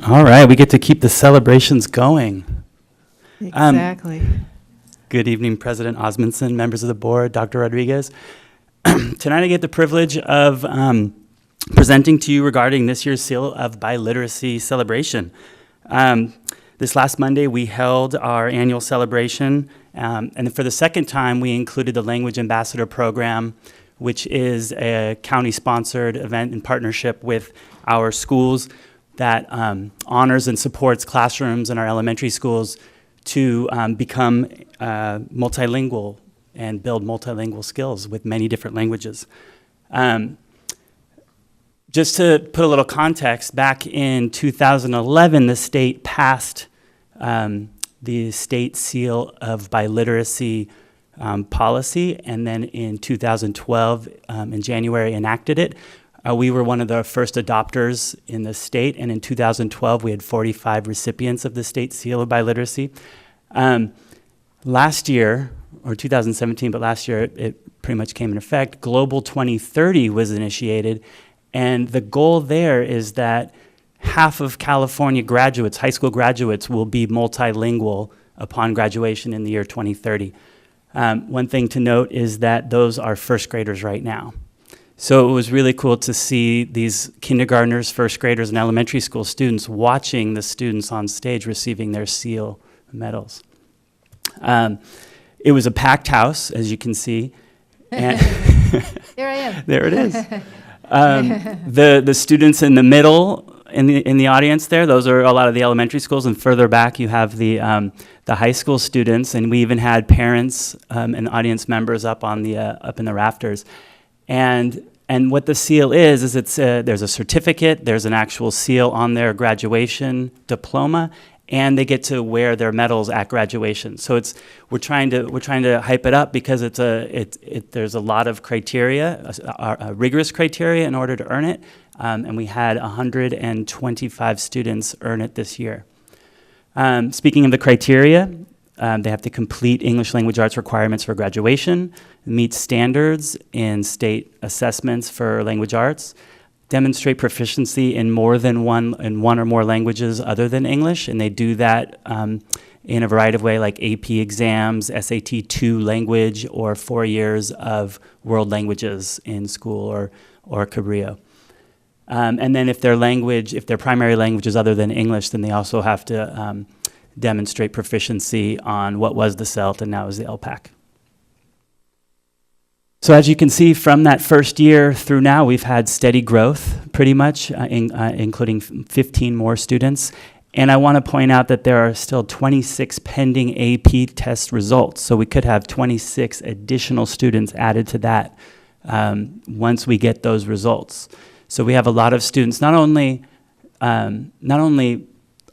All right, we get to keep the celebrations going.
Exactly.
Good evening, President Osmundson, members of the board, Dr. Rodriguez. Tonight I get the privilege of presenting to you regarding this year's Seal of Biliteracy celebration. This last Monday, we held our annual celebration, and for the second time, we included the Language Ambassador Program, which is a county-sponsored event in partnership with our schools that honors and supports classrooms in our elementary schools to become multilingual and build multilingual skills with many different languages. Just to put a little context, back in 2011, the state passed the State Seal of Biliteracy policy, and then in 2012, in January, enacted it. We were one of the first adopters in the state, and in 2012, we had 45 recipients of the State Seal of Biliteracy. Last year, or 2017, but last year it pretty much came in effect, Global 2030 was initiated, and the goal there is that half of California graduates, high school graduates, will be multilingual upon graduation in the year 2030. One thing to note is that those are first graders right now. So it was really cool to see these kindergartners, first graders, and elementary school students watching the students on stage receiving their seal medals. It was a packed house, as you can see. And
There I am.
There it is. The students in the middle, in the audience there, those are a lot of the elementary schools, and further back you have the high school students, and we even had parents and audience members up on the up in the rafters. And what the seal is it's there's a certificate, there's an actual seal on their graduation diploma, and they get to wear their medals at graduation. So we're trying to hype it up because there's a lot of criteria, rigorous criteria in order to earn it, and we had 125 students earn it this year. Speaking of the criteria, they have to complete English language arts requirements for graduation, meet standards in state assessments for language arts, demonstrate proficiency in one or more languages other than English, and they do that in a variety of ways, like AP exams, SAT 2 language, or 4 years of world languages in school or Cabrillo. And then if their primary language is other than English, then they also have to demonstrate proficiency on what was the CELT and now is the LPAC. So as you can see from that first year through now, we've had steady growth pretty much, including 15 more students. And I want to point out that there are still 26 pending AP test results. So we could have 26 additional students added to that once we get those results. So we have a lot of students not only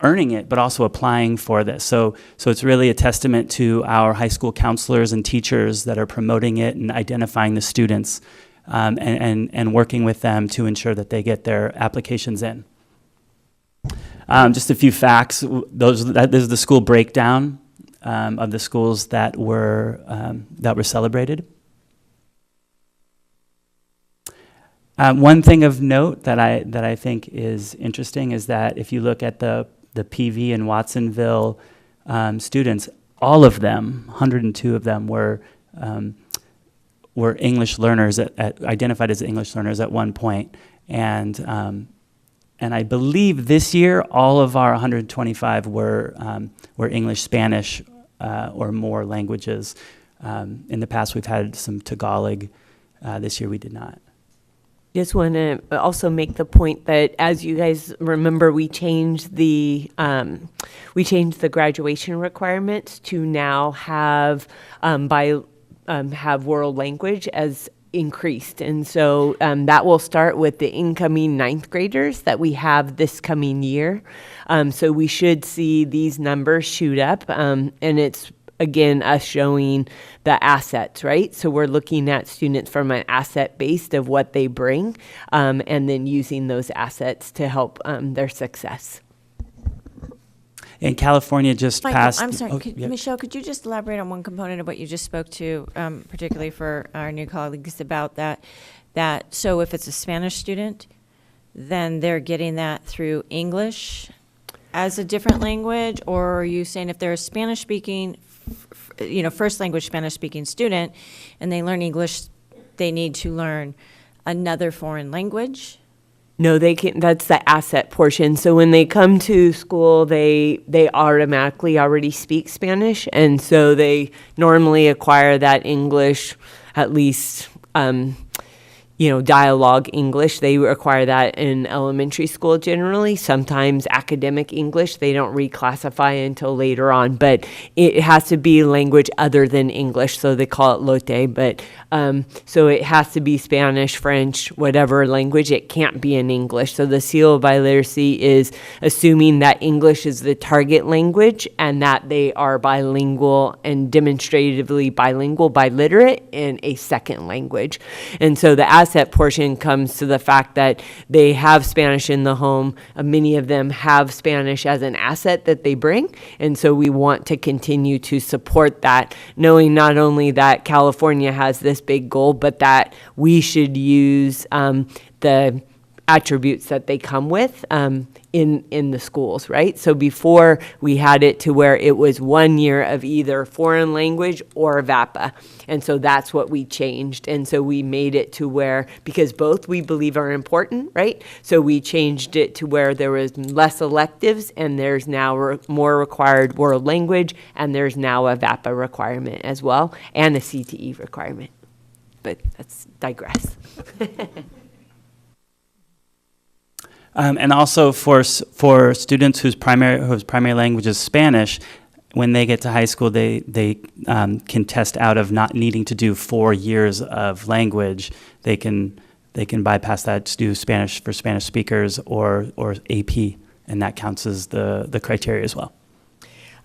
earning it, but also applying for this. So it's really a testament to our high school counselors and teachers that are promoting it and identifying the students and working with them to ensure that they get their applications in. Just a few facts. This is the school breakdown of the schools that were celebrated. One thing of note that I think is interesting is that if you look at the PV and Watsonville students, all of them, 102 of them, were English learners identified as English learners at one point, and I believe this year all of our 125 were English, Spanish, or more languages. In the past, we've had some Tagalog. This year, we did not.
Just want to also make the point that, as you guys remember, we changed the graduation requirements to now have have world language as increased, and so that will start with the incoming 9th graders that we have this coming year. So we should see these numbers shoot up, and it's again us showing the assets, right? So we're looking at students from an asset based of what they bring, and then using those assets to help their success.
And California just
Michael,
passed.
I'm sorry,
Yeah.
Michelle, could you just elaborate on one component of what you just spoke to, particularly for our new colleagues about that so if it's a Spanish student, then they're getting that through English as a different language, or are you saying if they're a Spanish-speaking, first language Spanish-speaking student, and they learn English, they need to learn another foreign language?
No, they can. That's the asset portion. So when they come to school, they automatically already speak Spanish, and so they normally acquire that English, at least dialogue English. They require that in elementary school generally. Sometimes academic English, they don't reclassify until later on, but it has to be language other than English, so they call it lote. But so it has to be Spanish, French, whatever language. It can't be in English. So the seal of biliteracy is assuming that English is the target language and that they are bilingual and demonstratively bilingual, biliterate in a second language. And so the asset portion comes to the fact that they have Spanish in the home. Many of them have Spanish as an asset that they bring. And so we want to continue to support that, knowing not only that California has this big goal, but that we should use the attributes that they come with in the schools, right? So before we had it to where it was 1 year of either foreign language or VAPA. And so that's what we changed. And so we made it to where, because both we believe are important, right? So we changed it to where there was less electives and there's now more required world language, and there's now a VAPA requirement as well, and a CTE requirement. But let's digress.
And also for students whose primary language is Spanish, when they get to high school, they can test out of not needing to do 4 years of language. They can bypass that to do Spanish for Spanish speakers or AP, and that counts as the criteria as well.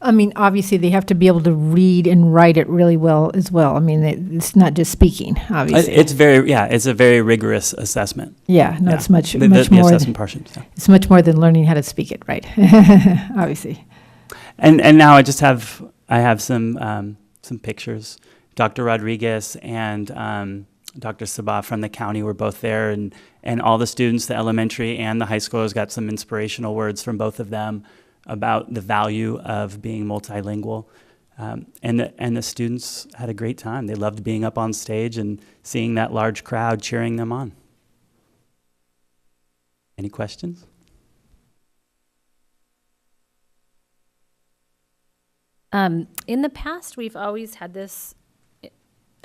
I mean, obviously, they have to be able to read and write it really well as well. I mean, it's not just speaking, obviously.
It's a very rigorous assessment.
Yeah, no, it's much
the
more.
assessment portion. So.
It's much more than learning how to speak it, right? Obviously.
And now I have some pictures. Dr. Rodriguez and Dr. Sabah from the county were both there, and all the students, the elementary and the high schoolers, got some inspirational words from both of them about the value of being multilingual. And the students had a great time. They loved being up on stage and seeing that large crowd cheering them on. Any questions?
In the past, we've always had this,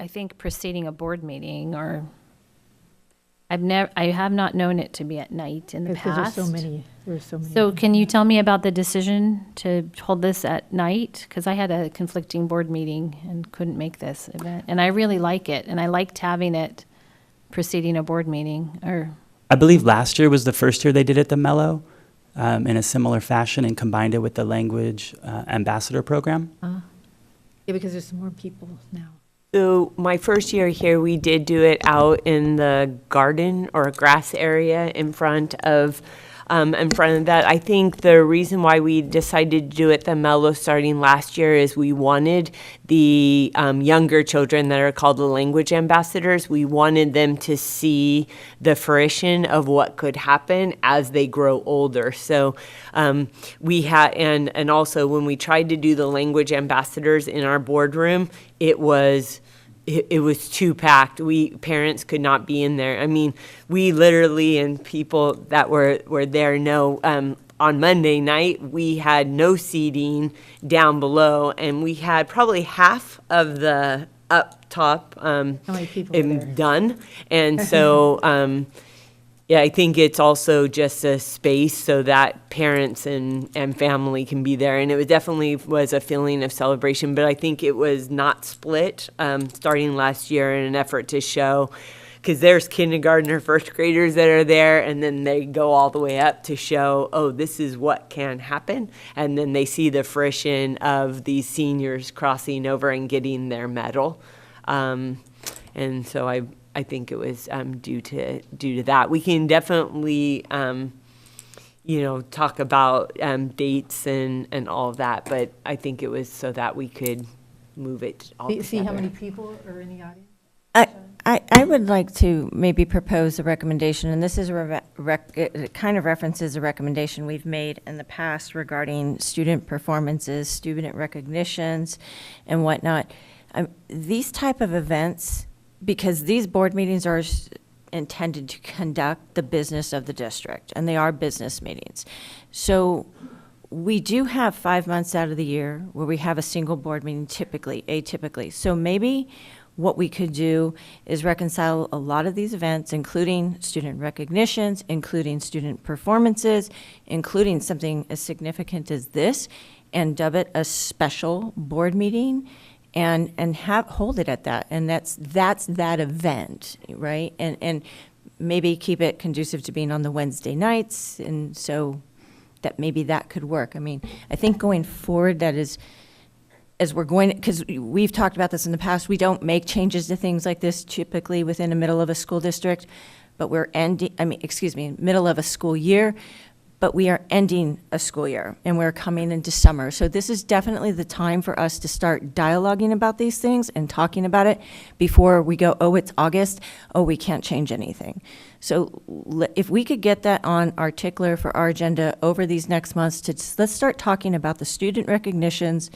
I think, preceding a board meeting, or I have not known it to be at night in the
Because
past.
there's so many.
So can you tell me about the decision to hold this at night? Because I had a conflicting board meeting and couldn't make this event. And I really like it, and I liked having it preceding a board meeting, or
I believe last year was the first year they did it the Mellow in a similar fashion and combined it with the language ambassador program.
Yeah, because there's more people now.
So my first year here, we did do it out in the garden or grass area in front of that. I think the reason why we decided to do it the Mellow starting last year is we wanted the younger children that are called the language ambassadors, we wanted them to see the fruition of what could happen as they grow older. So we had, and also when we tried to do the language ambassadors in our boardroom, it was too packed. Parents could not be in there. I mean, we literally, and people that were there know, on Monday night, we had no seating down below, and we had probably half of the up top
How many people were there?
done. And so, yeah, I think it's also just a space so that parents and family can be there. And it definitely was a feeling of celebration, but I think it was not split starting last year in an effort to show, because there's kindergarten or first graders that are there, and then they go all the way up to show, oh, this is what can happen. And then they see the fruition of these seniors crossing over and getting their medal. And so I think it was due to that. We can definitely, talk about dates and all of that, but I think it was so that we could move it all together.
See how many people are in the audience?
I would like to maybe propose a recommendation, and this is it kind of references a recommendation we've made in the past regarding student performances, student recognitions, and whatnot. These type of events, because these board meetings are intended to conduct the business of the district, and they are business meetings. So we do have 5 months out of the year where we have a single board meeting, atypically. So maybe what we could do is reconcile a lot of these events, including student recognitions, including student performances, including something as significant as this, and dub it a special board meeting, and hold it at that. And that's that event, right? And maybe keep it conducive to being on the Wednesday nights, and so that maybe that could work. I mean, I think going forward, that is, as we're going, because we've talked about this in the past, we don't make changes to things like this typically within the middle of a school district, but middle of a school year, but we are ending a school year and we're coming into summer. So this is definitely the time for us to start dialoguing about these things and talking about it before we go, oh, it's August, oh, we can't change anything. So if we could get that on our tickler for our agenda over these next months, let's start talking about the student recognitions,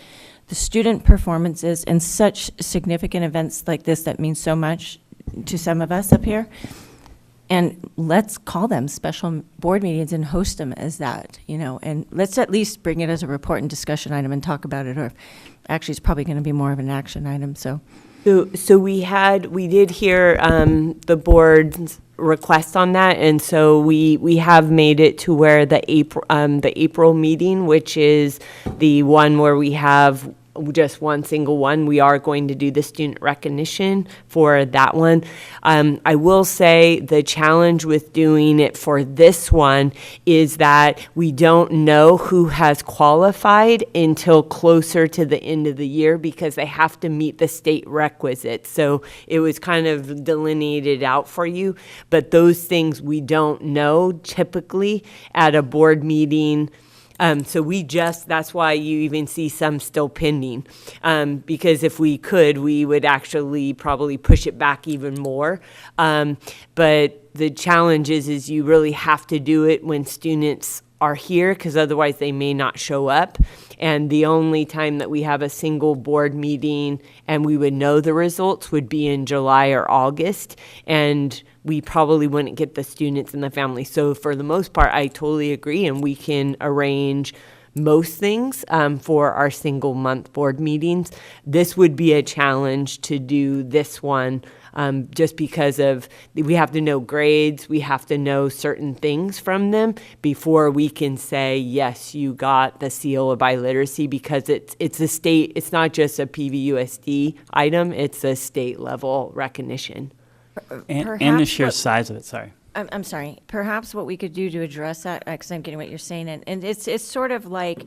the student performances, and such significant events like this that mean so much to some of us up here. And let's call them special board meetings and host them as that, and let's at least bring it as a report and discussion item and talk about it, or actually it's probably going to be more of an action item, So
we did hear the board's request on that, and so we have made it to where the April meeting, which is the one where we have just one single one, we are going to do the student recognition for that one. I will say the challenge with doing it for this one is that we don't know who has qualified until closer to the end of the year, because they have to meet the state requisites. So it was kind of delineated out for you, but those things we don't know typically at a board meeting. So that's why you even see some still pending, because if we could, we would actually probably push it back even more. But the challenge is you really have to do it when students are here, because otherwise they may not show up. And the only time that we have a single board meeting and we would know the results would be in July or August. And we probably wouldn't get the students and the family. So for the most part, I totally agree, and we can arrange most things for our single month board meetings. This would be a challenge to do this one just because of we have to know grades, we have to know certain things from them before we can say, yes, you got the seal of biliteracy, because it's a state, it's not just a PVUSD item, it's a state level recognition.
And the sheer size of it, sorry.
I'm sorry. Perhaps what we could do to address that, because I'm getting what you're saying, and it's sort of like,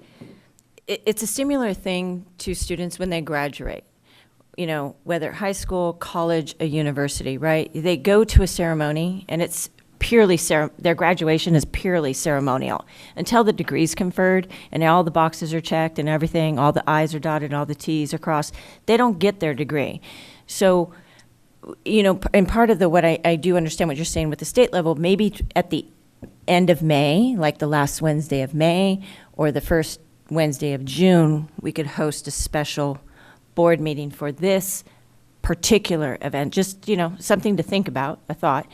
it's a similar thing to students when they graduate. You know, whether high school, college, a university, right? They go to a ceremony, and it's purely, their graduation is purely ceremonial. Until the degree's conferred, and all the boxes are checked and everything, all the I's are dotted, all the T's are crossed, they don't get their degree. So, you know, and part of what I do understand what you're saying with the state level, maybe at the end of May, like the last Wednesday of May or the first Wednesday of June, we could host a special board meeting for this particular event. Just, you know, something to think about, a thought.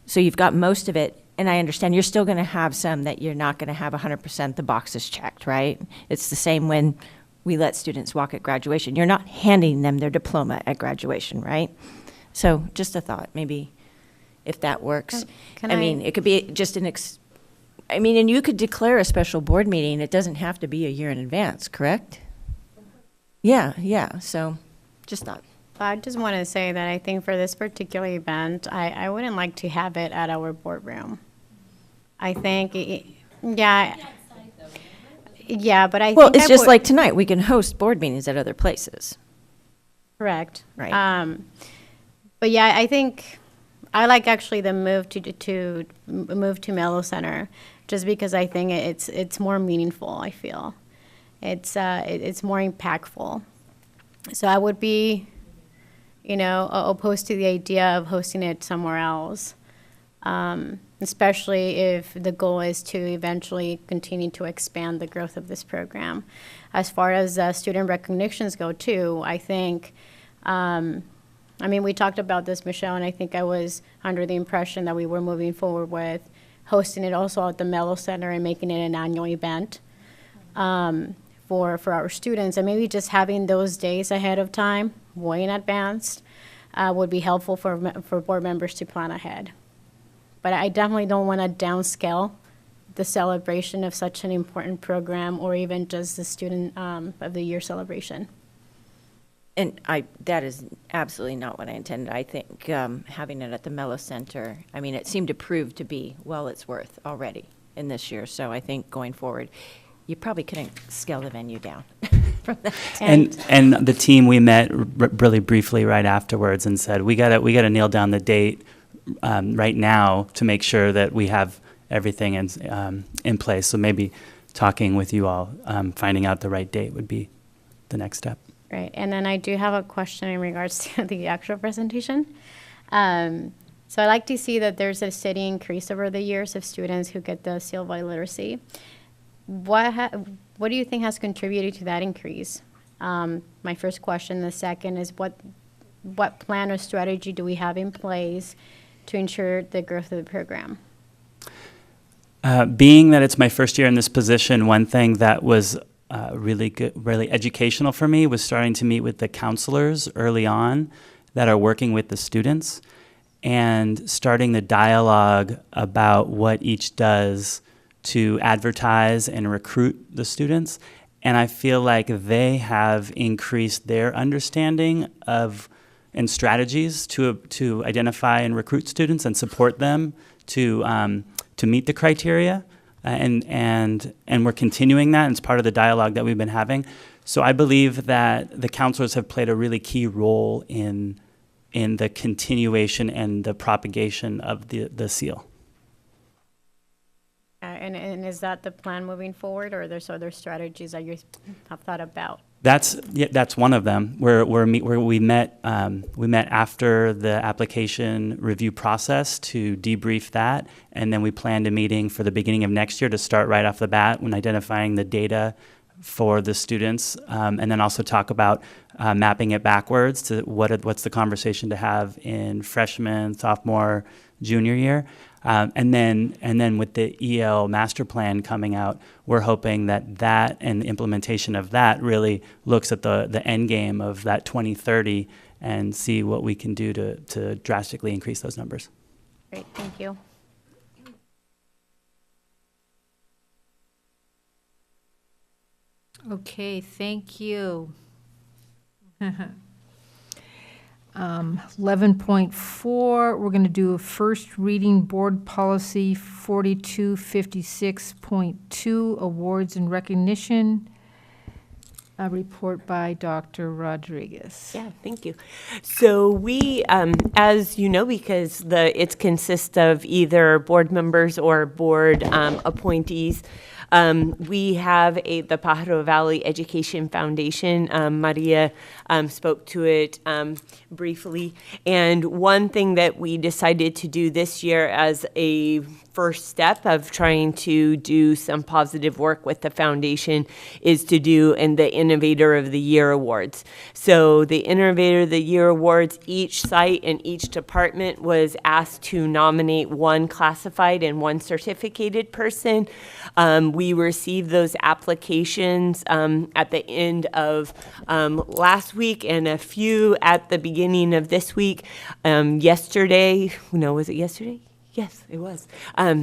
So you've got most of it, and I understand you're still going to have some that you're not going to have 100% the boxes checked, right? It's the same when we let students walk at graduation. You're not handing them their diploma at graduation, right? So just a thought, maybe if that works. I mean, it could be just and you could declare a special board meeting. It doesn't have to be a year in advance, correct? Yeah, so just thought.
I just want to say that I think for this particular event, I wouldn't like to have it at our boardroom. I think, yeah, but I
Well,
think
it's just like tonight. We can host board meetings at other places.
Correct.
Right.
But yeah, I think I like actually the move to Mello Center, just because I think it's more meaningful. I feel it's more impactful. So I would be, you know, opposed to the idea of hosting it somewhere else, especially if the goal is to eventually continue to expand the growth of this program. As far as student recognitions go too, I think. I mean, we talked about this, Michelle, and I think I was under the impression that we were moving forward with hosting it also at the Mello Center and making it an annual event for our students. And maybe just having those days ahead of time, way in advance, would be helpful for board members to plan ahead. But I definitely don't want to downscale the celebration of such an important program, or even just the Student of the Year celebration.
And that is absolutely not what I intended. I think having it at the Mello Center, I mean, it seemed to prove to be well its worth already in this year. So I think going forward, you probably couldn't scale the venue down from that.
And the team, we met really briefly right afterwards and said, we gotta nail down the date right now to make sure that we have everything in place. So maybe talking with you all, finding out the right date would be the next step.
Right, and then I do have a question in regards to the actual presentation. So I like to see that there's a steady increase over the years of students who get the seal of literacy. What do you think has contributed to that increase? My first question. The second is what plan or strategy do we have in place to ensure the growth of the program?
Being that it's my first year in this position, one thing that was really good, really educational for me was starting to meet with the counselors early on that are working with the students and starting the dialogue about what each does to advertise and recruit the students. And I feel like they have increased their understanding of and strategies to identify and recruit students and support them to meet the criteria. And we're continuing that, and it's part of the dialogue that we've been having. So I believe that the counselors have played a really key role in the continuation and the propagation of the seal.
And is that the plan moving forward, or are there other strategies that you have thought about?
That's one of them. Where we met after the application review process to debrief that, and then we planned a meeting for the beginning of next year to start right off the bat when identifying the data for the students, and then also talk about mapping it backwards to what's the conversation to have in freshman, sophomore, junior year. And then with the EL master plan coming out, we're hoping that and the implementation of that really looks at the end game of that 2030 and see what we can do to drastically increase those numbers.
Great, thank you.
Okay, thank you. 11.4, we're going to do a first reading board policy 4256.2, awards and recognition. A report by Dr. Rodriguez.
Yeah, thank you. So we, as you know, because it consists of either board members or board appointees, we have the Pajaro Valley Education Foundation. Maria spoke to it briefly. And one thing that we decided to do this year as a first step of trying to do some positive work with the foundation is to do the Innovator of the Year Awards. So the Innovator of the Year Awards, each site and each department was asked to nominate one classified and one certificated person. We received those applications at the end of last week and a few at the beginning of this week. Yesterday, was it yesterday? Yes, it was.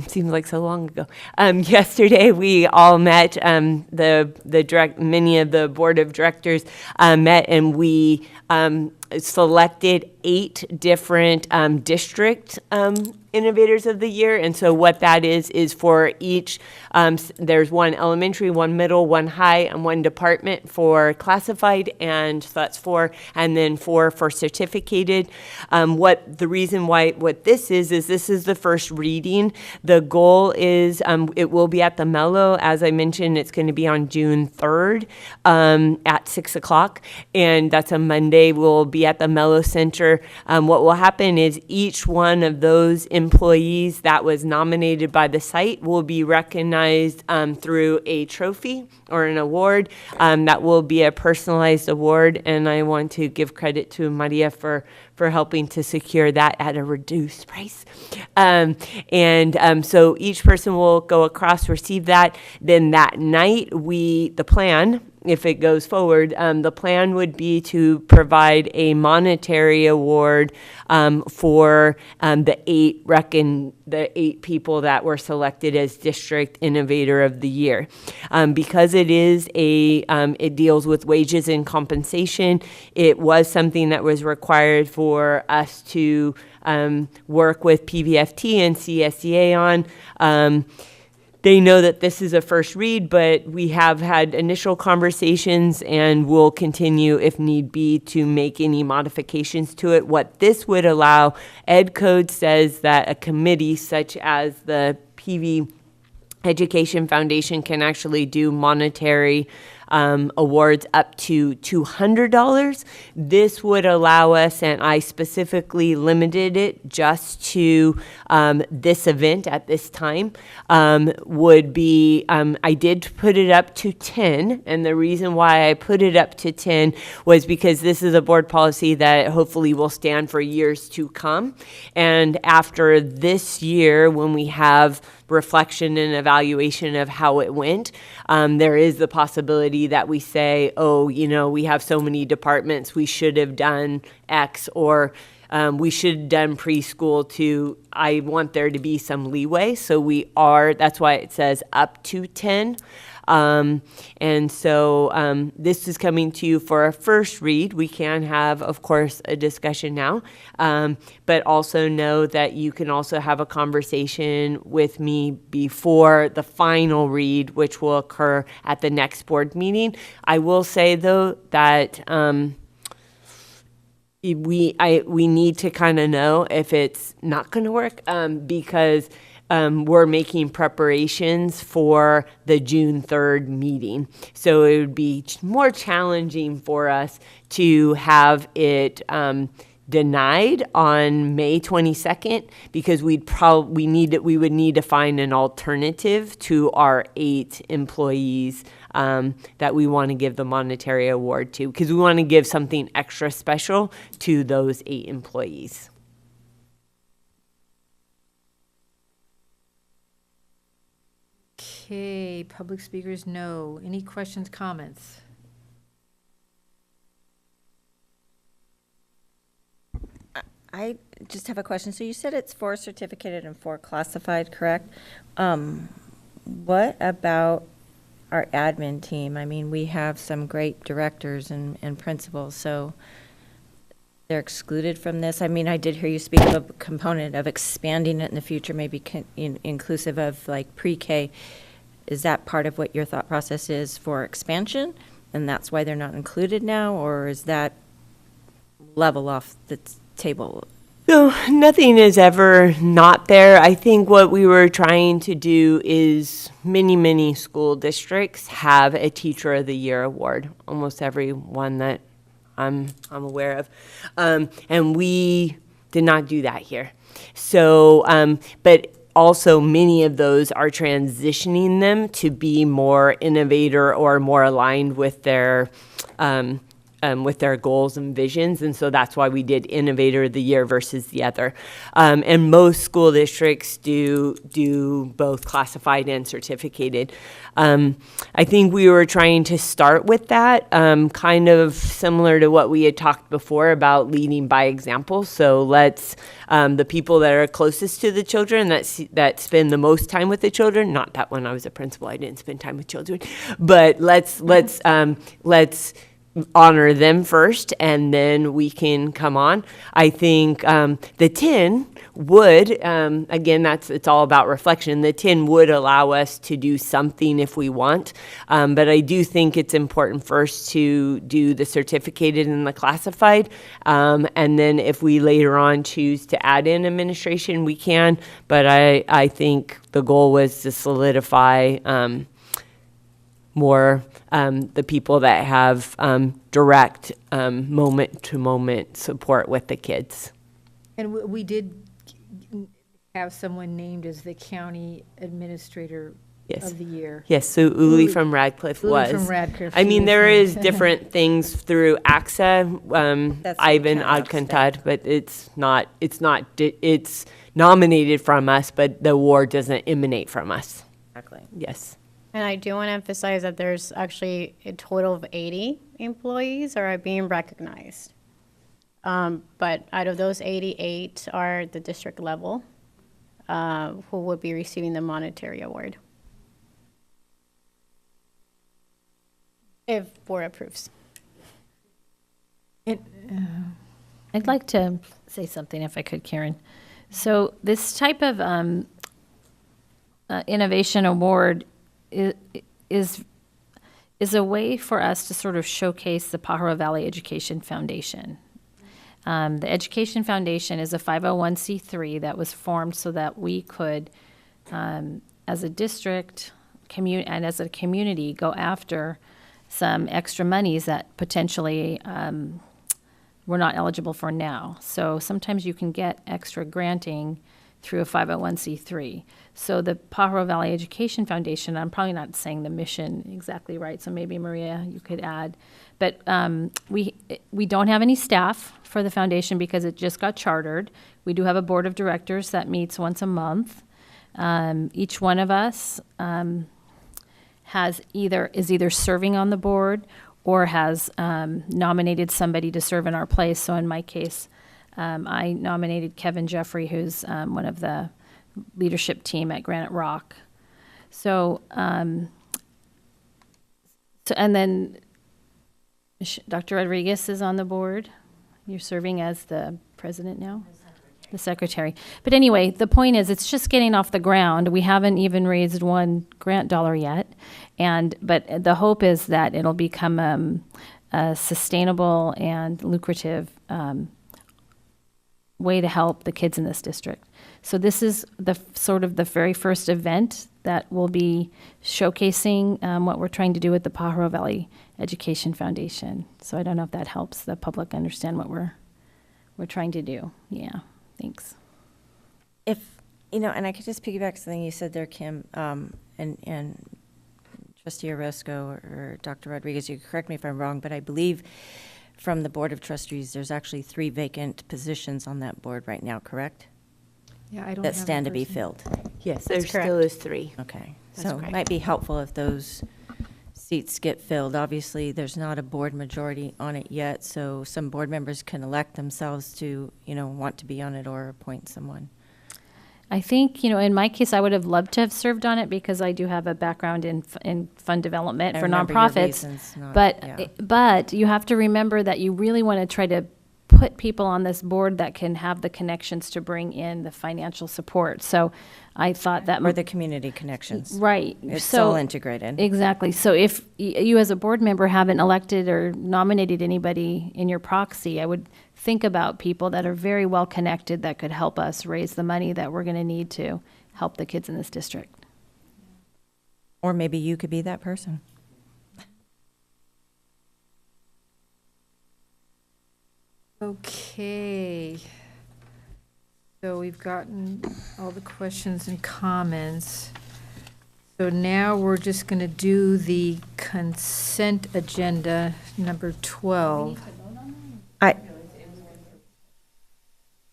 Seems like so long ago. Yesterday, we all met. Many of the board of directors met, and we selected 8 different district innovators of the year. And so what that is for each, there's one elementary, one middle, one high, and one department for classified, and so that's 4, and then 4 for certificated. The reason why what this is this is the first reading. The goal is it will be at the Mellow. As I mentioned, it's going to be on June 3rd at 6 o'clock, and that's a Monday. We'll be at the Mellow Center. What will happen is each one of those employees that was nominated by the site will be recognized through a trophy or an award. That will be a personalized award, and I want to give credit to Maria for helping to secure that at a reduced price. So each person will go across, receive that. Then that night, the plan, if it goes forward, the plan would be to provide a monetary award for the 8 people that were selected as District Innovator of the Year. Because it deals with wages and compensation, it was something that was required for us to work with PVFT and CSEA on. They know that this is a first read, but we have had initial conversations and will continue, if need be, to make any modifications to it. What this would allow, Ed Code says that a committee such as the PV Education Foundation can actually do monetary awards up to $200. This would allow us, and I specifically limited it just to this event at this time, would be, I did put it up to 10, and the reason why I put it up to 10 was because this is a board policy that hopefully will stand for years to come. And after this year, when we have reflection and evaluation of how it went, there is the possibility that we say, we have so many departments, we should have done X, or we should have done preschool too. I want there to be some leeway. So that's why it says up to 10. And so this is coming to you for a first read. We can have, of course, a discussion now, but also know that you can also have a conversation with me before the final read, which will occur at the next board meeting. I will say, though, that we need to kind of know if it's not going to work, because we're making preparations for the June 3rd meeting. So it would be more challenging for us to have it denied on May 22nd because we would need to find an alternative to our 8 employees that we want to give the monetary award to, because we want to give something extra special to those 8 employees.
Okay, public speakers, no. Any questions, comments?
I just have a question. So you said it's 4 certificated and 4 classified, correct? What about our admin team? I mean, we have some great directors and principals, so they're excluded from this. I mean, I did hear you speak of a component of expanding it in the future, maybe inclusive of like pre-K. Is that part of what your thought process is for expansion? And that's why they're not included now? Or is that level off the table?
No, nothing is ever not there. I think what we were trying to do is many school districts have a Teacher of the Year award, almost every one that I'm aware of. And we did not do that here. So, but also many of those are transitioning them to be more innovator or more aligned with their goals and visions. And so that's why we did Innovator of the Year versus the other. And most school districts do both classified and certificated. I think we were trying to start with that, kind of similar to what we had talked before about leading by example. So let's, the people that are closest to the children, that spend the most time with the children, not that when I was a principal, I didn't spend time with children, but let's honor them first, and then we can come on. I think the 10 would, again, it's all about reflection. The 10 would allow us to do something if we want, but I do think it's important first to do the certificated and the classified, and then if we later on choose to add in administration, we can, but I think the goal was to solidify more the people that have direct moment-to-moment support with the kids.
And we did have someone named as the county administrator of the year.
Yes, so Uli from Radcliffe was.
Uli from Radcliffe.
I mean, there is different things through AXA, Ivan Alcantara, but it's nominated from us, but the award doesn't emanate from us.
Exactly.
Yes.
And I do want to emphasize that there's actually a total of 80 employees are being recognized. But out of those 88 are the district level who will be receiving the monetary award. If board approves.
I'd like to say something if I could, Karen. So this type of innovation award is a way for us to sort of showcase the Pajaro Valley Education Foundation. The Education Foundation is a 501c3 that was formed so that we could, as a district and as a community, go after some extra monies that potentially we're not eligible for now. So sometimes you can get extra granting through a 501c3. So the Pajaro Valley Education Foundation, I'm probably not saying the mission exactly right, so maybe Maria, you could add. But we don't have any staff for the foundation because it just got chartered. We do have a board of directors that meets once a month. Each one of us is either serving on the board or has nominated somebody to serve in our place. So in my case, I nominated Kevin Jeffrey, who's one of the leadership team at Granite Rock. So and then Dr. Rodriguez is on the board. You're serving as the president now? The secretary. But anyway, the point is it's just getting off the ground. We haven't even raised one grant dollar yet. But the hope is that it'll become a sustainable and lucrative way to help the kids in this district. So this is the sort of the very first event that will be showcasing what we're trying to do with the Pajaro Valley Education Foundation. So I don't know if that helps the public understand what we're trying to do. Yeah, thanks.
If, and I could just piggyback something you said there, Kim, and Trustee Orozco or Dr. Rodriguez, you can correct me if I'm wrong, but I believe from the Board of Trustees, there's actually 3 vacant positions on that board right now, correct?
Yeah, I don't
That
have
stand
a
to be
person.
filled.
Yes,
That's
there still
correct.
is 3.
Okay,
That's
so it
correct.
might be helpful if those seats get filled. Obviously, there's not a board majority on it yet, so some board members can elect themselves to, want to be on it or appoint someone.
I think, in my case, I would have loved to have served on it because I do have a background in fund development
I
for
remember your
nonprofits.
reasons not-
But,
yeah.
but you have to remember that you really want to try to put people on this board that can have the connections to bring in the financial support. So I thought that.
Or the community connections.
Right.
It's
So-
all integrated.
Exactly. So if you as a board member haven't elected or nominated anybody in your proxy, I would think about people that are very well connected that could help us raise the money that we're going to need to help the kids in this district.
Or maybe you could be that person.
Okay. So we've gotten all the questions and comments. So now we're just going to do the consent agenda, number 12.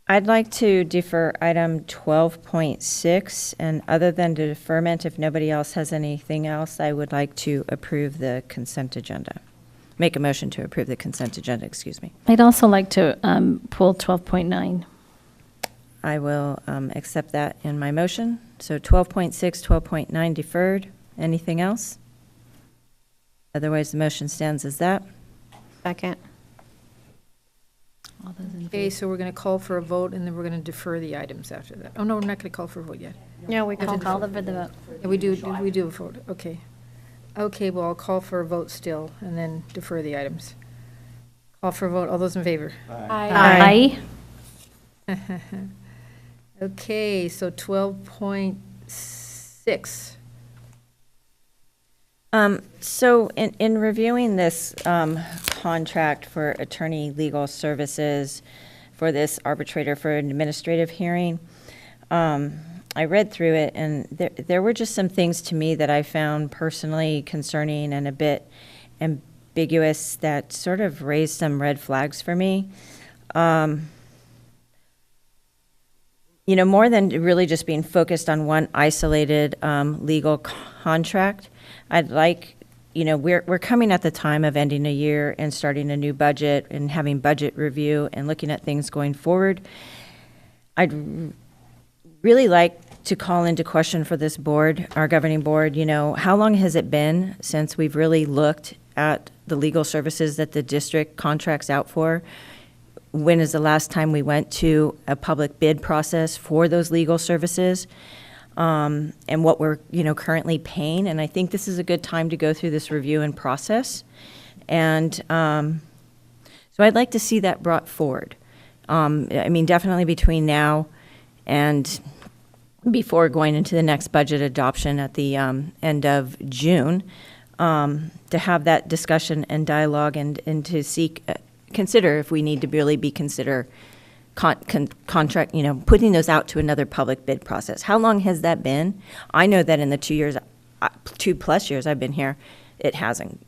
I'd like to defer item 12.6, and other than the deferment, if nobody else has anything else, I would like to approve the consent agenda. Make a motion to approve the consent agenda, excuse me.
I'd also like to pull 12.9.
I will accept that in my motion. So 12.6, 12.9 deferred. Anything else? Otherwise, the motion stands as that.
Second.
All those in
Okay, so we're going to call for a vote, and then we're going to defer the items after that. Oh, no, we're not going to call for a vote yet.
Yeah, we
I'll
can
call for the vote.
Yeah, we do a vote, okay. Okay, well, I'll call for a vote still, and then defer the items. Call for a vote, all those in favor?
Aye.
Okay, so 12.6.
So in reviewing this contract for attorney legal services for this arbitrator for an administrative hearing, I read through it, and there were just some things to me that I found personally concerning and a bit ambiguous that sort of raised some red flags for me. More than really just being focused on one isolated legal contract, I'd like, we're coming at the time of ending a year and starting a new budget and having budget review and looking at things going forward. I'd really like to call into question for this board, our governing board, how long has it been since we've really looked at the legal services that the district contracts out for? When is the last time we went to a public bid process for those legal services? And what we're, currently paying. And I think this is a good time to go through this review and process. And so I'd like to see that brought forward. Definitely between now and before going into the next budget adoption at the end of June, to have that discussion and dialogue and to consider if we need to really be contract, putting those out to another public bid process. How long has that been? I know that in the 2+ years I've been here, it hasn't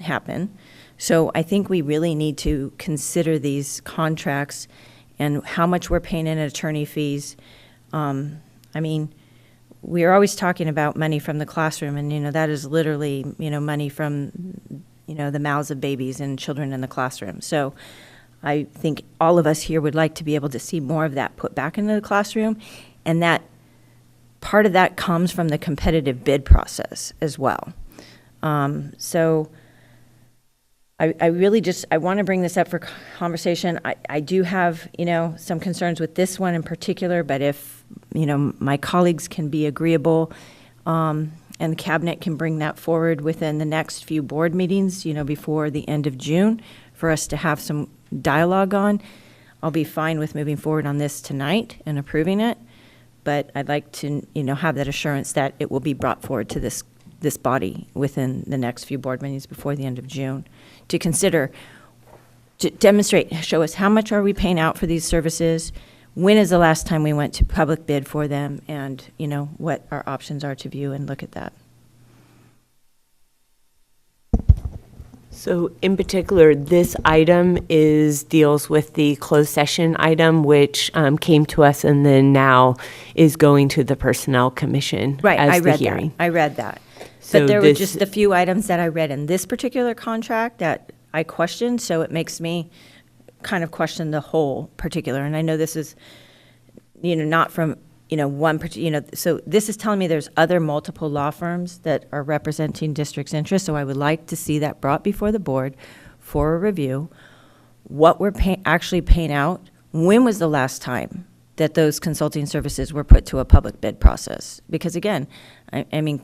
happen. So I think we really need to consider these contracts and how much we're paying in attorney fees. We are always talking about money from the classroom, and, that is literally, money from, the mouths of babies and children in the classroom. So I think all of us here would like to be able to see more of that put back into the classroom, and that part of that comes from the competitive bid process as well. So I really I want to bring this up for conversation. I do have, some concerns with this one in particular, but if, my colleagues can be agreeable, and the cabinet can bring that forward within the next few board meetings, before the end of June, for us to have some dialogue on, I'll be fine with moving forward on this tonight and approving it. but I'd like to, have that assurance that it will be brought forward to this body within the next few board meetings before the end of June to consider, to demonstrate, show us how much are we paying out for these services, when is the last time we went to public bid for them, and, what our options are to view and look at that.
So in particular, this item deals with the closed session item, which came to us and then now is going to the Personnel Commission
Right,
as
I
the
read
hearing.
that. I read that.
So
But there were
this-
just a few items that I read in this particular contract that I questioned, so it makes me kind of question the whole particular. And I know this is, not from, one particular, so this is telling me there's other multiple law firms that are representing district's interests, so I would like to see that brought before the board for a review. What we're actually paying out, when was the last time that those consulting services were put to a public bid process? Because again, I mean,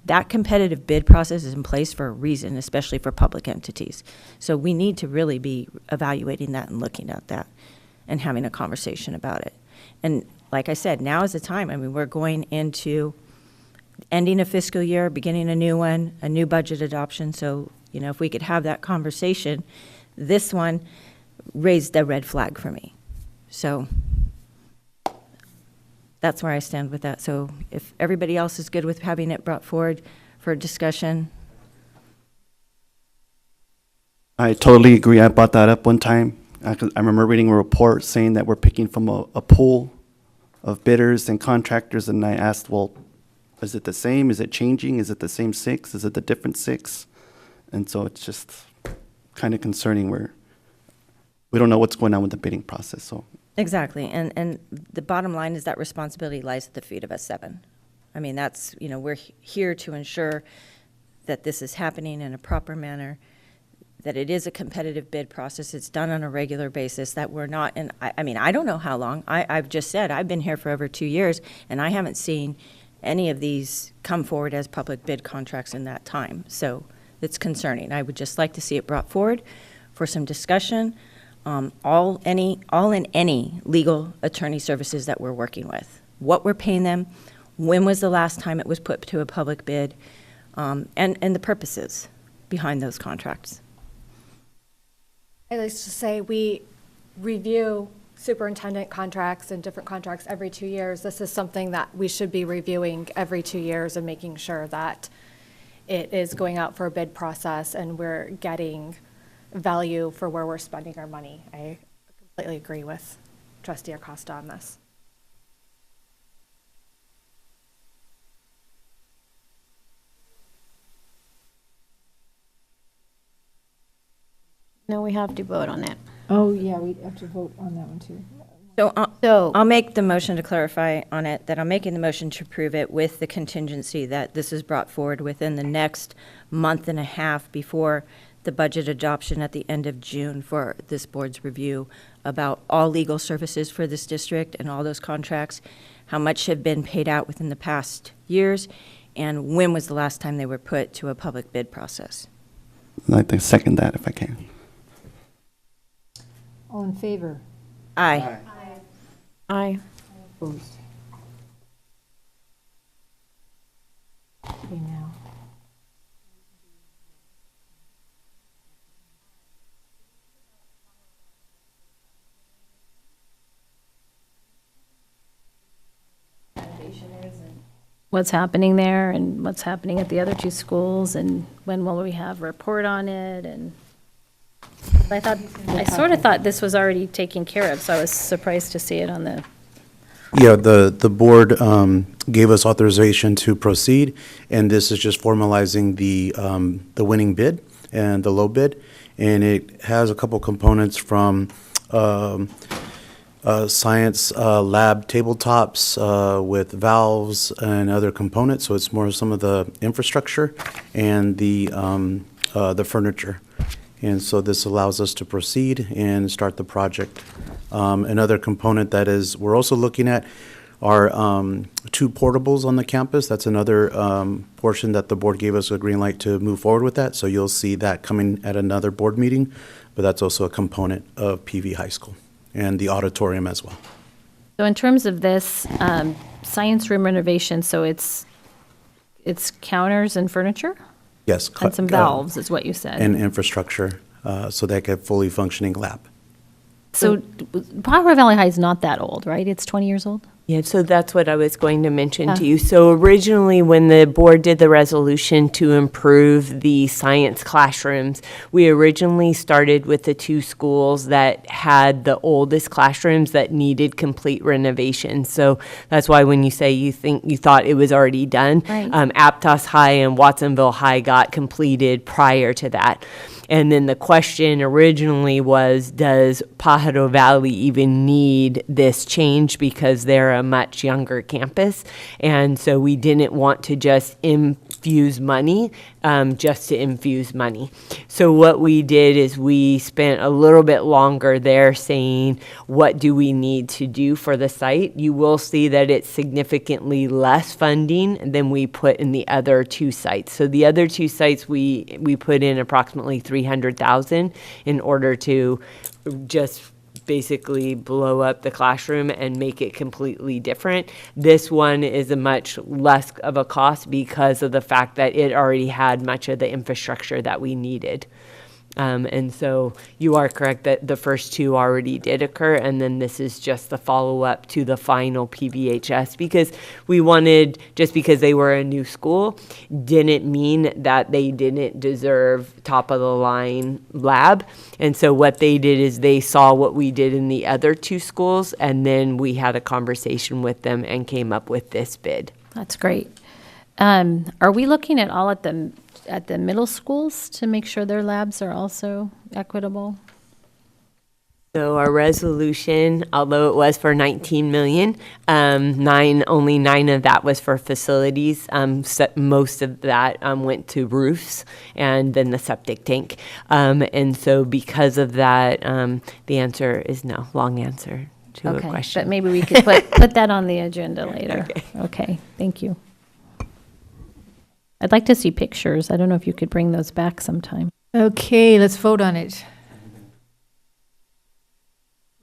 that competitive bid process is in place for a reason, especially for public entities. So we need to really be evaluating that and looking at that and having a conversation about it. And like I said, now is the time. I mean, we're going into ending a fiscal year, beginning a new one, a new budget adoption. So, if we could have that conversation, this one raised a red flag for me. So that's where I stand with that. So if everybody else is good with having it brought forward for discussion.
I totally agree. I brought that up one time. I remember reading a report saying that we're picking from a pool of bidders and contractors, and I asked, well, is it the same? Is it changing? Is it the same 6? Is it the different 6? And so it's just kind of concerning where we don't know what's going on with the bidding process. So
Exactly. And the bottom line is that responsibility lies at the feet of us 7. I mean, that's, we're here to ensure that this is happening in a proper manner, that it is a competitive bid process. It's done on a regular basis, that we're not, and I mean, I don't know how long. I've just said, I've been here for over 2 years, and I haven't seen any of these come forward as public bid contracts in that time. So it's concerning. I would just like to see it brought forward for some discussion, all in any legal attorney services that we're working with, what we're paying them, when was the last time it was put to a public bid, and the purposes behind those contracts.
I like to say we review superintendent contracts and different contracts every 2 years. This is something that we should be reviewing every 2 years and making sure that it is going out for a bid process and we're getting value for where we're spending our money. I completely agree with Trustee Acosta on this.
No, we have to vote on that.
Oh, yeah, we have to vote on that one, too.
So I'll make the motion to clarify on it, that I'm making the motion to approve it with the contingency that this is brought forward within the next month and a half before the budget adoption at the end of June for this board's review about all legal services for this district and all those contracts, how much have been paid out within the past years, and when was the last time they were put to a public bid process.
I'd like to second that if I can.
All in favor?
Aye.
Aye.
Opposed? Okay, now.
What's happening there and what's happening at the other 2 schools, and when will we have a report on it? And I sort of thought this was already taken care of, so I was surprised to see it on the.
Yeah, the board gave us authorization to proceed, and this is just formalizing the winning bid and the low bid, and it has a couple components from science lab tabletops with valves and other components. So it's more some of the infrastructure and the furniture. And so this allows us to proceed and start the project. Another component that is we're also looking at are 2 portables on the campus. That's another portion that the board gave us a green light to move forward with that. So you'll see that coming at another board meeting, but that's also a component of PV High School and the auditorium as well.
So in terms of this science room renovation, so it's counters and furniture?
Yes.
And some valves is what you said.
And infrastructure, so they could fully functioning lab.
So Pajaro Valley High is not that old, right? It's 20 years old?
Yeah, so that's what I was going to mention
Yeah.
to you. So originally, when the board did the resolution to improve the science classrooms, we originally started with the two schools that had the oldest classrooms that needed complete renovation. So that's why when you say you thought it was already done,
Right.
Aptos High and Watsonville High got completed prior to that. And then the question originally was, does Pajaro Valley even need this change because they're a much younger campus? And so we didn't want to just infuse money, just to infuse money. So what we did is we spent a little bit longer there saying, what do we need to do for the site? You will see that it's significantly less funding than we put in the other two sites. So the other two sites, we put in approximately $300,000 in order to just basically blow up the classroom and make it completely different. This one is a much less of a cost because of the fact that it already had much of the infrastructure that we needed. And so you are correct that the first two already did occur, and then this is just the follow-up to the final PVHS, because we wanted, just because they were a new school, didn't mean that they didn't deserve top-of-the-line lab. And so what they did is they saw what we did in the other two schools, and then we had a conversation with them and came up with this bid.
That's great. Are we looking at all at the middle schools to make sure their labs are also equitable?
So our resolution, although it was for 19 million, only 9 of that was for facilities. Most of that went to roofs and then the septic tank. And so because of that, the answer is no. Long answer to a question.
But maybe we could put that on the agenda later. Okay, thank you. I'd like to see pictures. I don't know if you could bring those back sometime.
Okay, let's vote on it.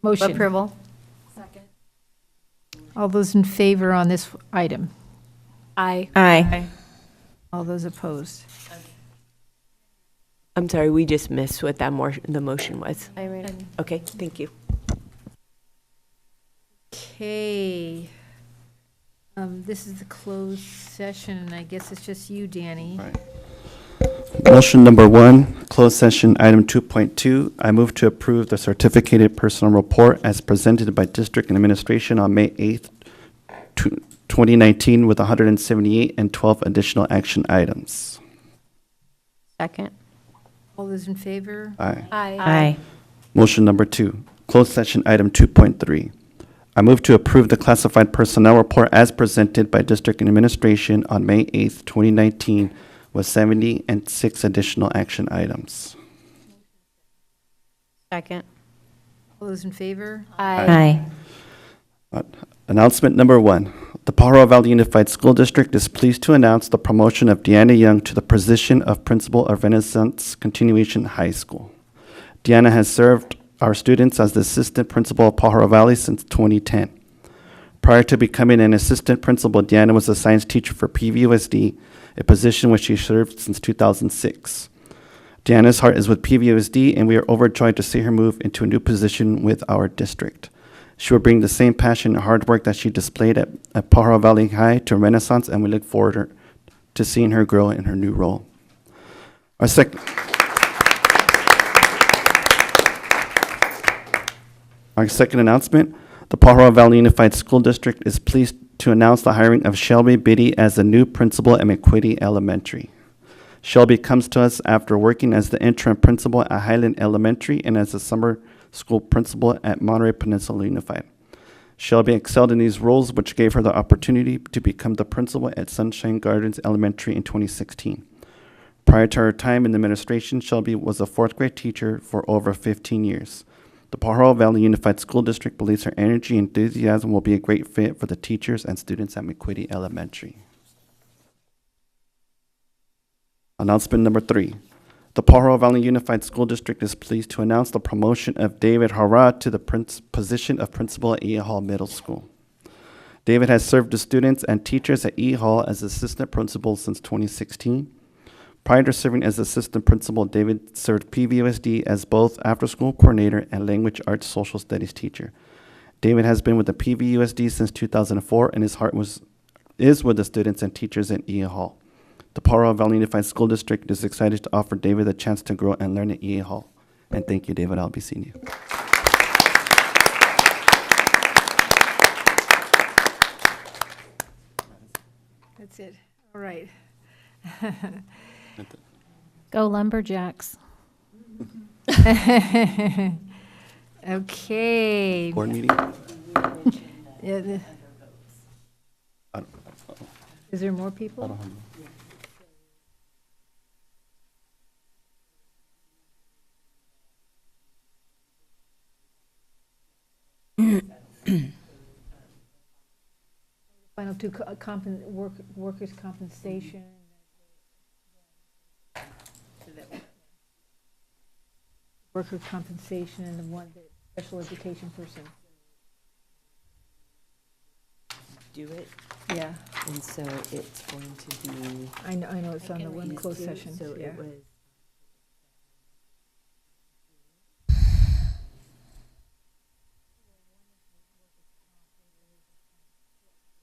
Motion.
Approval.
All those in favor on this item?
Aye.
Aye.
All those opposed?
I'm sorry, we just missed what that the motion was.
I read it.
Okay, thank you.
Okay. This is the closed session, and I guess it's just you, Danny.
Motion number 1, closed session, item 2.2. I move to approve the certificated personal report as presented by district and administration on May 8th, 2019, with 178 and 12 additional action items.
Second.
All those in favor?
Aye.
Aye.
Motion number 2, closed session, item 2.3. I move to approve the classified personnel report as presented by district and administration on May 8th, 2019, with 70 and 6 additional action items.
Second.
All those in favor?
Aye.
Announcement number 1. The Pajaro Valley Unified School District is pleased to announce the promotion of Deanna Young to the position of Principal of Renaissance Continuation High School. Deanna has served our students as the assistant principal of Pajaro Valley since 2010. Prior to becoming an assistant principal, Deanna was a science teacher for PVUSD, a position which she served since 2006. Deanna's heart is with PVUSD, and we are overjoyed to see her move into a new position with our district. She will bring the same passion and hard work that she displayed at Pajaro Valley High to Renaissance, and we look forward to seeing her grow in her new role. Our second announcement, the Pajaro Valley Unified School District is pleased to announce the hiring of Shelby Biddy as the new principal at McQuitty Elementary. Shelby comes to us after working as the interim principal at Highland Elementary and as the summer school principal at Monterey Peninsula Unified. Shelby excelled in these roles, which gave her the opportunity to become the principal at Sunshine Gardens Elementary in 2016. Prior to her time in the administration, Shelby was a 4th grade teacher for over 15 years. The Pajaro Valley Unified School District believes her energy and enthusiasm will be a great fit for the teachers and students at McQuitty Elementary. Announcement number 3. The Pajaro Valley Unified School District is pleased to announce the promotion of David Hara to the position of principal at E Hall Middle School. David has served the students and teachers at E Hall as assistant principal since 2016. Prior to serving as assistant principal, David served PVUSD as both after-school coordinator and language arts social studies teacher. David has been with the PVUSD since 2004, and his heart is with the students and teachers at E Hall. The Pajaro Valley Unified School District is excited to offer David the chance to grow and learn at E Hall. And thank you, David. I'll be seeing you.
That's it. All right.
Go Lumberjacks.
Okay.
Board meeting?
Yeah, is there more people?
I don't have
Final two, workers' compensation. Worker compensation and the one, the special education person.
Do it.
Yeah.
And so it's going to be.
I know it's on the one closed session,
So
yeah.
it was.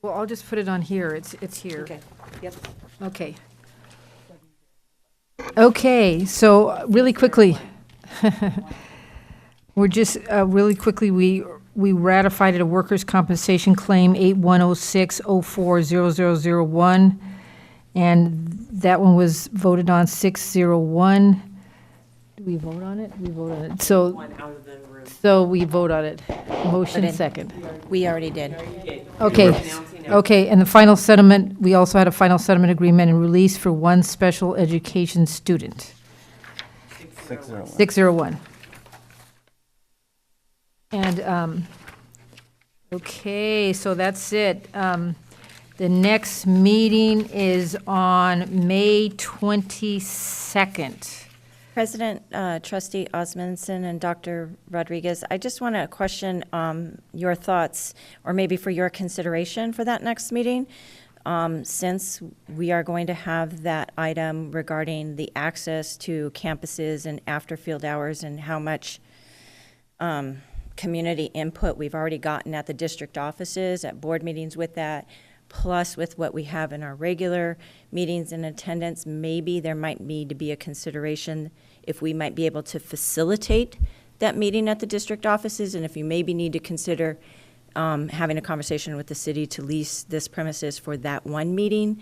Well, I'll just put it on here. It's here.
Okay. Yep.
Okay. Okay, so really quickly, we're just, really quickly, we ratified a workers' compensation claim 8106040001, and that one was voted on 601. Did we vote on it? We voted on it. So we vote on it. Motion second.
We already did.
Okay, okay, and the final settlement, we also had a final settlement agreement and release for one special education student.
601.
601. And, okay, so that's it. The next meeting is on May 22nd.
President, Trustee Osmondson, and Dr. Rodriguez, I just want to question your thoughts, or maybe for your consideration for that next meeting, since we are going to have that item regarding the access to campuses and after field hours and how much community input we've already gotten at the district offices, at board meetings with that, plus with what we have in our regular meetings and attendance. Maybe there might need to be a consideration if we might be able to facilitate that meeting at the district offices, and if you maybe need to consider having a conversation with the city to lease this premises for that one meeting.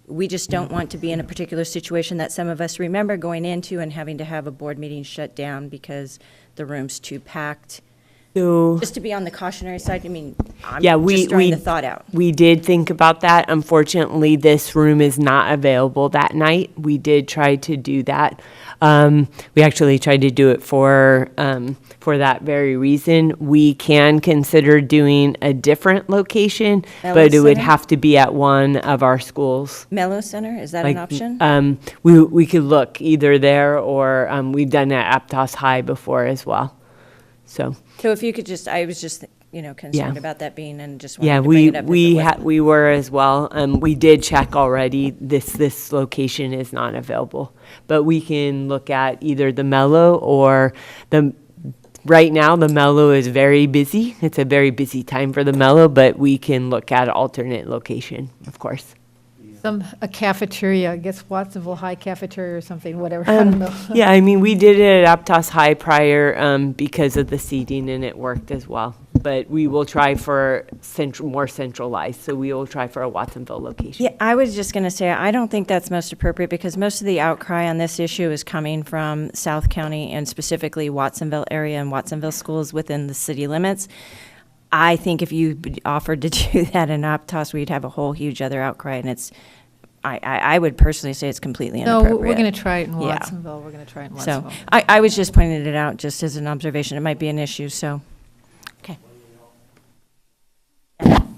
We just don't want to be in a particular situation that some of us remember going into and having to have a board meeting shut down because the room's too packed.
So,
just to be on the cautionary side, I mean, I'm
just
throwing the thought out.
We did think about that. Unfortunately, this room is not available that night. We did try to do that. We actually tried to do it for that very reason. We can consider doing a different location, but it would have to be at one of our schools.
Mello Center, is that an option?
We could look either there or we've done it at Aptos High before as well. So
if you could just, I was just, concerned about that being, and just wanted
yeah,
to bring it up.
we were as well. We did check already. This location is not available, but we can look at either the Mello or right now the Mello is very busy. It's a very busy time for the Mello, but we can look at alternate location, of course.
A cafeteria, I guess Watsonville High Cafeteria or something, whatever, I don't know.
Yeah, I mean, we did it at Aptos High prior because of the seating, and it worked as well. But we will try for more centralized, so we will try for a Watsonville location.
Yeah, I was just going to say, I don't think that's most appropriate because most of the outcry on this issue is coming from South County and specifically Watsonville area and Watsonville schools within the city limits. I think if you offered to do that in Aptos, we'd have a whole huge other outcry, and I would personally say it's completely inappropriate.
No, we're going to try it in Watsonville. We're going to try it in Watsonville.
So I was just pointing it out just as an observation. It might be an issue, so. Okay.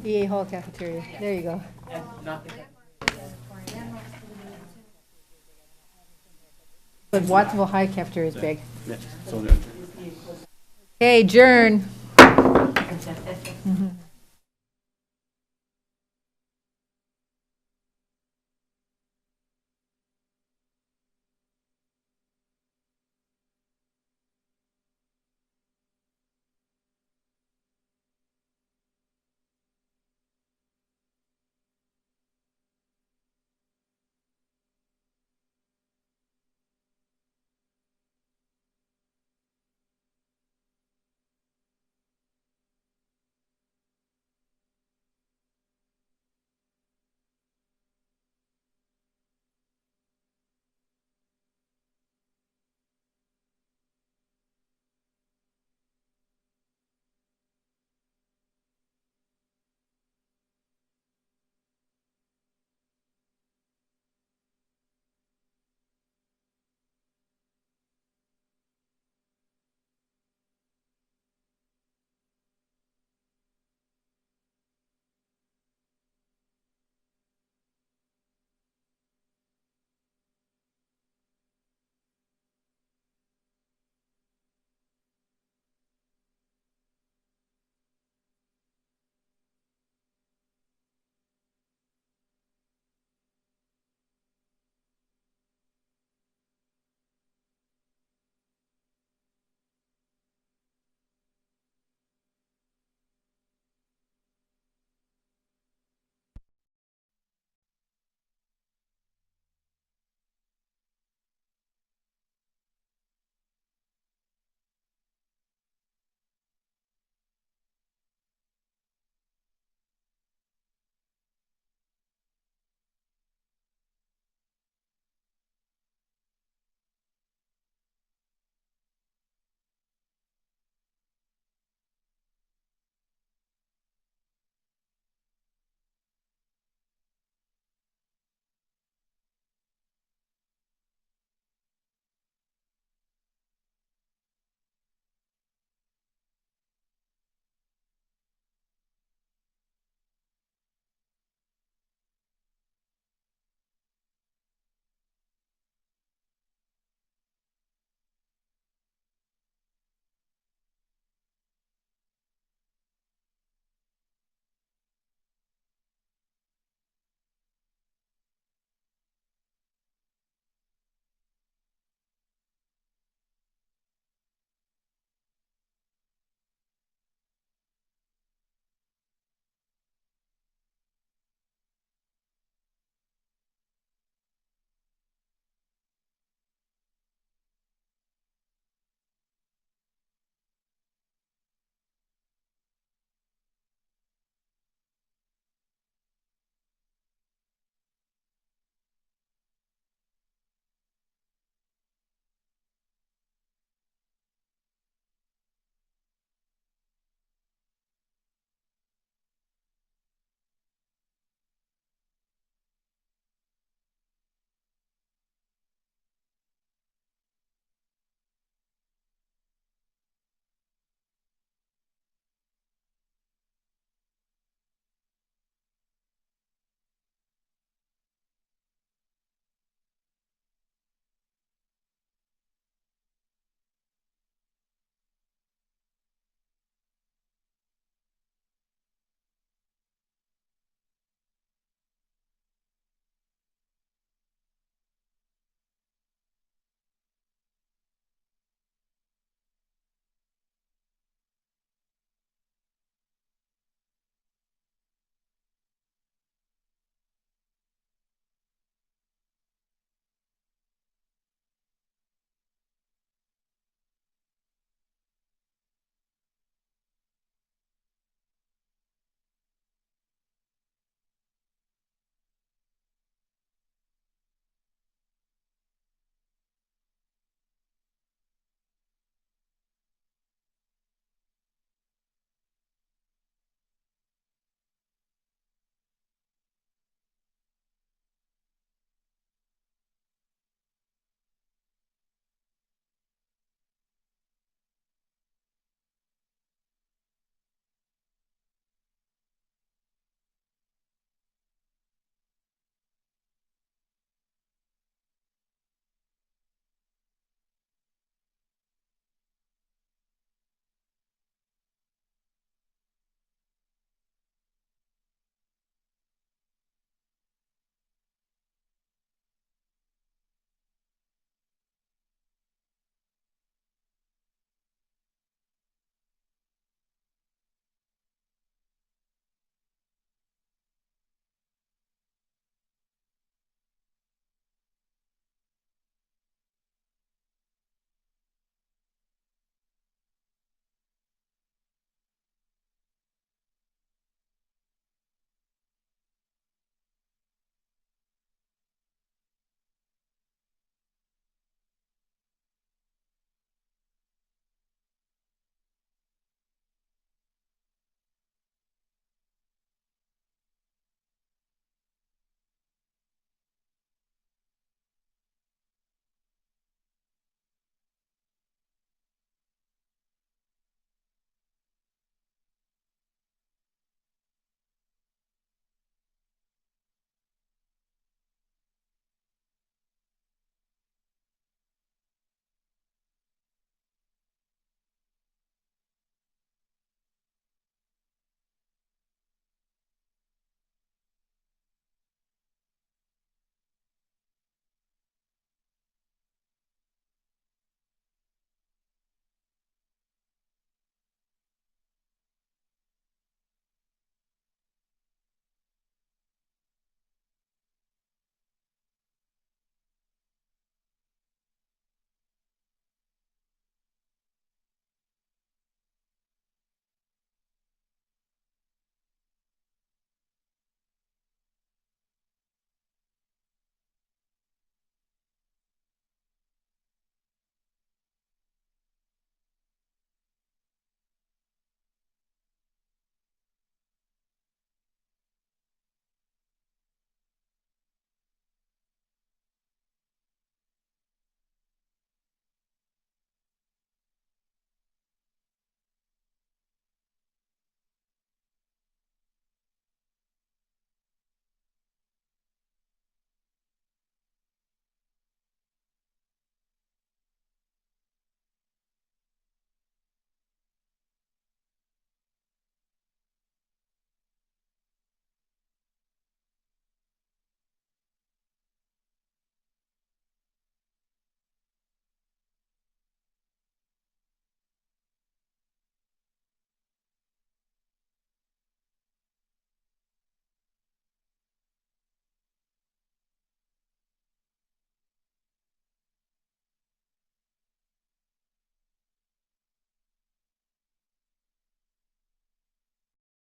EA Hall Cafeteria. There you go. But Watsonville High cafeteria is big.
Yeah, so
Okay, adjourn.